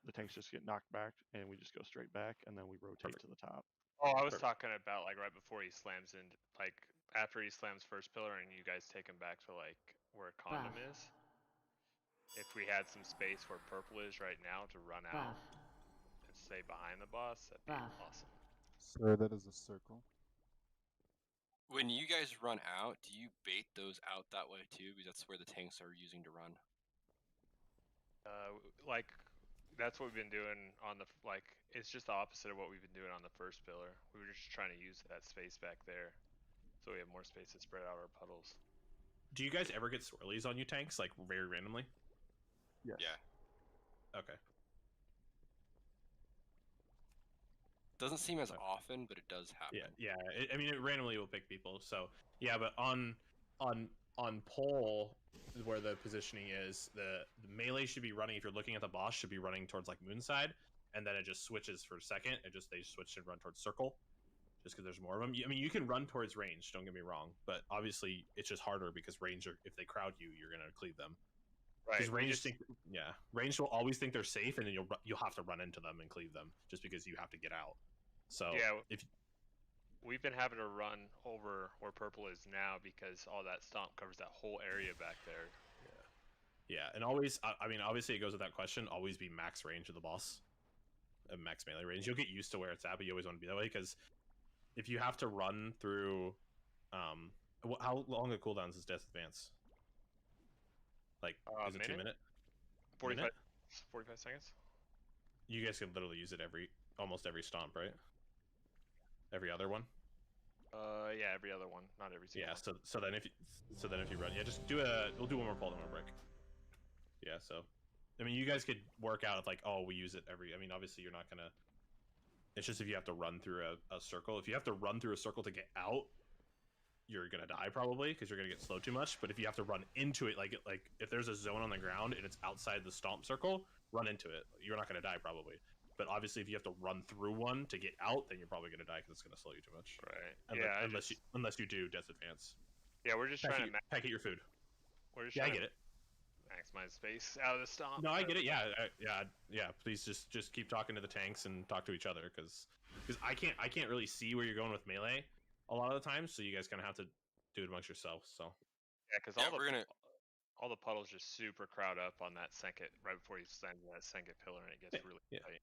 Speaker 4: the tanks just get knocked back, and we just go straight back, and then we rotate
Speaker 1: Perfect.
Speaker 4: to the top.
Speaker 10: Oh, I was talking about like right before he slams in, like after he slams first pillar and you guys take him back to like where condom is. If we had some space where purple is right now to run out and stay behind the boss, that'd be awesome.
Speaker 6: Sir, that is a circle.
Speaker 2: When you guys run out, do you bait those out that way too? Because that's where the tanks are using to run.
Speaker 10: Like that's what we've been doing on the like. It's just the opposite of what we've been doing on the first pillar. We were just trying to use that space back there, so we have more space to spread out our puddles.
Speaker 1: Do you guys ever get swirlies on you tanks, like very randomly?
Speaker 4: Yes.
Speaker 2: Yeah.
Speaker 1: Okay.
Speaker 2: Doesn't seem as often, but it does happen.
Speaker 1: Yeah. I mean, it randomly will pick people. So yeah, but on pole where the positioning is, the melee should be running. If you're looking at the boss, should be running towards like Moonside, and then it just switches for a second. They switch and run towards Circle, just because there's more of them. I mean, you can run towards range. Don't get me wrong, but obviously it's just harder because range. If they crowd you, you're gonna cleave them.
Speaker 10: Right.
Speaker 1: Because range will always think they're safe, and then you'll have to run into them and cleave them just because you have to get out. So
Speaker 10: yeah,
Speaker 1: if
Speaker 10: we've been having to run over where purple is now because all that stomp covers that whole area back there.
Speaker 1: Yeah, and always, I mean, obviously it goes without question, always be max range of the boss. Max melee range. You'll get used to where it's at, but you always want to be that way, because if you have to run through... how long of cooldowns is Death Advance? Like, is it 2 minute?
Speaker 10: 45 seconds?
Speaker 1: You guys can literally use it almost every stomp, right? Every other one?
Speaker 10: Yeah, every other one, not every single one.
Speaker 1: So then if you run, just we'll do one more pull, then one break. Yeah, so I mean, you guys could work out if like, oh, we use it every. I mean, obviously you're not gonna. It's just if you have to run through a circle. If you have to run through a circle to get out, you're gonna die probably because you're gonna get slowed too much. But if you have to run into it, like if there's a zone on the ground and it's outside the stomp circle, run into it. You're not gonna die probably. But obviously, if you have to run through one to get out, then you're probably gonna die because it's gonna slow you too much.
Speaker 10: Right.
Speaker 1: Unless you do Death Advance.
Speaker 10: Yeah, we're just trying to
Speaker 1: pack your food.
Speaker 10: We're just
Speaker 1: I get it.
Speaker 10: Maximize space out of the stomp.
Speaker 1: No, I get it. Yeah. Please just keep talking to the tanks and talk to each other because I can't really see where you're going with melee a lot of the time, so you guys kind of have to do it amongst yourselves. So
Speaker 10: yeah, because all the puddles just super crowd up on that second right before he stands on that second pillar, and it gets really tight.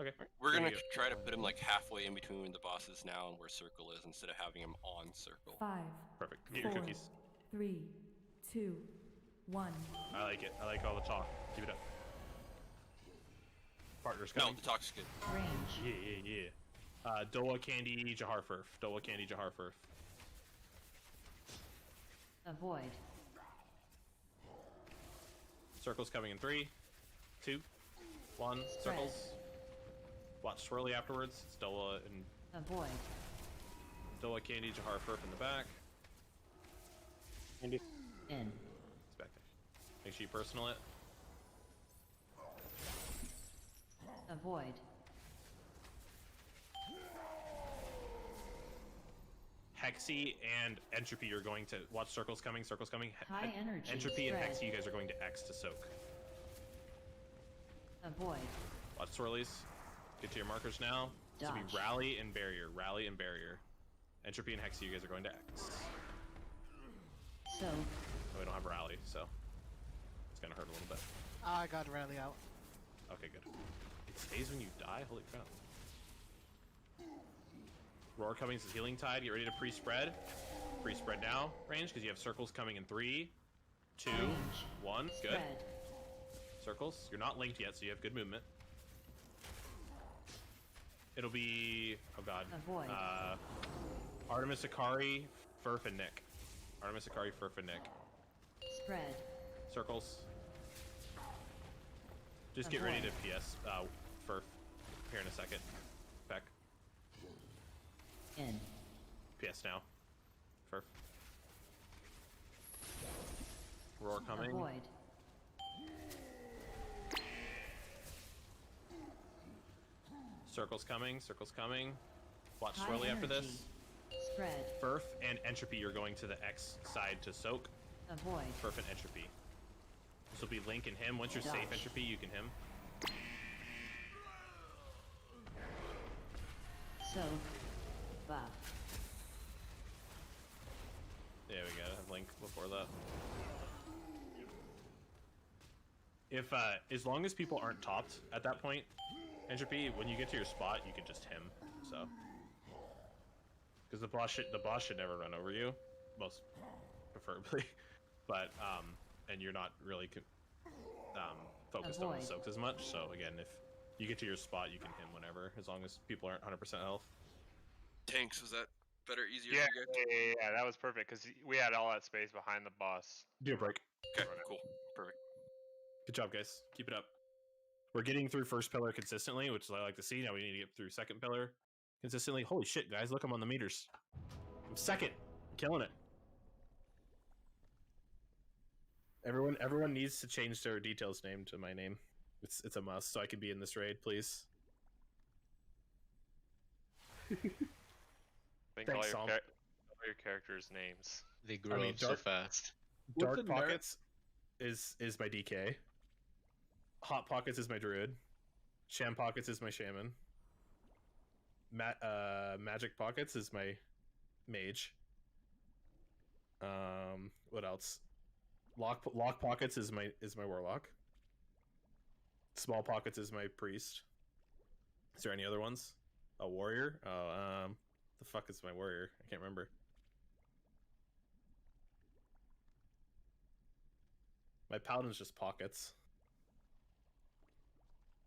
Speaker 1: Okay.
Speaker 2: We're gonna try to put him like halfway in between the bosses now and where circle is, instead of having him on circle.
Speaker 8: 5.
Speaker 1: Perfect. Get your cookies.
Speaker 8: 3, 2, 1.
Speaker 1: I like it. I like all the talk. Keep it up. Partners coming.
Speaker 2: No, the talk's good.
Speaker 5: Range.
Speaker 1: Yeah. Doa Candy Jaharfurf. Doa Candy Jaharfurf.
Speaker 5: Avoid.
Speaker 1: Circles coming in 3, 2, 1.
Speaker 5: Spread.
Speaker 1: Circles. Watch swirly afterwards. It's Doa and
Speaker 5: Avoid.
Speaker 1: Doa Candy Jaharfurf in the back.
Speaker 15: Candy.
Speaker 5: In.
Speaker 1: It's back there. Make sure you personal it.
Speaker 5: Avoid.
Speaker 1: Hexy and Entropy are going to watch circles coming. Circles coming.
Speaker 5: High energy.
Speaker 1: Entropy
Speaker 5: Spread.
Speaker 1: and Hexy, you guys are going to X to soak.
Speaker 5: Avoid.
Speaker 1: Watch swirlies. Get to your markers now. This will be
Speaker 5: Dodge.
Speaker 1: Rally and Barrier. Rally and Barrier. Entropy and Hexy, you guys are going to X.
Speaker 5: So.
Speaker 1: We don't have Rally, so it's gonna hurt a little bit.
Speaker 13: I got rally out.
Speaker 1: Okay, good. It stays when you die? Holy crap. Roar Cummings is Healing Tide. Get ready to pre-spread. Pre-spread now, range, because you have circles coming in 3, 2, 1. Good.
Speaker 5: Spread.
Speaker 1: Circles. You're not linked yet, so you have good movement. It'll be... Oh, God.
Speaker 5: Avoid.
Speaker 1: Artemis Akari, Furf, and Nick. Artemis Akari, Furf, and Nick.
Speaker 5: Spread.
Speaker 1: Circles. Just get ready to PS Furf here in a second. Peck.
Speaker 5: In.
Speaker 1: PS now. Furf. Roar coming.
Speaker 5: Avoid.
Speaker 1: Circles coming. Circles coming. Watch
Speaker 5: High
Speaker 1: swirly after
Speaker 5: energy.
Speaker 1: this.
Speaker 5: Spread.
Speaker 1: Furf and Entropy, you're going to the X side to soak.
Speaker 5: Avoid.
Speaker 1: Furf and Entropy. This will be Link and him. Once you're safe,
Speaker 5: Dodge.
Speaker 1: Entropy, you can him.
Speaker 5: So. buff.
Speaker 1: Yeah, we got a link before that. If as long as people aren't topped at that point, Entropy, when you get to your spot, you can just him. So, because the boss should never run over you, most preferably. But and you're not really focused on the soaks as much. So again, if you get to your spot, you can him whenever, as long as people aren't 100% health.
Speaker 2: Tanks, was that better, easier
Speaker 10: Yeah,
Speaker 2: for you guys?
Speaker 10: yeah, that was perfect because we had all that space behind the boss.
Speaker 1: Do a break.
Speaker 2: Okay, cool, perfect.
Speaker 1: Good job, guys. Keep it up. We're getting through first pillar consistently, which is what I like to see. Now we need to get through second pillar consistently. Holy shit, guys! Look, I'm on the meters. I'm second. I'm killing it. Everyone needs to change their details name to my name. It's a must, so I can be in this raid, please.
Speaker 10: Think
Speaker 1: Thanks,
Speaker 10: all
Speaker 1: Tom.
Speaker 10: your characters' names.
Speaker 14: They grow up so fast.
Speaker 1: Dark Pockets is my DK. Hot Pockets is my druid. Sham Pockets is my shaman. Magic Pockets is my mage. What else? Lock Pockets is my warlock. Small Pockets is my priest. Is there any other ones? A warrior? Oh, the fuck is my warrior? I can't remember. My paladin's just Pockets.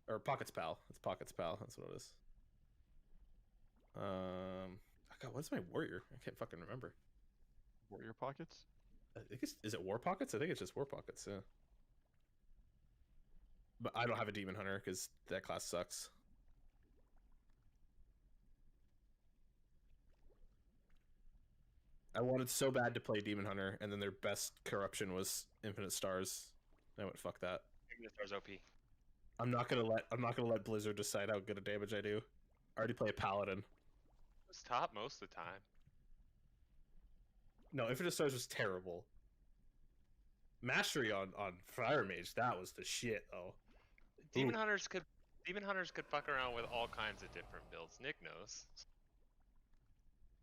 Speaker 1: Or Pockets Pal. It's Pockets Pal. That's what it is. Oh God, what's my warrior? I can't fucking remember.
Speaker 4: Warrior Pockets?
Speaker 1: I think is it War Pockets? I think it's just War Pockets, yeah. But I don't have a Demon Hunter because that class sucks. I wanted so bad to play Demon Hunter, and then their best corruption was Infinite Stars. I went, fuck that.
Speaker 10: Infinite Stars OP.
Speaker 1: I'm not gonna let Blizzard decide how good a damage I do. I already play a Paladin.
Speaker 10: It's top most of the time.
Speaker 1: No, Infinite Stars was terrible. Mastery on Fire Mage, that was the shit though.
Speaker 10: Demon Hunters could fuck around with all kinds of different builds. Nick knows.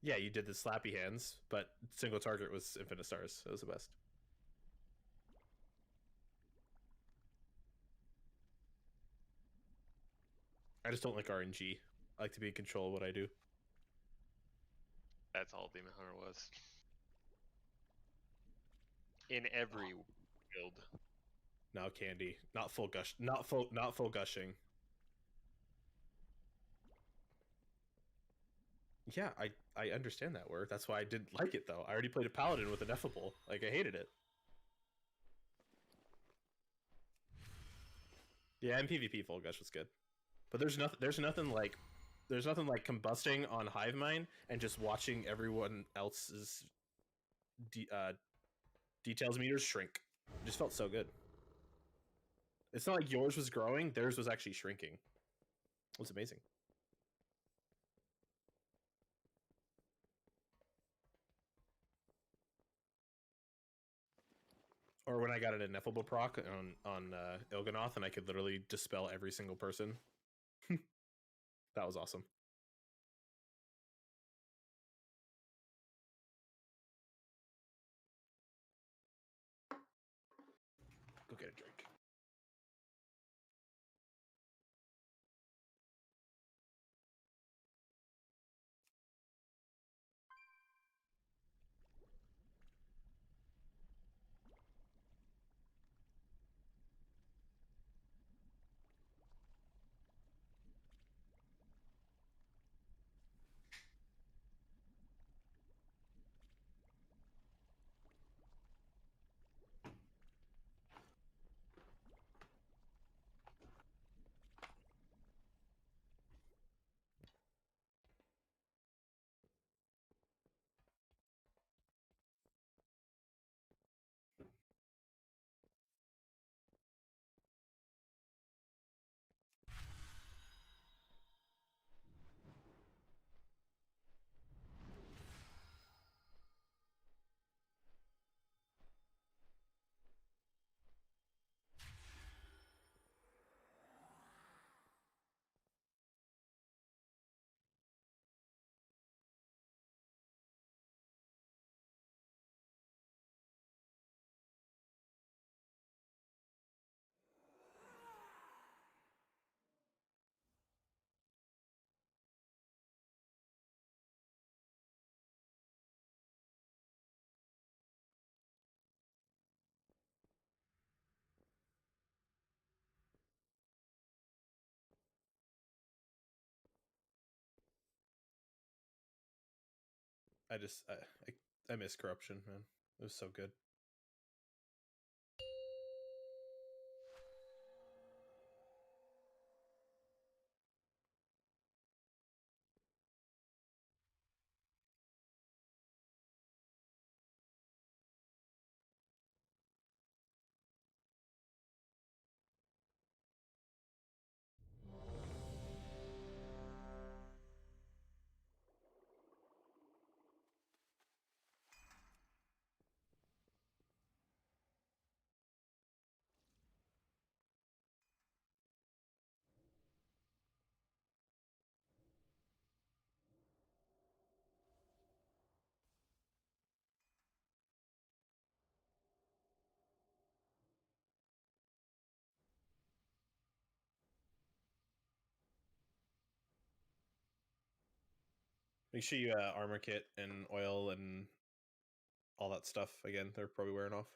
Speaker 1: Yeah, you did the slappy hands, but single target was Infinite Stars. It was the best. I just don't like RNG. I like to be in control of what I do.
Speaker 10: That's all Demon Hunter was. In every build.
Speaker 1: Now candy, not full gush, not full gushing. Yeah, I understand that word. That's why I didn't like it though. I already played a paladin with ineffable. Like I hated it. Yeah, and PvP full gush was good, but there's nothing like combusting on Hive Mind and just watching everyone else's details meters shrink. It just felt so good. It's not like yours was growing; theirs was actually shrinking. It was amazing. Or when I got an ineffable proc on Il'gynoth, and I could literally dispel every single person. That was awesome. Go get a drink. I miss corruption, man. It was so good. Make sure you armor kit and oil and all that stuff. Again, they're probably wearing off.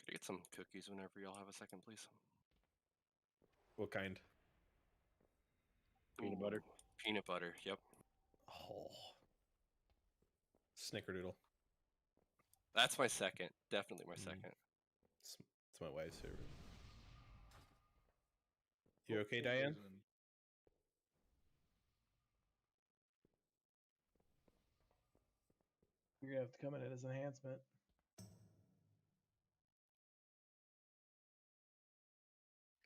Speaker 2: Could I get some cookies whenever y'all have a second, please?
Speaker 1: What kind?
Speaker 15: Peanut butter.
Speaker 2: Peanut butter. Yep.
Speaker 1: Oh, Snickerdoodle.
Speaker 2: That's my second. Definitely my second.
Speaker 1: It's my wife's favorite. You okay, Diane?
Speaker 3: You're gonna have to come in as enhancement.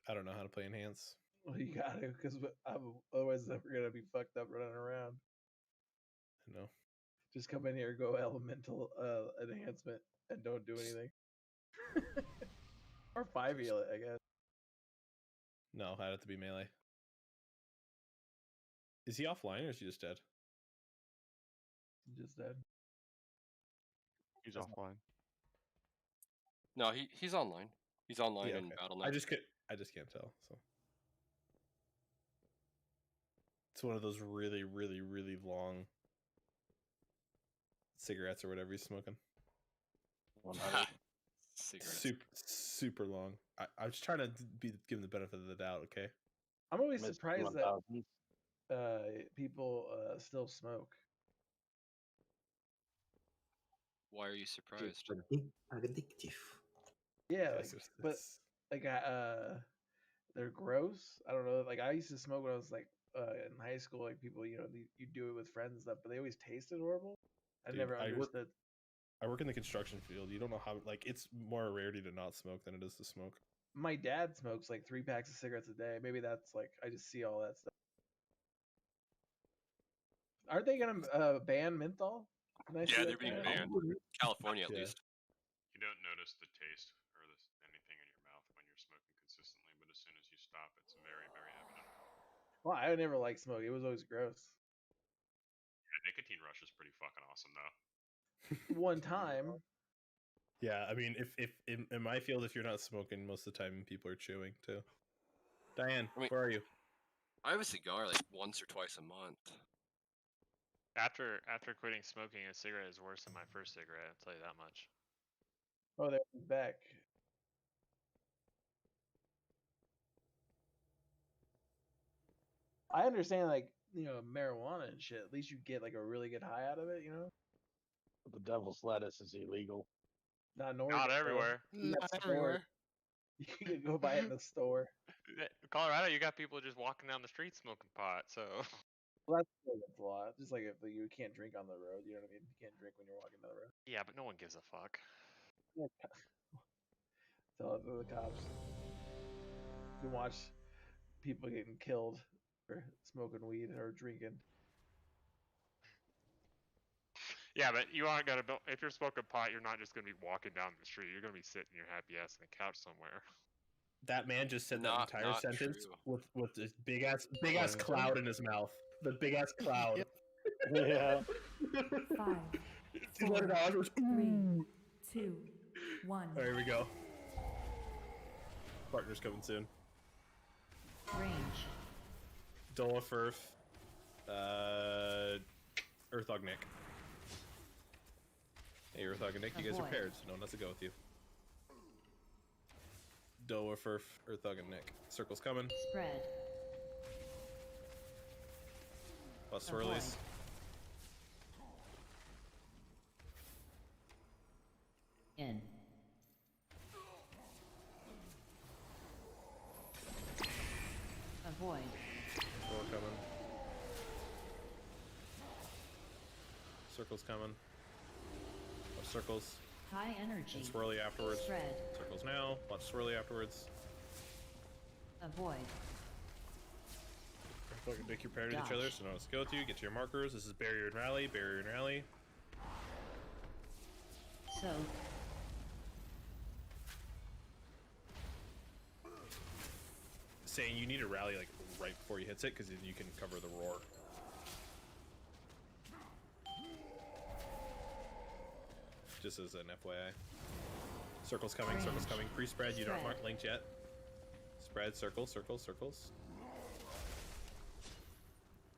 Speaker 1: I don't know how to play enhance.
Speaker 3: Well, you got to, because otherwise we're gonna be fucked up running around.
Speaker 1: I know.
Speaker 3: Just come in here, go elemental enhancement, and don't do anything. Or 5 heal it, I guess.
Speaker 1: No, I'd have to be melee. Is he offline or is he just dead?
Speaker 3: Just dead.
Speaker 4: He's offline.
Speaker 2: No, he's online. He's online
Speaker 1: Yeah,
Speaker 2: in
Speaker 1: okay.
Speaker 2: battle now.
Speaker 1: I just can't tell. So it's one of those really, really, really long cigarettes or whatever he's smoking.
Speaker 15: 100.
Speaker 2: Cigarettes.
Speaker 1: Super long. I was trying to give him the benefit of the doubt. Okay.
Speaker 3: I'm always
Speaker 15: Missed
Speaker 3: surprised that
Speaker 15: 1000.
Speaker 3: people still smoke.
Speaker 2: Why are you surprised?
Speaker 7: Addictive.
Speaker 3: Yeah,
Speaker 1: Yes,
Speaker 3: like, but like they're gross. I don't know. Like I used to smoke when I was like in high school. Like people, you do it with friends and stuff, but they always tasted horrible. I
Speaker 1: Dude,
Speaker 3: never understood.
Speaker 1: I work in the construction field. You don't know how, like, it's more a rarity to not smoke than it is to smoke.
Speaker 3: My dad smokes like 3 packs of cigarettes a day. Maybe that's like I just see all that stuff. Aren't they gonna ban menthol?
Speaker 2: Yeah, they're being banned. California, at least.
Speaker 16: You don't notice the taste or anything in your mouth when you're smoking consistently, but as soon as you stop, it's very, very evident.
Speaker 3: Well, I never liked smoke. It was always gross.
Speaker 16: Yeah, nicotine rush is pretty fucking awesome, though.
Speaker 3: One time.
Speaker 1: Yeah, I mean, if in my field, if you're not smoking, most of the time people are chewing too. Diane, where are you?
Speaker 2: I have a cigar like once or twice a month.
Speaker 10: After quitting smoking, a cigarette is worse than my first cigarette. I'll tell you that much.
Speaker 3: Oh, there he's back. I understand, like, marijuana and shit. At least you get like a really good high out of it,
Speaker 15: The devil's lettuce is illegal.
Speaker 3: Not in Oregon.
Speaker 10: Not
Speaker 3: though.
Speaker 10: everywhere.
Speaker 3: You got
Speaker 13: Not
Speaker 3: stores.
Speaker 13: everywhere.
Speaker 3: You can go buy it in the store.
Speaker 10: Colorado, you got people just walking down the street smoking pot. So
Speaker 3: Well, that's against the law. Just like if you can't drink on the road, you know what I mean? You can't drink when you're walking down the road.
Speaker 10: yeah, but no one gives a fuck.
Speaker 3: Tell it to the cops. You can watch people getting killed for smoking weed or drinking.
Speaker 10: Yeah, but you aren't gonna. If you're smoking pot, you're not just gonna be walking down the street. You're gonna be sitting your happy ass on a couch somewhere.
Speaker 1: That man just said that
Speaker 2: Not-
Speaker 1: entire
Speaker 2: not
Speaker 1: sentence
Speaker 2: true.
Speaker 1: with this big ass cloud in his mouth. The big ass cloud.
Speaker 15: Yeah.
Speaker 8: 5,
Speaker 1: He let it out. It was,
Speaker 8: 3, 2, 1.
Speaker 1: There we go. Partner's coming soon.
Speaker 5: Range.
Speaker 1: Dolafurf. Earthog Nick. Hey, Earthog and Nick, you guys are
Speaker 5: Avoid.
Speaker 1: paired, so no one has to go with you. Dolafurf, Earthog and Nick. Circle's coming.
Speaker 5: Spread.
Speaker 1: Plus
Speaker 5: Avoid.
Speaker 1: swirlies.
Speaker 5: In. Avoid.
Speaker 1: Four coming. Circle's coming. Watch circles.
Speaker 5: High energy.
Speaker 1: And swirly afterwards.
Speaker 5: Spread.
Speaker 1: Circles now. Watch swirly afterwards.
Speaker 5: Avoid.
Speaker 1: Fucking make your pair to each other, so no one has to go to. Get to your markers. This is barrier and rally. Barrier and rally.
Speaker 5: So.
Speaker 1: Saying you need to rally like right before he hits it, because then you can cover the roar. Just as an FYI. Circle's coming, circle's coming. Pre-spread, you don't mark linked yet. Spread, circle, circle, circles.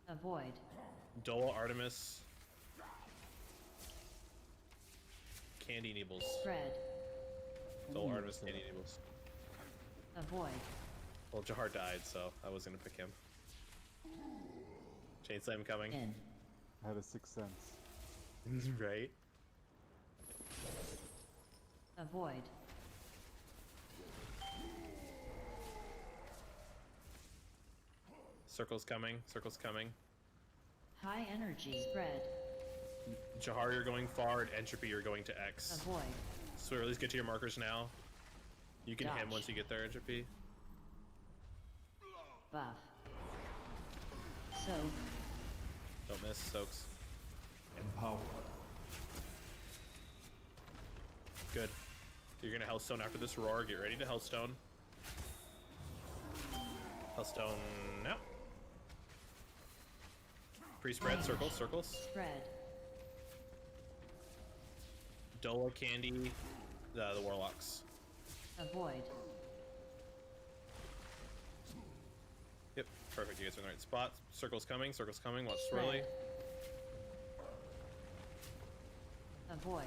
Speaker 5: Avoid.
Speaker 1: Dola, Artemis. Candy Neebles.
Speaker 5: Spread.
Speaker 1: Dola, Artemis, Candy Neebles.
Speaker 5: Avoid.
Speaker 1: Well, Jahar died, so I was gonna pick him. Chain Slam coming.
Speaker 5: In.
Speaker 6: I had a sixth sense.
Speaker 1: Right?
Speaker 5: Avoid.
Speaker 1: Circle's coming, circle's coming.
Speaker 5: High energy. Spread.
Speaker 1: Jahar, you're going far, and Entropy, you're going to X.
Speaker 5: Avoid.
Speaker 1: So at least get to your markers now. You can hem
Speaker 5: Dodge.
Speaker 1: once you get there, Entropy.
Speaker 5: Buff. Soak.
Speaker 1: Don't miss, soaks.
Speaker 15: Empower.
Speaker 1: Good. You're gonna Hellstone after this roar. Get ready to Hellstone. Hellstone now. Pre-spread, circles, circles.
Speaker 5: Spread.
Speaker 1: Dola, Candy, the Warlocks.
Speaker 5: Avoid.
Speaker 1: Yep, perfect. You guys are in the right spot. Circle's coming, watch
Speaker 5: Spread.
Speaker 1: swirly.
Speaker 5: Avoid.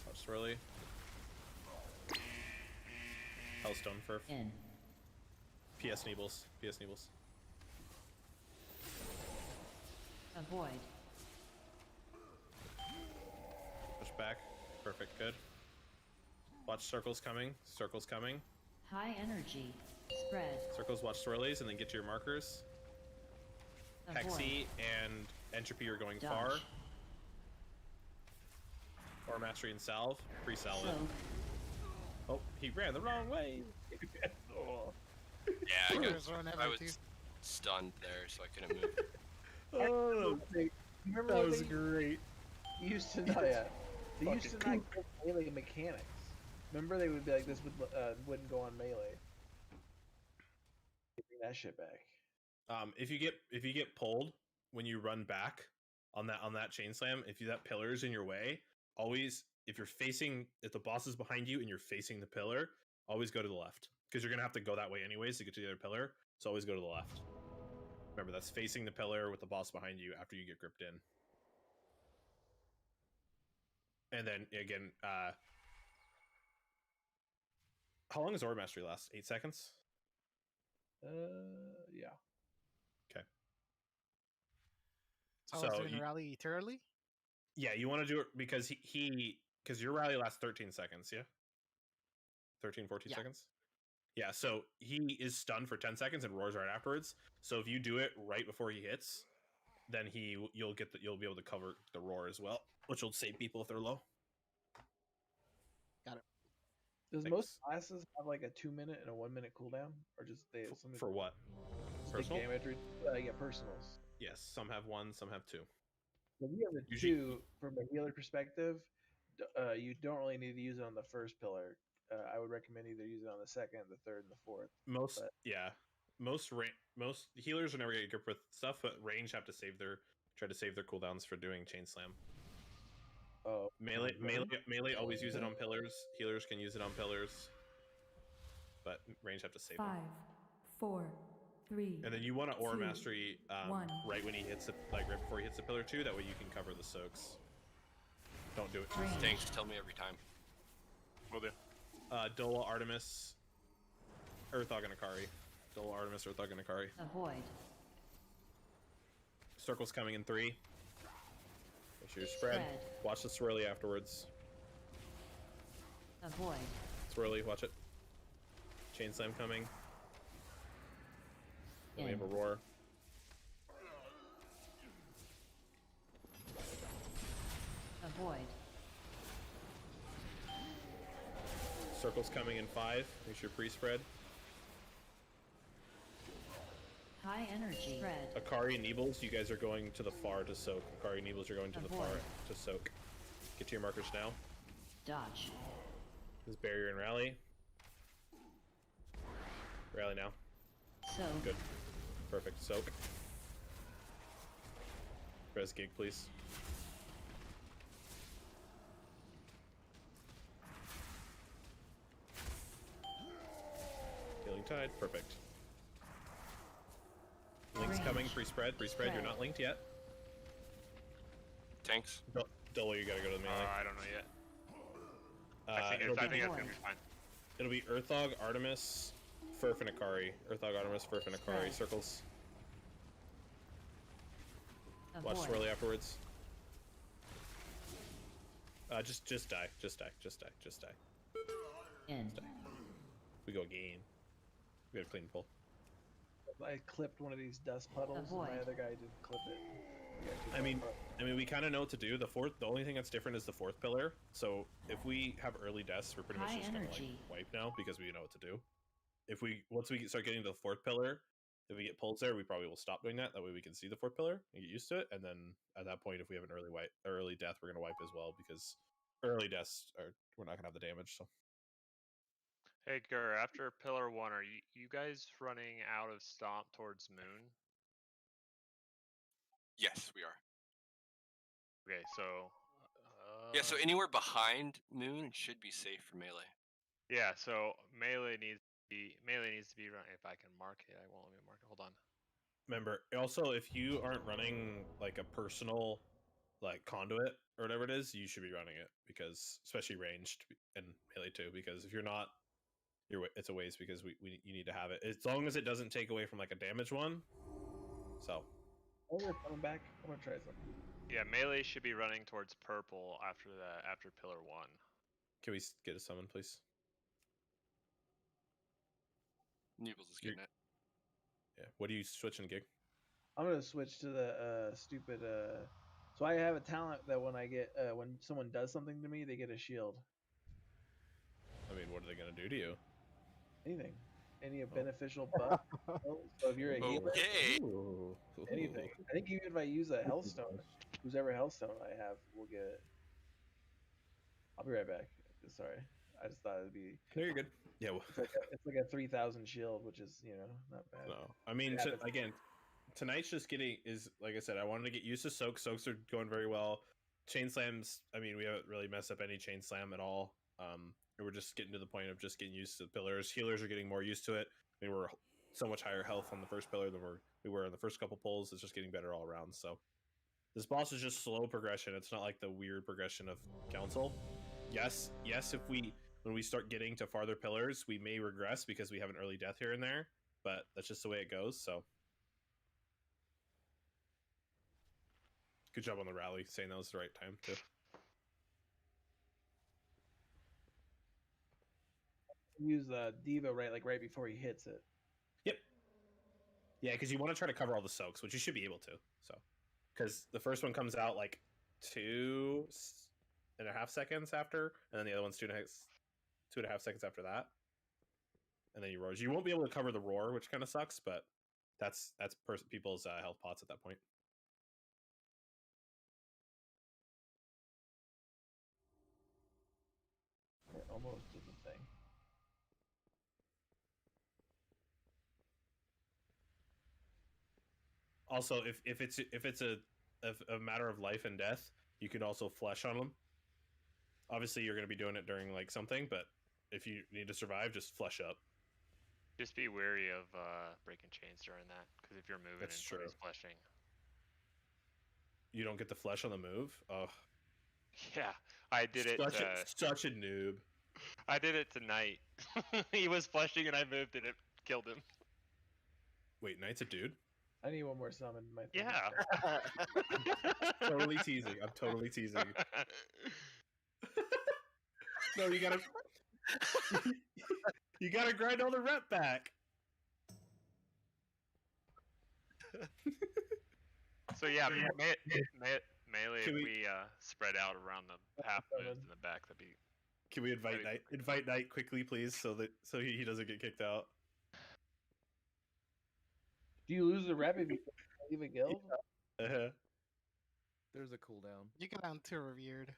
Speaker 1: Watch swirly. Hellstone Furf.
Speaker 5: In.
Speaker 1: PS Neebles. PS Neebles.
Speaker 5: Avoid.
Speaker 1: Push back. Perfect, good. Watch circles coming. Circles coming.
Speaker 5: High energy. Spread.
Speaker 1: Circles, watch swirlies, and then get to your markers.
Speaker 5: Avoid.
Speaker 1: Hexy and Entropy are going
Speaker 5: Dodge.
Speaker 1: far. Or Mastery and Salve. Pre-salve it.
Speaker 5: Soak.
Speaker 1: Oh, he ran the wrong way. Oh.
Speaker 2: Yeah, I was
Speaker 13: too.
Speaker 2: stunned there, so I couldn't move.
Speaker 1: Oh,
Speaker 3: Remember
Speaker 1: that
Speaker 3: when
Speaker 1: was
Speaker 3: they
Speaker 1: great.
Speaker 3: used to not, yeah, they used to not kill melee mechanics. Remember they would be like, this wouldn't go on melee. Bring that shit back.
Speaker 1: If you get pulled when you run back on that chain slam, if that pillar is in your way, always if the boss is behind you and you're facing the pillar, always go to the left, because you're gonna have to go that way anyways to get to the other pillar. So always go to the left. Remember, that's facing the pillar with the boss behind you after you get gripped in. And then again, how long does Orb Mastery last? 8 seconds?
Speaker 3: Yeah.
Speaker 1: Okay.
Speaker 13: So I was doing a rally eternally?
Speaker 1: Yeah, you want to do it because because your rally lasts 13 seconds, yeah? 13, 14
Speaker 13: Yeah.
Speaker 1: seconds? Yeah, so he is stunned for 10 seconds and roars right afterwards. So if you do it right before he hits, then you'll be able to cover the roar as well, which will save people if they're low.
Speaker 13: Got it.
Speaker 3: Does
Speaker 1: Thanks.
Speaker 3: most classes have like a 2-minute and a 1-minute cooldown, or just they some
Speaker 1: For what?
Speaker 3: just
Speaker 1: Personal?
Speaker 3: take damage? Yeah, personals.
Speaker 1: Yes, some have 1, some have 2.
Speaker 3: If you have the
Speaker 1: Usually-
Speaker 3: 2, from a healer perspective, you don't really need to use it on the first pillar. I would recommend either use it on the second, the third, and the fourth.
Speaker 1: Most
Speaker 3: but-
Speaker 1: yeah, most healers are never gonna get grip with stuff, but range have to try to save their cooldowns for doing chain slam.
Speaker 3: Oh,
Speaker 1: Melee always use it on pillars. Healers can use it on pillars, but range have to save
Speaker 8: 5,
Speaker 1: them.
Speaker 8: 4, 3.
Speaker 1: And then you want to aura
Speaker 8: 2,
Speaker 1: mastery
Speaker 8: 1.
Speaker 1: right when he hits it, like right before he hits the pillar too. That way you can cover the soaks. Don't do it too soon.
Speaker 2: Thanks. Tell me every time.
Speaker 16: Will do.
Speaker 1: Dola, Artemis, Earthog, and Akari. Dola, Artemis, Earthog, and Akari.
Speaker 5: Avoid.
Speaker 1: Circle's coming in 3. Make sure you spread. Watch the swirly afterwards.
Speaker 5: Avoid.
Speaker 1: Swirly, watch it. Chain slam coming. Then we have a roar.
Speaker 5: Avoid.
Speaker 1: Circle's coming in 5. Make sure pre-spread.
Speaker 5: High energy. Spread.
Speaker 1: Akari and Neebles, you guys are going to the far to soak. Akari and Neebles are going to the far to soak. Get to your markers now.
Speaker 5: Dodge.
Speaker 1: This barrier and rally. Rally now.
Speaker 5: Soak.
Speaker 1: Good. Perfect. Soak. Res gig, please. Healing tide. Perfect. Link's coming. Pre-spread. Pre-spread. You're not linked yet.
Speaker 2: Tanks.
Speaker 1: Dolo, you gotta go to the melee.
Speaker 10: I don't know yet.
Speaker 1: I
Speaker 10: think that's gonna be fine.
Speaker 1: It'll be Earthog, Artemis, Furf, and Akari. Earthog, Artemis, Furf, and Akari.
Speaker 5: Right.
Speaker 1: Circles.
Speaker 5: Avoid.
Speaker 1: Watch swirly afterwards. Just die. Just die. Just die. Just die.
Speaker 5: In.
Speaker 1: Just die. We go again. We got a clean pull.
Speaker 3: I clipped one of these dust puddles, and
Speaker 5: Avoid.
Speaker 3: my other guy didn't clip it.
Speaker 1: I mean, we kind of know what to do. The only thing that's different is the 4th pillar. So if we have early deaths, we're pretty much
Speaker 5: High
Speaker 1: just gonna like
Speaker 5: energy.
Speaker 1: wipe now because we know what to do. Once we start getting to the 4th pillar, if we get pulls there, we probably will stop doing that. That way we can see the 4th pillar and get used to it. And then at that point, if we have an early death, we're gonna wipe as well because early deaths we're not gonna have the damage. So
Speaker 10: Hey Gur, after pillar 1, are you guys running out of stomp towards moon?
Speaker 2: Yes, we are.
Speaker 10: Okay, so
Speaker 2: Yeah, so anywhere behind moon should be safe for melee.
Speaker 10: yeah, so melee needs to be running. If I can mark it, I won't let me mark it. Hold on.
Speaker 1: remember, also if you aren't running like a personal like conduit or whatever it is, you should be running it because especially ranged and melee too. Because if you're not, it's a waste because you need to have it as long as it doesn't take away from like a damage one. So.
Speaker 3: Oh, they're coming back. I'm gonna try something.
Speaker 10: Yeah, melee should be running towards purple after pillar 1.
Speaker 1: Can we get a summon, please?
Speaker 2: Neebles is getting it.
Speaker 1: Yeah. What are you switching, Gig?
Speaker 3: I'm gonna switch to the stupid. So I have a talent that when I get when someone does something to me, they get a shield.
Speaker 1: I mean, what are they gonna do to you?
Speaker 3: Anything, any beneficial buff. So if you're a healer,
Speaker 2: Okay.
Speaker 1: Ooh.
Speaker 3: anything. I think even if I use a Hellstone, whoever Hellstone I have will get it. I'll be right back. Sorry, I just thought it'd be.
Speaker 1: No, you're good. Yeah. Well,
Speaker 3: It's like a 3,000 shield, which is not bad.
Speaker 1: no, I mean, again, tonight's just getting is like I said. I wanted to get used to soaks. Soaks are going very well. Chain slams. I mean, we haven't really messed up any chain slam at all. We're just getting to the point of just getting used to the pillars. Healers are getting more used to it. I mean, we're so much higher health on the first pillar than we were in the first couple pulls. It's just getting better all around. So this boss is just slow progression. It's not like the weird progression of Council. Yes, if when we start getting to farther pillars, we may regress because we have an early death here and there, but that's just the way it goes. So Good job on the rally, saying that was the right time too.
Speaker 3: Use Diva right before he hits it.
Speaker 1: Yep. Yeah, because you want to try to cover all the soaks, which you should be able to. So, because the first one comes out like 2.5 seconds after, and then the other one's 2.5 seconds after that, and then you roar. You won't be able to cover the roar, which kind of sucks, but that's people's health pots at that point.
Speaker 3: It almost did the thing.
Speaker 1: Also, if it's a matter of life and death, you can also flesh on them. Obviously, you're going to be doing it during like something, but if you need to survive, just flesh up.
Speaker 10: Just be wary of breaking chains during that, because if you're moving
Speaker 1: That's
Speaker 10: and
Speaker 1: true.
Speaker 10: somebody's fleshing.
Speaker 1: You don't get the flesh on the move. Oh,
Speaker 10: yeah, I did it.
Speaker 1: Such a noob.
Speaker 10: I did it tonight. He was fleshing and I moved and it killed him.
Speaker 1: Wait, Knight's a dude?
Speaker 3: I need one more summon. My thing.
Speaker 10: Yeah.
Speaker 1: Totally teasing. I'm totally teasing. No, you gotta. You gotta grind all the rep back.
Speaker 10: So yeah, melee. If we spread out around the half moves in the back, that'd be.
Speaker 1: Can we invite Knight? Invite Knight quickly, please, so he doesn't get kicked out.
Speaker 3: Do you lose the rep if you leave a guild?
Speaker 17: There's a cooldown.
Speaker 13: You get on to revered.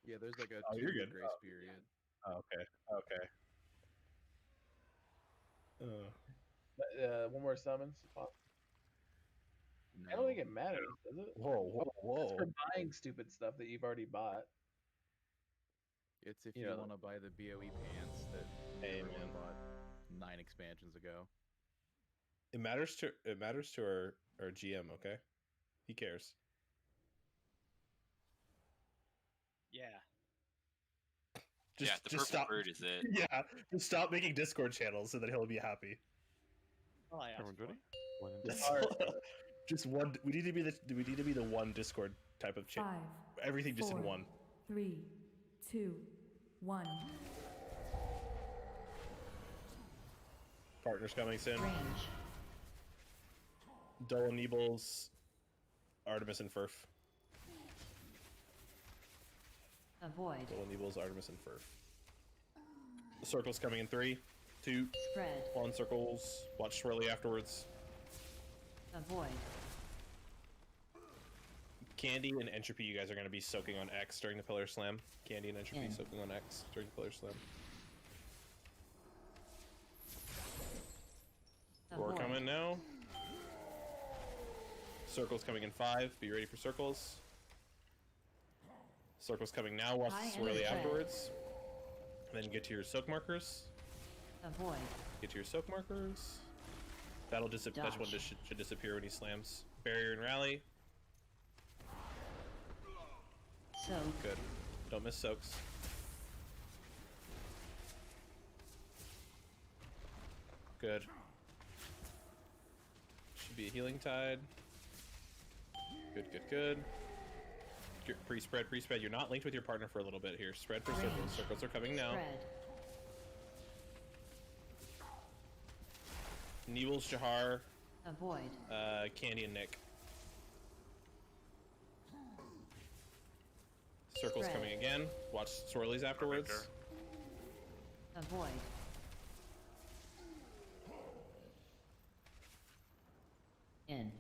Speaker 17: Yeah, there's like a 2
Speaker 1: you're good.
Speaker 17: grace period.
Speaker 1: Oh, okay.
Speaker 3: One more summons. I don't think it matters, does it?
Speaker 1: Whoa.
Speaker 3: It's for buying stupid stuff that you've already bought.
Speaker 17: It's if you want to buy the BOE pants that everyone bought 9 expansions ago.
Speaker 1: It matters to our GM, okay? He cares.
Speaker 12: Yeah.
Speaker 2: The purple
Speaker 1: stop.
Speaker 2: bird is it.
Speaker 1: Yeah, just stop making Discord channels, and then he'll be happy.
Speaker 12: Oh, I
Speaker 4: Everyone's ready?
Speaker 1: Just one. We need to be the one Discord type of channel.
Speaker 8: 5,
Speaker 1: Everything just in
Speaker 8: 4,
Speaker 1: one.
Speaker 8: 3, 2, 1.
Speaker 1: Partners coming soon.
Speaker 5: Range.
Speaker 1: Dole and Nebels, Artemis and Furf.
Speaker 5: Avoid.
Speaker 1: Dole and Nebels, Artemis and Furf. The circle's coming in 3, 2,
Speaker 5: Spread.
Speaker 1: 1 circles. Watch Swirly afterwards.
Speaker 5: Avoid.
Speaker 1: Candy and Entropy, you guys are going to be soaking on X during the Pillar Slam. Candy and Entropy soaking on X during the Pillar Slam. Roar coming now. Circles coming in 5. Be ready for circles. Circles coming now. Watch the Swirly afterwards. Then get to your soak markers.
Speaker 5: Avoid.
Speaker 1: Get to your soak markers. That'll disappear. That one should disappear when he slams. Barrier and rally.
Speaker 5: Soak.
Speaker 1: Good. Don't miss soaks. Good. Should be a healing tide. Good. Pre-spread. You're not linked with your partner for a little bit here. Spread for circles. Circles are coming now.
Speaker 5: Spread.
Speaker 1: Nebels, Jahar.
Speaker 5: Avoid.
Speaker 1: Candy and Nick. Circles
Speaker 5: Spread.
Speaker 1: coming again. Watch Swirlies afterwards.
Speaker 5: Avoid. In.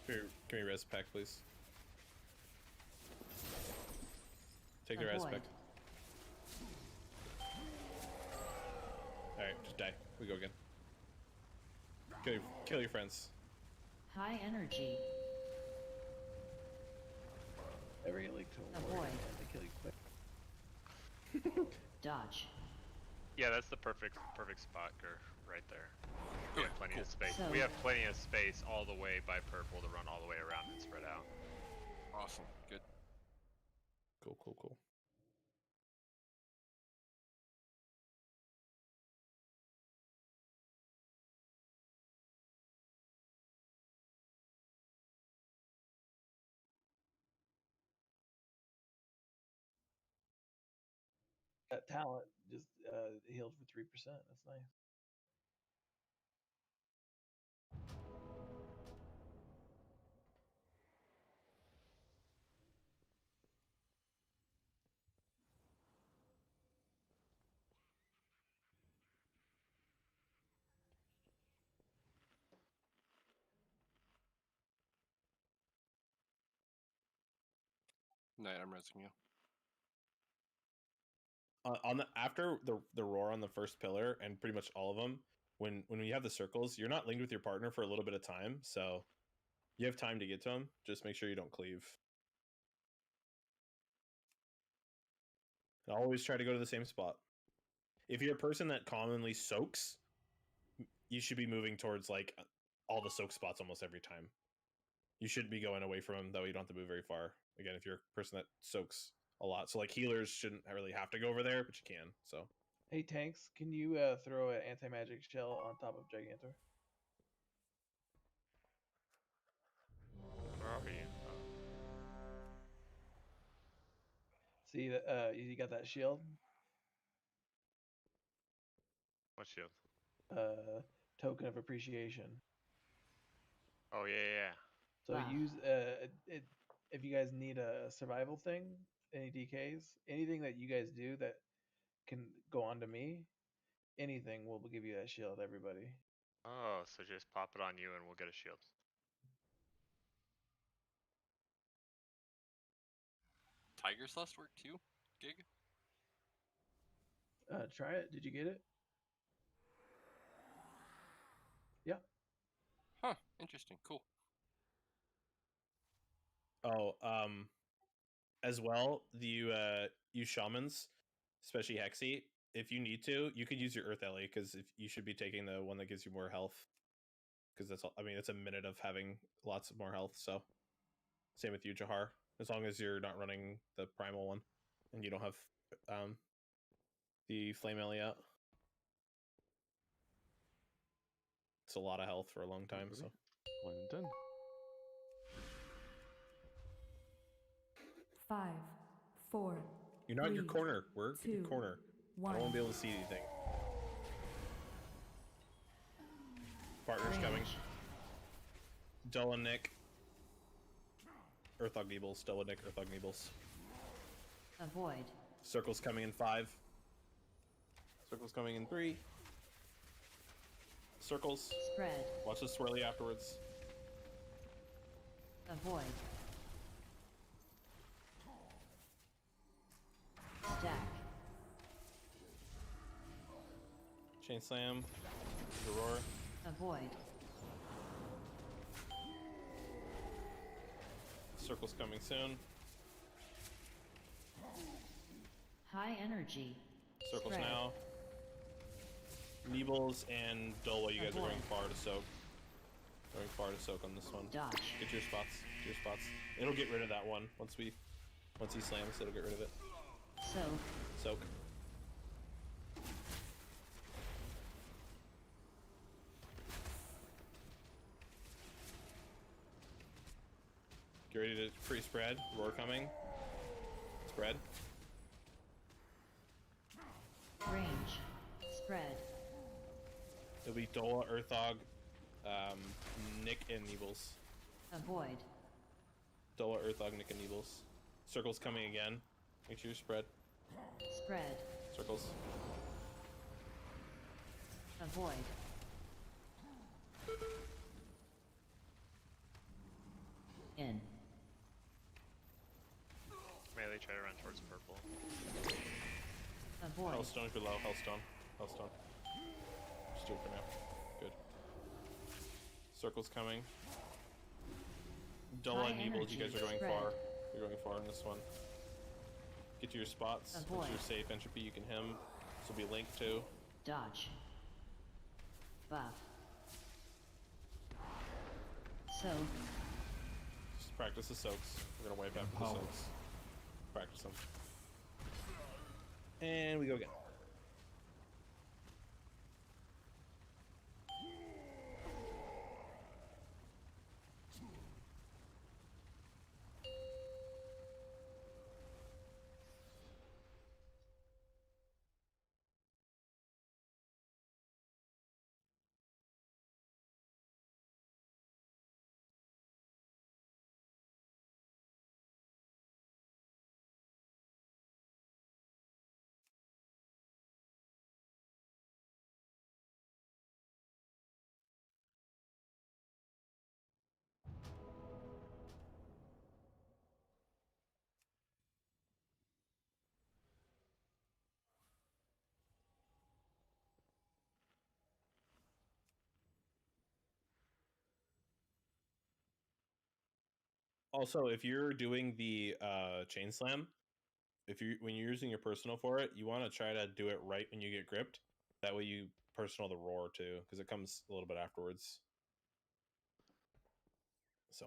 Speaker 1: Give me res pack, please. Take the res
Speaker 5: Avoid.
Speaker 1: pack. Alright, just die. We go again. Kill your friends.
Speaker 5: High energy.
Speaker 3: Never get linked to a
Speaker 5: Avoid.
Speaker 3: They kill you quick.
Speaker 5: Dodge.
Speaker 10: Yeah, that's the perfect spot, Gur, right there. We have plenty of space.
Speaker 5: So-
Speaker 10: We have plenty of space all the way by purple to run all the way around and spread out.
Speaker 2: Awesome. Good.
Speaker 1: Cool.
Speaker 3: that talent just healed for 3%. That's nice.
Speaker 2: Knight, I'm resing you.
Speaker 1: On the after the roar on the first pillar and pretty much all of them, when you have the circles, you're not linked with your partner for a little bit of time, so you have time to get to them. Just make sure you don't cleave. And always try to go to the same spot. If you're a person that commonly soaks, you should be moving towards like all the soak spots almost every time. You shouldn't be going away from them, though. You don't have to move very far. Again, if you're a person that soaks a lot, so like healers shouldn't really have to go over there, but you can. So
Speaker 3: Hey tanks, can you throw an anti-magic shell on top of Gigantor?
Speaker 10: Where are you?
Speaker 3: See that you got that shield?
Speaker 10: What shield?
Speaker 3: Token of appreciation.
Speaker 10: Oh yeah.
Speaker 3: So
Speaker 5: Wow.
Speaker 3: use it if you guys need a survival thing, any DKs, anything that you guys do that can go on to me, anything will give you that shield. Everybody.
Speaker 10: Oh, so just pop it on you and we'll get a shield.
Speaker 2: Tiger's Lust work too? Gig?
Speaker 3: Try it. Did you get it? Yeah.
Speaker 2: Huh. Interesting. Cool.
Speaker 1: Oh, as well, you shamans, especially Hexy, if you need to, you could use your Earth Ellie, because if you should be taking the one that gives you more health, because that's all. I mean, it's a minute of having lots of more health. So, same with you, Jahar. As long as you're not running the primal one, and you don't have the Flame Ellie out, it's a lot of health for a long time. So,
Speaker 4: One and done.
Speaker 8: 5, 4.
Speaker 1: you're not in your
Speaker 8: 3,
Speaker 1: corner. We're in your
Speaker 8: 2,
Speaker 1: corner. I
Speaker 8: 1.
Speaker 1: don't want to be able to see anything. Partner's coming. Dull and Nick. Earthog Neebles. Dull and Nick. Earthog Neebles.
Speaker 5: Avoid.
Speaker 1: Circle's coming in 5. Circle's coming in 3. Circles.
Speaker 5: Spread.
Speaker 1: Watch the swirly afterwards.
Speaker 5: Avoid. Stack.
Speaker 1: Chain slam. The roar.
Speaker 5: Avoid.
Speaker 1: Circle's coming soon.
Speaker 5: High energy.
Speaker 1: Circles
Speaker 5: Spread.
Speaker 1: now. Neebles and Dola, you guys are going far to soak. Going far to soak on this one.
Speaker 5: Dodge.
Speaker 1: Get to your spots. Get your spots. It'll get rid of that one once he slams. It'll get rid of it. Soak. Get ready to pre-spread. Roar coming. Spread.
Speaker 5: Range. Spread.
Speaker 1: It'll be Dola, Earthog, Nick, and Neebles.
Speaker 5: Avoid.
Speaker 1: Dola, Earthog, Nick, and Neebles. Circle's coming again. Make sure you spread.
Speaker 5: Spread.
Speaker 1: Circles.
Speaker 5: Avoid. In.
Speaker 10: Melee try to run towards purple.
Speaker 5: Avoid.
Speaker 1: Hellstone below. Hellstone. Just do it for now. Good. Circle's coming. Dola and
Speaker 5: High
Speaker 1: Neebles, you guys
Speaker 5: energy
Speaker 1: are going
Speaker 5: spread.
Speaker 1: far. You're going far in this one. Get to your spots.
Speaker 5: Avoid.
Speaker 1: Once you're safe, entropy, you can him. This will be linked to.
Speaker 5: Dodge. Buff. Soak.
Speaker 1: Just practice the soaks. We're gonna wipe out the soaks. Practice them. And we go again. Also, if you're doing the chain slam, when you're using your personal for it, you want to try to do it right when you get gripped. That way you personal the roar too, because it comes a little bit afterwards. So.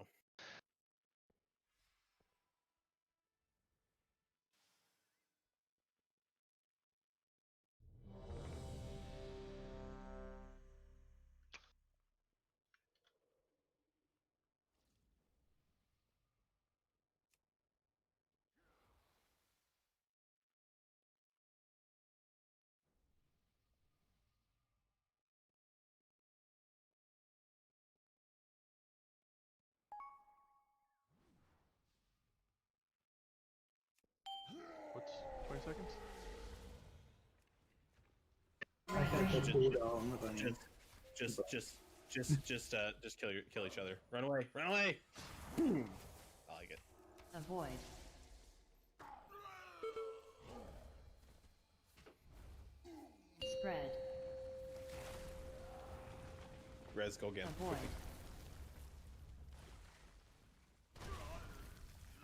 Speaker 4: What's 20 seconds?
Speaker 7: I have a cooldown running.
Speaker 1: Just kill each other. Run away! Run away! Boom! I like it.
Speaker 5: Avoid. Spread.
Speaker 1: Rez, go again.
Speaker 5: Avoid.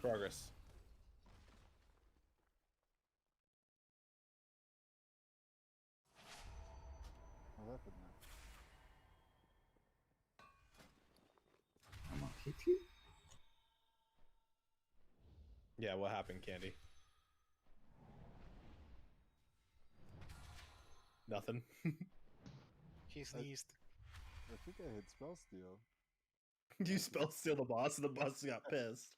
Speaker 1: Progress.
Speaker 6: What happened now?
Speaker 7: I'm gonna hit you.
Speaker 1: Yeah, what happened, Candy? Nothing.
Speaker 13: He sneezed.
Speaker 6: I think I hit spell steal.
Speaker 1: You spell steal the boss, and the boss got pissed.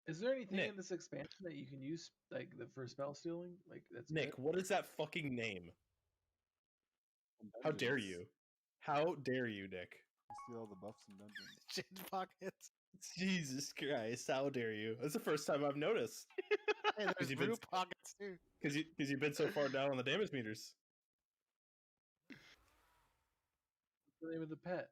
Speaker 3: Is there anything
Speaker 1: Nick.
Speaker 3: in this expansion that you can use, like for spell stealing? Like that's
Speaker 1: Nick,
Speaker 3: good?
Speaker 1: what is that fucking name? How dare you? How dare you, Nick?
Speaker 6: You steal all the buffs and dungeons.
Speaker 13: Shit pockets.
Speaker 1: Jesus Christ, how dare you? That's the first time I've noticed.
Speaker 13: Hey, there's brew pockets too.
Speaker 1: Because you've been so far down on the damage meters.
Speaker 3: What's the name of the pet?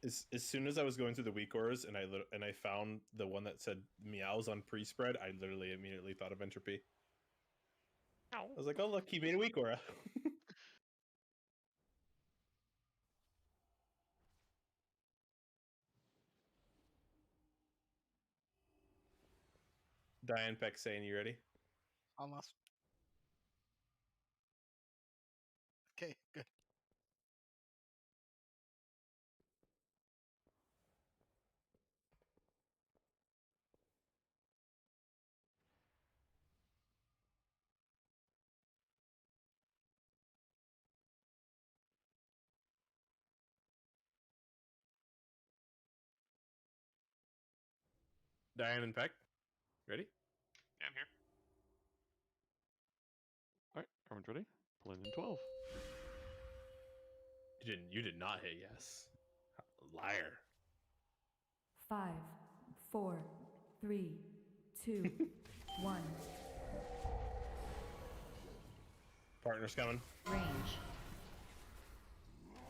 Speaker 1: As soon as I was going through the weak auras and I found the one that said meows on pre-spread, I literally immediately thought of entropy. I was like, oh look, he made a weak aura. Diane Peck saying, you ready?
Speaker 13: Almost. Okay, good.
Speaker 1: Diane and Peck, ready?
Speaker 16: Yeah, I'm here.
Speaker 4: Alright, everyone's ready? Pulling in 12.
Speaker 1: You did not hit yes. Liar.
Speaker 8: 5, 4, 3, 2, 1.
Speaker 1: Partner's coming.
Speaker 5: Range.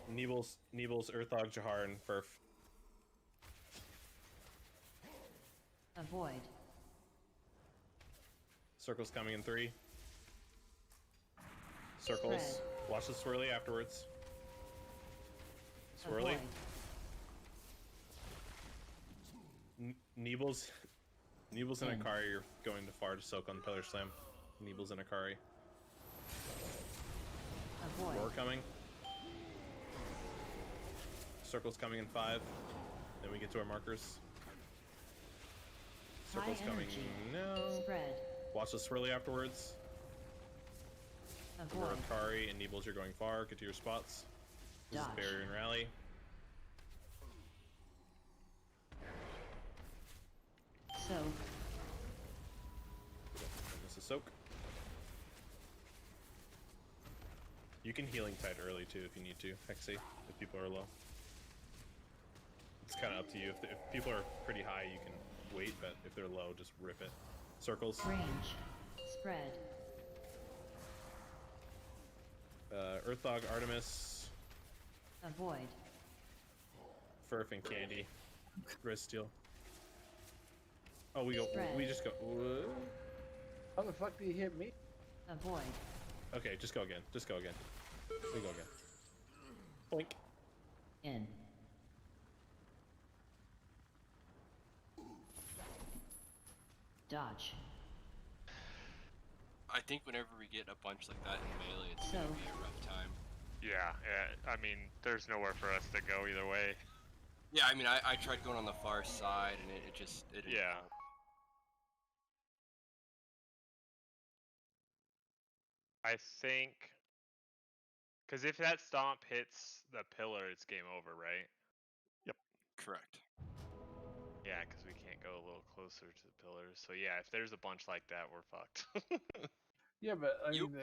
Speaker 1: Nebels, Earthog, Jahar, and Furf.
Speaker 5: Avoid.
Speaker 1: Circle's coming in 3. Circles.
Speaker 5: Spread.
Speaker 1: Watch the swirly afterwards. Swirly. Nebels and Akari are going too far to soak on Pillar Slam. Nebels and Akari.
Speaker 5: Avoid.
Speaker 1: Roar coming. Circle's coming in 5. Then we get to our markers. Circle's
Speaker 5: High
Speaker 1: coming
Speaker 5: energy.
Speaker 1: now.
Speaker 5: Spread.
Speaker 1: Watch the swirly afterwards.
Speaker 5: Avoid.
Speaker 1: For Akari and Nebels, you're going far. Get to your spots. This
Speaker 5: Dodge.
Speaker 1: is barrier and rally.
Speaker 5: Soak.
Speaker 1: This is soak. You can healing tide early too if you need to, Hexy, if people are low. It's kind of up to you. If people are pretty high, you can wait, but if they're low, just rip it. Circles.
Speaker 5: Range. Spread.
Speaker 1: Earthog, Artemis,
Speaker 5: Avoid.
Speaker 1: Furf, and Candy. Wrist steal. Oh, we go.
Speaker 5: Spread.
Speaker 1: We just go.
Speaker 3: How the fuck did he hit me?
Speaker 5: Avoid.
Speaker 1: Okay, just go again. Just go again. We go again. Boink.
Speaker 5: In. Dodge.
Speaker 2: I think whenever we get a bunch like that in melee, it's gonna be a rough time.
Speaker 10: Yeah, I mean, there's nowhere for us to go either way.
Speaker 2: Yeah, I mean, I tried going on the far side, and it just it didn't
Speaker 10: Yeah.
Speaker 2: help.
Speaker 10: I think, because if that stomp hits the pillar, it's game over, right?
Speaker 4: Yep.
Speaker 2: Correct.
Speaker 10: Yeah, because we can't go a little closer to the pillars. So yeah, if there's a bunch like that, we're fucked.
Speaker 3: Yeah, but I mean,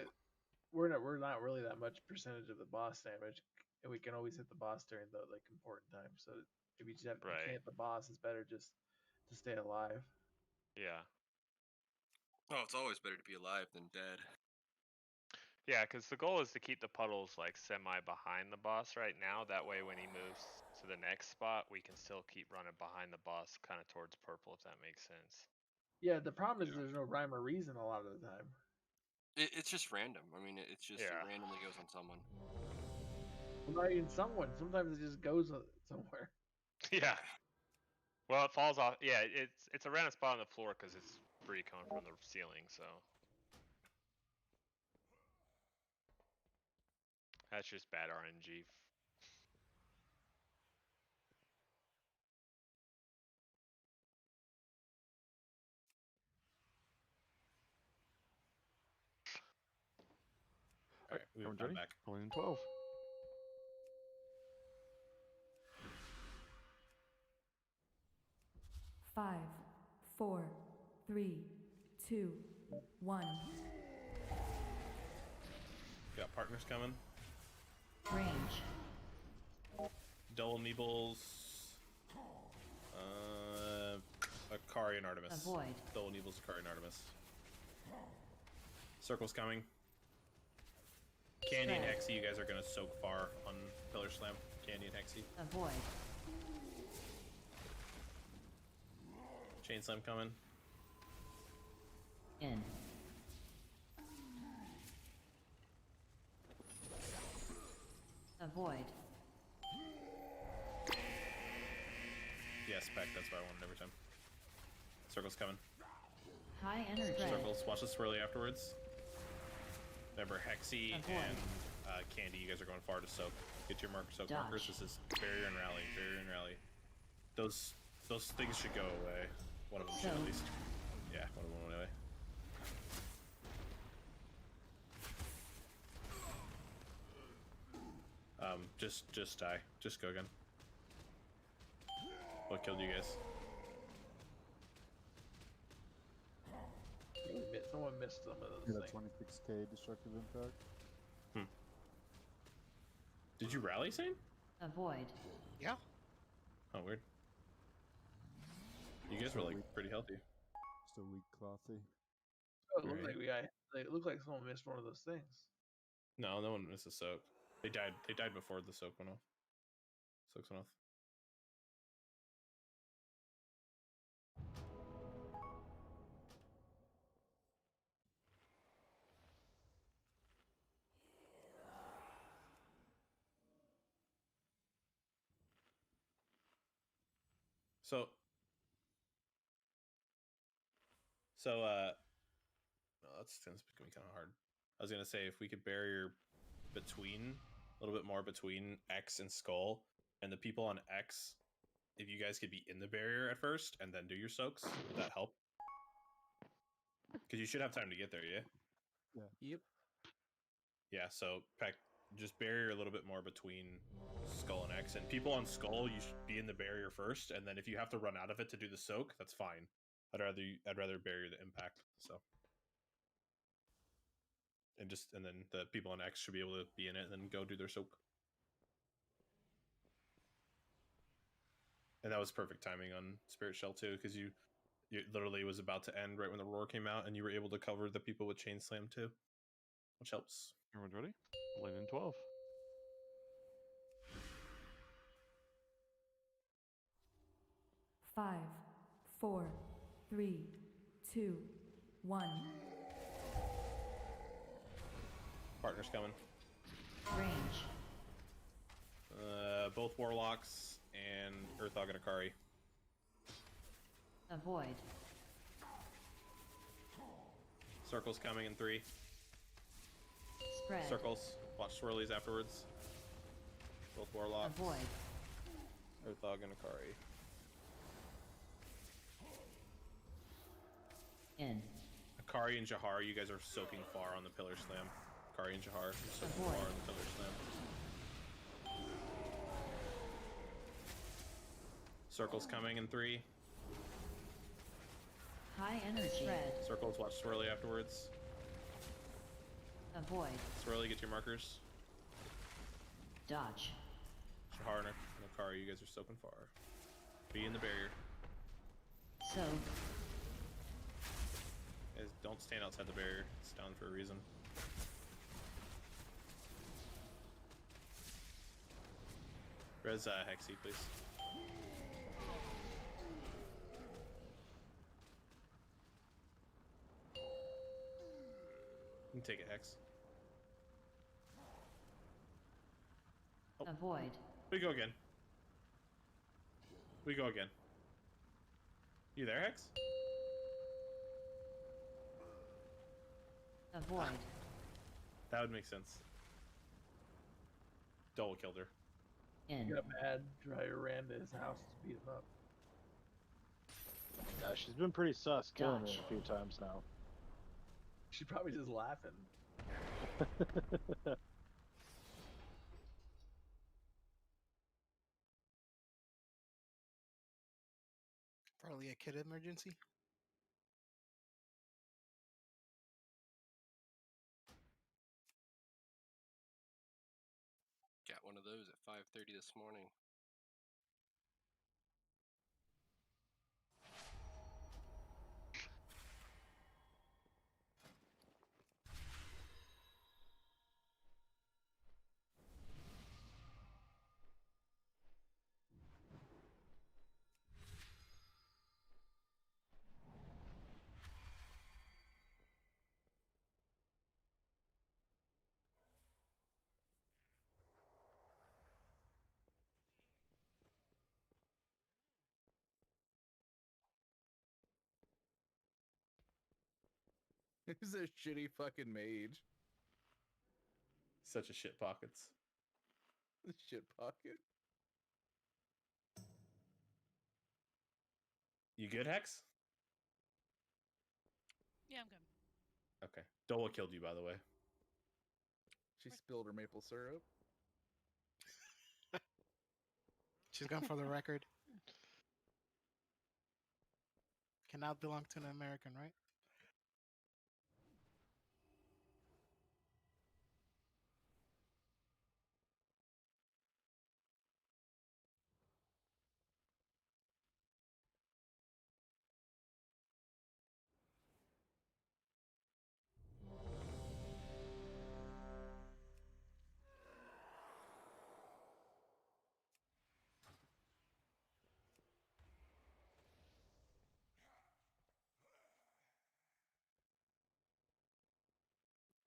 Speaker 3: we're not really that much percentage of the boss damage, and we can always hit the boss during the like important times. So if you just you can't hit the boss, it's better just to stay alive.
Speaker 10: Yeah.
Speaker 2: Oh, it's always better to be alive than dead.
Speaker 10: Yeah, because the goal is to keep the puddles like semi behind the boss right now. That way, when he moves to the next spot, we can still keep running behind the boss, kind of towards purple, if that makes sense.
Speaker 3: Yeah, the problem is there's no rhyme or reason a lot of the time.
Speaker 2: It's just random. I mean, it's just it randomly goes on someone.
Speaker 3: Well, not even someone. Sometimes it just goes somewhere.
Speaker 10: Yeah. Well, it falls off. Yeah, it's a random spot on the floor because it's free coming from the ceiling. So that's just bad RNG.
Speaker 1: Alright,
Speaker 4: Everyone
Speaker 1: I'm
Speaker 4: ready?
Speaker 1: back.
Speaker 4: Pulling in 12.
Speaker 8: Five, 4, 3, 2, 1.
Speaker 1: Got partners coming.
Speaker 5: Range.
Speaker 1: Double Meebles. Akari and Artemis.
Speaker 5: Avoid.
Speaker 1: Double Meebles, Akari and Artemis. Circle's coming. Candy and Hexy, you guys are gonna soak far on Pillar Slam. Candy and Hexy.
Speaker 5: Avoid.
Speaker 1: Chain Slam coming.
Speaker 5: In. Avoid.
Speaker 1: Yeah, spec, that's what I wanted every time. Circle's coming.
Speaker 5: High energy.
Speaker 1: Circles, watch the swirly afterwards. Remember, Hexy and Candy, you guys are going far to soak. Get your soak markers. This is barrier and rally, barrier and rally. Those things should go away. One of them should at least. Yeah, one of them went away. Just die. Just go again. What killed you guys?
Speaker 3: Someone missed some of those
Speaker 6: Yeah,
Speaker 3: things.
Speaker 6: 26k destructive impact.
Speaker 1: Did you rally, Sane?
Speaker 5: Avoid.
Speaker 13: Yeah.
Speaker 1: Oh, weird. You guys were like pretty healthy.
Speaker 6: Just a weak clothy.
Speaker 3: Oh, it looked like it looked like someone missed one of those things.
Speaker 1: No, no one missed a soak. They died. They died before the soak went off. Soaks went off. No, that's gonna be kind of hard. I was gonna say if we could barrier between a little bit more between X and Skull, and the people on X, if you guys could be in the barrier at first and then do your soaks, would that help? Because you should have time to get there, yeah.
Speaker 6: Yeah.
Speaker 17: Yep.
Speaker 1: Yeah. So just barrier a little bit more between Skull and X, and people on Skull, you should be in the barrier first, and then if you have to run out of it to do the soak, that's fine. I'd rather barrier the impact. So. And then the people on X should be able to be in it and then go do their soak. And that was perfect timing on Spirit Shell too, because you literally was about to end right when the roar came out, and you were able to cover the people with Chain Slam too, which helps.
Speaker 4: Everyone's ready? Pulling in 12.
Speaker 8: Five, 4, 3, 2, 1.
Speaker 1: Partner's coming.
Speaker 5: Range.
Speaker 1: Both Warlocks and Earthog and Akari.
Speaker 5: Avoid.
Speaker 1: Circles coming in 3.
Speaker 5: Spread.
Speaker 1: Circles. Watch swirlies afterwards. Both Warlocks.
Speaker 5: Avoid.
Speaker 1: Earthog and Akari.
Speaker 5: In.
Speaker 1: Akari and Jahar, you guys are soaking far on the Pillar Slam. Akari and Jahar, you're soaking far on the Pillar Slam. Circles coming in 3.
Speaker 5: High energy. Spread.
Speaker 1: Circles, watch swirly afterwards.
Speaker 5: Avoid.
Speaker 1: Swirly, get your markers.
Speaker 5: Dodge.
Speaker 1: Jahar and Akari, you guys are soaking far. Be in the barrier.
Speaker 5: So.
Speaker 1: Guys, don't stand outside the barrier. It's down for a reason. Res Hexy, please. You can take a Hex. Oh.
Speaker 5: Avoid.
Speaker 1: We go again. We go again. You there, Hex?
Speaker 5: Avoid.
Speaker 1: That would make sense. Double killed her.
Speaker 3: You got mad, ran to his house to beat him up.
Speaker 15: Yeah, she's been pretty sus, killing me a few times now.
Speaker 3: She's probably just laughing.
Speaker 13: Probably a kid emergency.
Speaker 2: Got one of those at 5:30 this morning.
Speaker 17: Who's a shitty fucking mage?
Speaker 1: Such a shit pockets.
Speaker 17: Shit pocket.
Speaker 1: You good, Hex?
Speaker 11: Yeah, I'm good.
Speaker 1: Okay. Dola killed you, by the way.
Speaker 17: She spilled her maple syrup.
Speaker 13: She's gone for the record. Cannot belong to an American, right?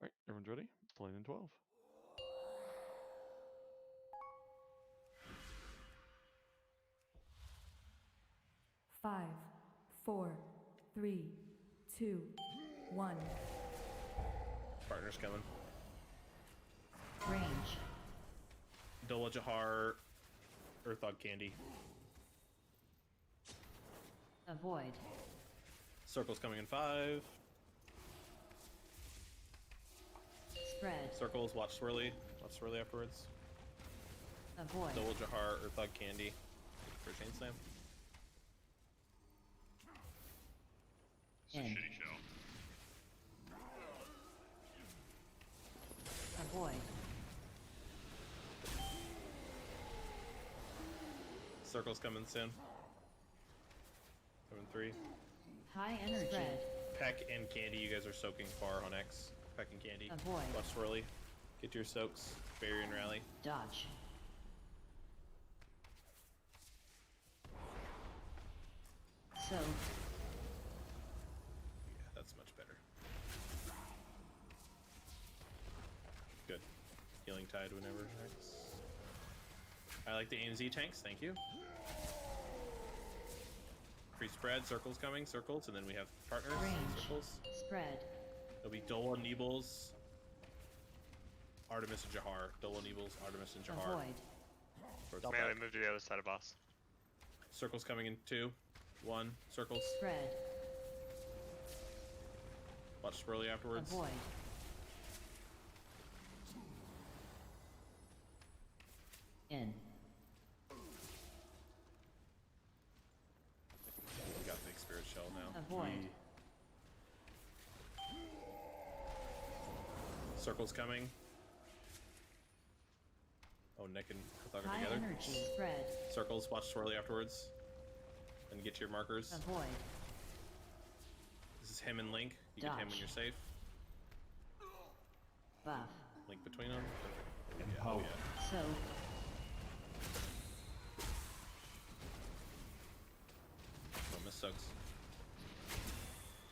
Speaker 4: Alright, everyone's ready? Playing in 12.
Speaker 8: Five, 4, 3, 2, 1.
Speaker 1: Partner's coming.
Speaker 5: Range.
Speaker 1: Dola Jahar, Earthog Candy.
Speaker 5: Avoid.
Speaker 1: Circle's coming in 5.
Speaker 5: Spread.
Speaker 1: Circles, watch swirly. Watch swirly afterwards.
Speaker 5: Avoid.
Speaker 1: Dola Jahar, Earthog Candy. For Chain Slam.
Speaker 16: It's a shitty shell.
Speaker 5: Avoid.
Speaker 1: Circle's coming soon. Coming 3.
Speaker 5: High energy. Spread.
Speaker 1: Peck and Candy, you guys are soaking far on X. Peck and Candy.
Speaker 5: Avoid.
Speaker 1: Watch swirly. Get to your soaks. Barrier and rally.
Speaker 5: Dodge. So.
Speaker 1: Tide whenever tanks. I like the ANZ tanks, thank you. Free spread, circles coming, circles, and then we have partners,
Speaker 5: Range.
Speaker 1: circles.
Speaker 5: Spread.
Speaker 1: It'll be Dole and Neebles, Artemis and Jahar. Dole and Neebles, Artemis and Jahar.
Speaker 5: Avoid.
Speaker 1: Towards
Speaker 10: Melee,
Speaker 1: back.
Speaker 10: move to the other side of boss.
Speaker 1: Circles coming in 2, 1, circles.
Speaker 5: Spread.
Speaker 1: Watch swirly afterwards.
Speaker 5: Avoid. In.
Speaker 1: We got big spirit shell now.
Speaker 5: Avoid.
Speaker 1: Circles coming. Oh, Nick and Hathaka
Speaker 5: High
Speaker 1: together.
Speaker 5: energy. Spread.
Speaker 1: Circles, watch swirly afterwards. And get to your markers.
Speaker 5: Avoid.
Speaker 1: This is him and Link. You get him when
Speaker 5: Dodge.
Speaker 1: you're safe.
Speaker 5: Buff.
Speaker 1: Link between them.
Speaker 6: And
Speaker 1: Yeah, oh
Speaker 6: power.
Speaker 1: yeah.
Speaker 5: So.
Speaker 1: Don't miss Soaks.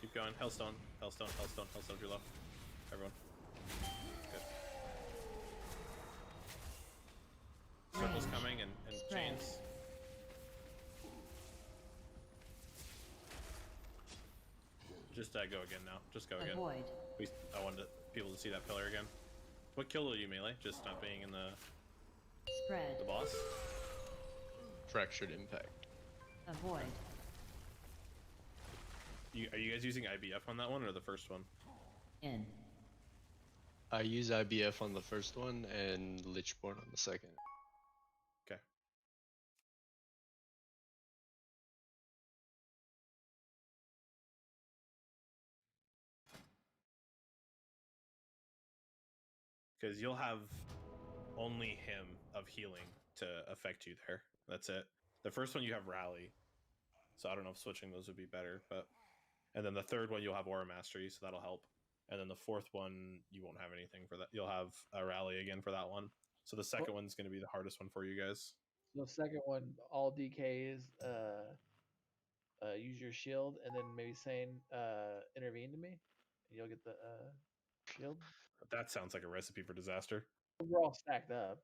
Speaker 1: Keep going. Hellstone. Hellstone. Hellstone. Hellstone. You're low. Everyone. Good. Circles
Speaker 5: Range.
Speaker 1: coming and
Speaker 5: Spread.
Speaker 1: chains. Just go again now. Just go again.
Speaker 5: Avoid.
Speaker 1: I wanted people to see that pillar again. What killed you, Melee? Just not being in the
Speaker 5: Spread.
Speaker 1: boss?
Speaker 14: Fractured impact.
Speaker 5: Avoid.
Speaker 1: Are you guys using IBF on that one or the first one?
Speaker 5: In.
Speaker 14: I use IBF on the first one and Lichborn on the second.
Speaker 1: Okay. Because you'll have only him of healing to affect you there. That's it. The first one you have Rally. So I don't know if switching those would be better, but... And then the third one you'll have Aura Mastery, so that'll help. And then the fourth one, you won't have anything for that. You'll have a Rally again for that one. So the second one's going to be the hardest one for you guys.
Speaker 3: So the second one, all DKs, use your shield, and then maybe saying intervene to me, and you'll get the shield.
Speaker 1: That sounds like a recipe for disaster.
Speaker 3: We're all stacked up.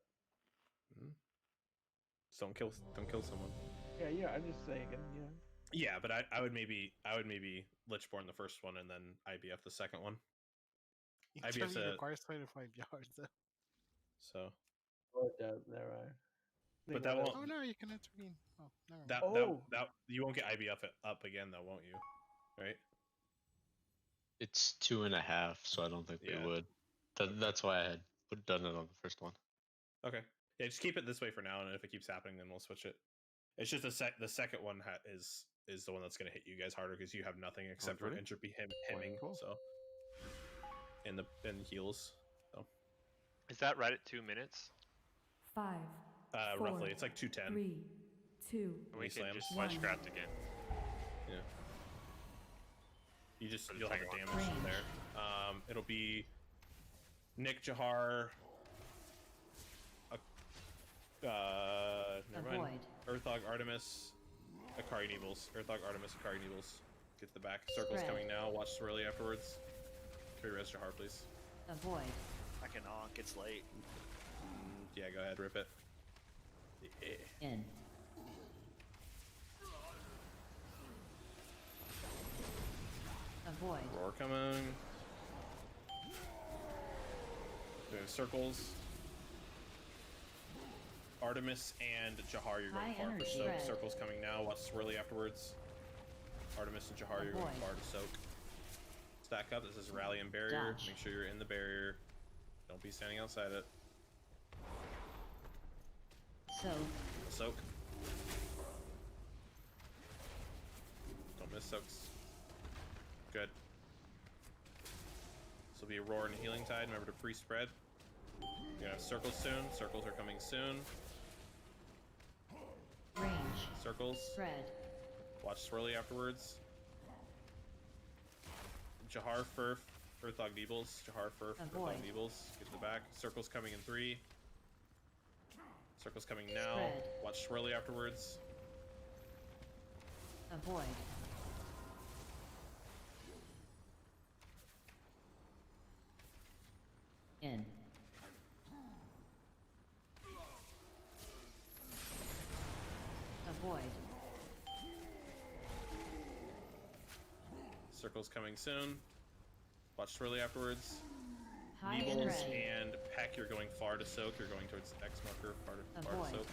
Speaker 1: Just don't kill someone.
Speaker 3: Yeah, I'm just saying,
Speaker 1: Yeah, but I would maybe Lichborn the first one and then IBF the second one. IBF's
Speaker 13: It requires 25 yards.
Speaker 1: So.
Speaker 3: Oh, it does. There are.
Speaker 1: But that won't.
Speaker 13: Oh no, you can intervene. Oh, never mind.
Speaker 1: That you won't get IBF up again though, won't you? Right?
Speaker 14: It's 2.5, so I don't think
Speaker 1: Yeah.
Speaker 14: we would. That's why I had done it on the first one.
Speaker 1: Okay. Yeah, just keep it this way for now, and if it keeps happening, then we'll switch it. It's just the second one is the one that's going to hit you guys harder because you have nothing except for
Speaker 4: ready?
Speaker 1: entropy hemming.
Speaker 4: Cool.
Speaker 1: So. In heals. So.
Speaker 10: Is that right at 2 minutes?
Speaker 8: 5.
Speaker 1: Roughly, it's like 210.
Speaker 8: 3, 2.
Speaker 10: We can just
Speaker 8: one.
Speaker 10: fleshcraft again.
Speaker 1: Yeah. You'll have
Speaker 10: second
Speaker 1: a
Speaker 10: one.
Speaker 1: damage from there. It'll be Nick, Jahar. Never mind. Earthog, Artemis, Akari Neebles. Earthog, Artemis, Akari Neebles. Get the back. Circle's
Speaker 5: Spread.
Speaker 1: coming now. Watch swirly afterwards. Can we res Jahar, please?
Speaker 5: Avoid.
Speaker 12: I can honk. It's late.
Speaker 1: Yeah, go ahead, rip it. Yeah.
Speaker 5: In. Avoid.
Speaker 1: Roar coming. Doing circles. Artemis and Jahar, you're going
Speaker 5: High
Speaker 1: far for
Speaker 5: energy.
Speaker 1: soak.
Speaker 5: Red.
Speaker 1: Circles coming now. Watch swirly afterwards. Artemis and Jahar, you're going
Speaker 5: Avoid.
Speaker 1: far to soak. Stack up. This is rally and barrier.
Speaker 5: Dodge.
Speaker 1: Make sure you're in the barrier. Don't be standing outside it.
Speaker 5: So.
Speaker 1: Soak. Don't miss soaks. Good. This will be a roar and a healing tide. Remember to pre-spread. You're gonna have circles soon. Circles are coming soon.
Speaker 5: Range.
Speaker 1: Circles.
Speaker 5: Spread.
Speaker 1: Watch swirly afterwards. Jahar Furf. Earthog Neebles. Jahar Furf.
Speaker 5: Avoid.
Speaker 1: Earthog Neebles. Get to the back. Circles coming in 3. Circles coming now.
Speaker 5: Spread.
Speaker 1: Watch swirly afterwards.
Speaker 5: Avoid. In.
Speaker 1: Circle's coming soon. Watch Swirly afterwards.
Speaker 5: High
Speaker 1: Neebles
Speaker 5: energy.
Speaker 1: and Peck, you're going far to soak. You're going towards X marker, far to
Speaker 5: Avoid.
Speaker 1: soak.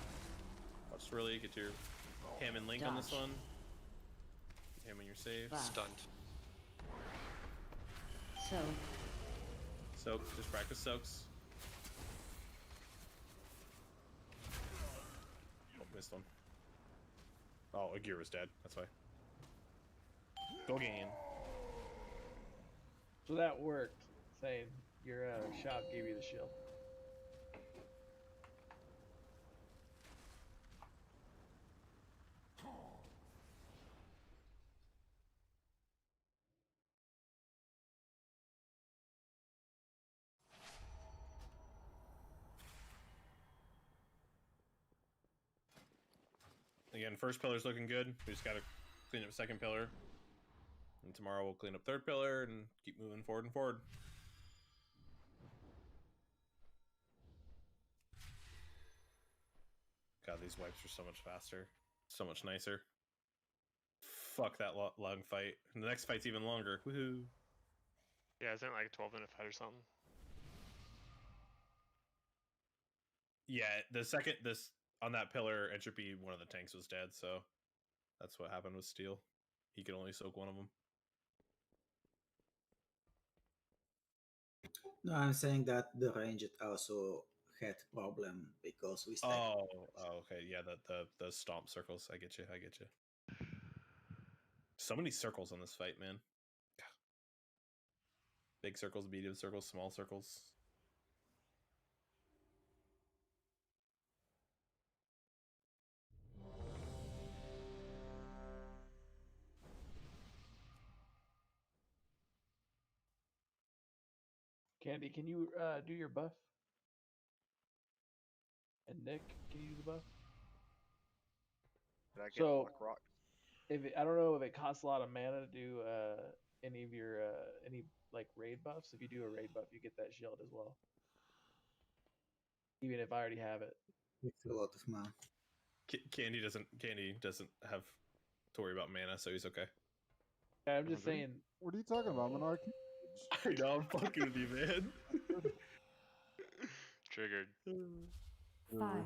Speaker 1: Watch Swirly, get your Ham and Link on this
Speaker 5: Dodge.
Speaker 1: one. Get Ham when you're safe.
Speaker 5: Buff.
Speaker 2: Stunned.
Speaker 5: So,
Speaker 1: Soak, just practice soaks. Oh, missed one. Oh, Agira's dead, that's why. Go gain.
Speaker 3: So that worked. Saying your shop gave you the shield.
Speaker 1: Again, first pillar's looking good. We just gotta clean up second pillar. And tomorrow we'll clean up third pillar and keep moving forward and forward. God, these wipes are so much faster. So much nicer. Fuck that long fight. And the next fight's even longer. Woohoo.
Speaker 10: Yeah, isn't it like a 12-minute fight or something?
Speaker 1: Yeah, the second this on that pillar, Entropy, one of the tanks was dead, so that's what happened with Steel. He could only soak one of them.
Speaker 7: No, I'm saying that the ranged also had problem because we stacked.
Speaker 1: Oh, okay. Yeah, the stomp circles. I get you. I get you. So many circles on this fight, man. Big circles, medium circles, small circles.
Speaker 3: Candy, can you do your buff? And Nick, can you do the buff?
Speaker 12: Did I get
Speaker 3: So,
Speaker 12: Black Rock?
Speaker 3: I don't know if it costs a lot of mana to do any of your any like raid buffs. If you do a raid buff, you get that shield as well. Even if I already have it.
Speaker 7: It's a lot of mana.
Speaker 1: Candy doesn't have to worry about mana, so he's okay.
Speaker 3: Yeah, I'm just saying.
Speaker 6: What are you talking about, Monarchy?
Speaker 1: I know, I'm fucking with you, man.
Speaker 10: Triggered.
Speaker 8: 5,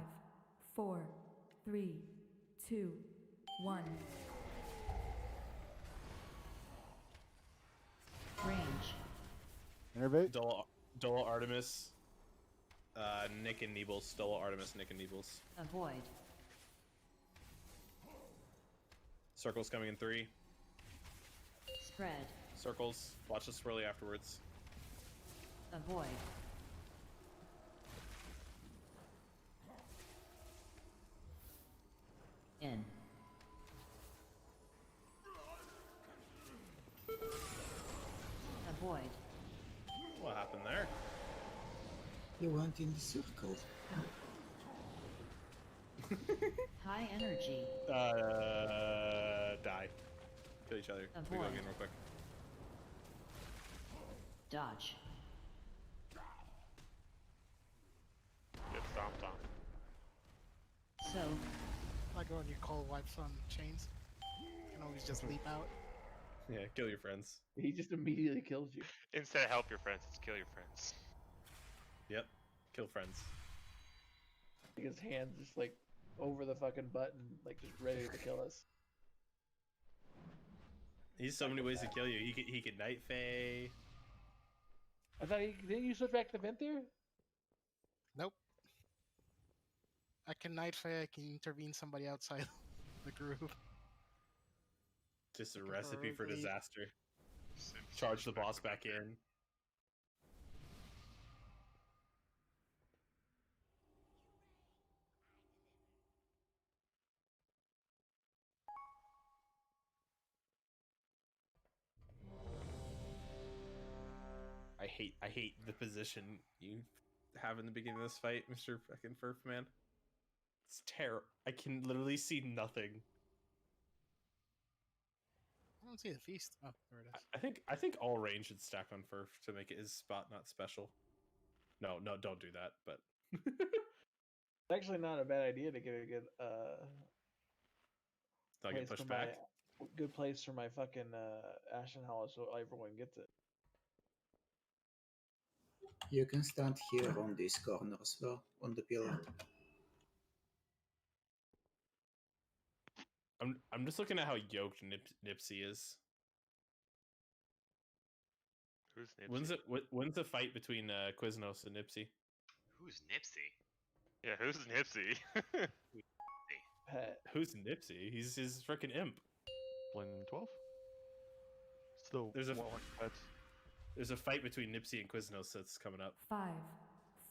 Speaker 8: 4, 3, 2, 1.
Speaker 5: range.
Speaker 6: Innervate.
Speaker 1: Dola Artemis. Nick and Neebles. Dola Artemis, Nick and Neebles.
Speaker 5: Avoid.
Speaker 1: Circles coming in 3.
Speaker 5: Spread.
Speaker 1: Circles. Watch the swirly afterwards.
Speaker 5: Avoid. In. Avoid.
Speaker 1: What happened there?
Speaker 7: He went in the circle.
Speaker 5: High energy.
Speaker 1: Die. Kill each other. We go
Speaker 5: Avoid.
Speaker 1: again real quick.
Speaker 5: Dodge.
Speaker 10: Get stomped on.
Speaker 5: So.
Speaker 13: Like when you call wipes on chains, you can always just leap out.
Speaker 1: Yeah, kill your friends.
Speaker 3: He just immediately kills you.
Speaker 10: Instead of help your friends, it's kill your friends.
Speaker 1: Yep. Kill friends.
Speaker 3: Like his hands just like over the fucking button, like just ready to kill us.
Speaker 1: He's so many ways to kill you. He could Night Fae.
Speaker 3: I thought didn't you switch back to Venthyr?
Speaker 13: Nope. I can Night Fae, I can intervene somebody outside the group.
Speaker 1: Just a recipe for
Speaker 13: Preferably-
Speaker 1: disaster. Charge the boss back in. I hate the position you have in the beginning of this fight, Mr. fucking Furf man. It's terrible. I can literally see nothing.
Speaker 13: I don't see the feast. Oh, there it is.
Speaker 1: I think all range should stack on Furf to make it his spot not special. No, don't do that, but
Speaker 3: It's actually not a bad idea to get a good
Speaker 1: I'll get
Speaker 3: place
Speaker 1: pushed
Speaker 3: for my
Speaker 1: back.
Speaker 3: good place for my fucking Ashen Hollow so everyone gets it.
Speaker 7: You can stand here on this corner as well, on the pillar.
Speaker 1: I'm just looking at how yoked Nipsey is.
Speaker 10: Who's Nipsey?
Speaker 1: When's the fight between Quiznos and Nipsey?
Speaker 14: Who's Nipsey?
Speaker 10: Yeah, who's Nipsey?
Speaker 3: Pet.
Speaker 1: Who's Nipsey? He's his freaking imp.
Speaker 4: Playing in 12. Still,
Speaker 1: There's a fight between Nipsey and Quiznos that's coming up.
Speaker 8: 5,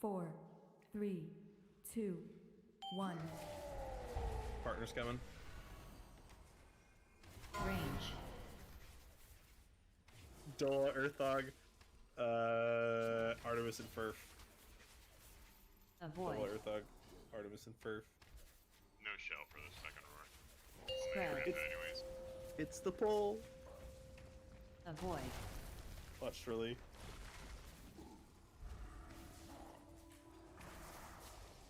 Speaker 8: 4, 3, 2, 1.
Speaker 1: Partner's coming.
Speaker 5: Range.
Speaker 1: Dola, Earthog, Artemis and Furf.
Speaker 5: Avoid.
Speaker 1: Dola, Earthog, Artemis and Furf.
Speaker 16: No shell for the second roar.
Speaker 5: Spread.
Speaker 16: Anyways.
Speaker 1: It's the pull.
Speaker 5: Avoid.
Speaker 1: Watch Shirley.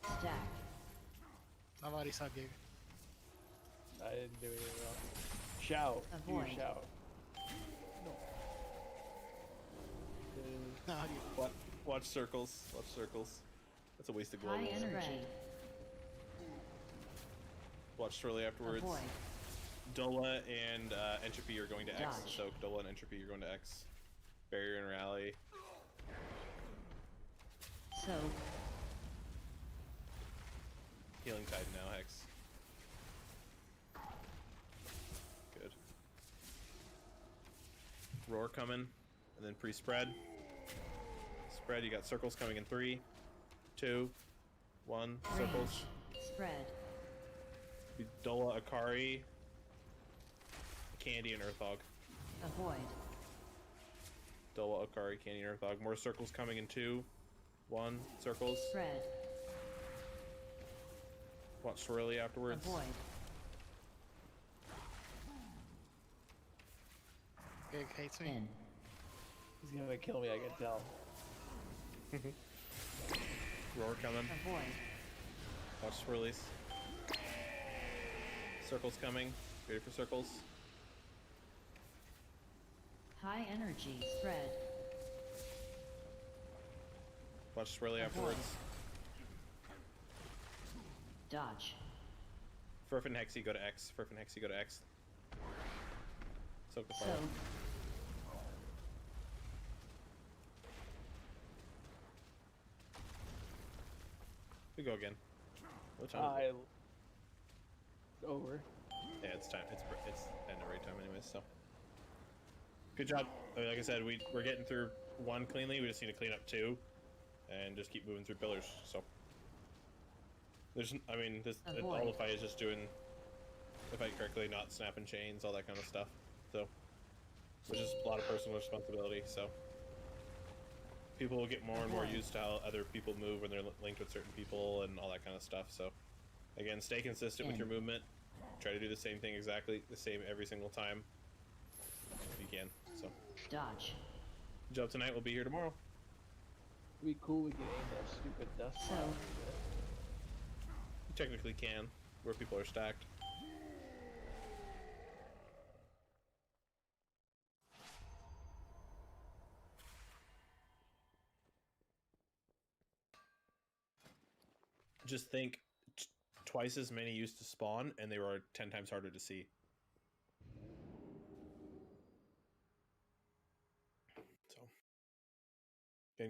Speaker 5: Stack.
Speaker 13: I've already saw Gig.
Speaker 3: I didn't do anything wrong. Shout.
Speaker 5: Avoid.
Speaker 3: You shout.
Speaker 13: No,
Speaker 1: Watch circles. Watch circles. That's a waste of
Speaker 5: High
Speaker 1: globals.
Speaker 5: energy.
Speaker 1: Watch Shirley afterwards.
Speaker 5: Avoid.
Speaker 1: Dola and Entropy are going to X.
Speaker 5: Dodge.
Speaker 1: So Dola and Entropy are going to X. Barrier and Rally.
Speaker 5: Soak.
Speaker 1: Healing Tide now, Hex. Good. Roar coming. And then pre-spread. Spread, you got circles coming in 3, 2, 1. Circles.
Speaker 5: Range. Spread.
Speaker 1: Dola, Akari, Candy, and Earthog.
Speaker 5: Avoid.
Speaker 1: Dola, Akari, Candy, and Earthog. More circles coming in 2, 1. Circles.
Speaker 5: Spread.
Speaker 1: Watch Swirly afterwards.
Speaker 5: Avoid.
Speaker 13: Gig hates me.
Speaker 5: In.
Speaker 3: He's gonna kill me, I can tell.
Speaker 1: Roar coming.
Speaker 5: Avoid.
Speaker 1: Watch Swirlies. Circles coming. Ready for circles.
Speaker 5: High energy. Spread.
Speaker 1: Watch Swirly afterwards.
Speaker 5: Dodge.
Speaker 1: Furf and Hexy go to X. Furf and Hexy go to X. Soak the
Speaker 5: Soak.
Speaker 1: follow. We go again. What time is it?
Speaker 3: Over.
Speaker 1: Yeah, it's time. It's end of raid time anyways, so. Good job. Like I said, we're getting through 1 cleanly. We just need to clean up 2. And just keep moving through pillars, so. There's, I mean, all the fight is just doing the fight correctly, not snapping chains, all that kind of stuff. So, which is a lot of personal responsibility, so. People will get more and more used to how other people move when they're linked with certain people and all that kind of stuff, so. Again, stay consistent with your movement. Try to do the same thing exactly the same every single time. If you can, so.
Speaker 5: Dodge.
Speaker 1: Good job tonight, we'll be here tomorrow.
Speaker 3: It'd be cool we could aim that stupid dust
Speaker 5: So.
Speaker 3: bomb.
Speaker 1: You technically can, where people are stacked. Just think, twice as many used to spawn, and they were 10 times harder to see.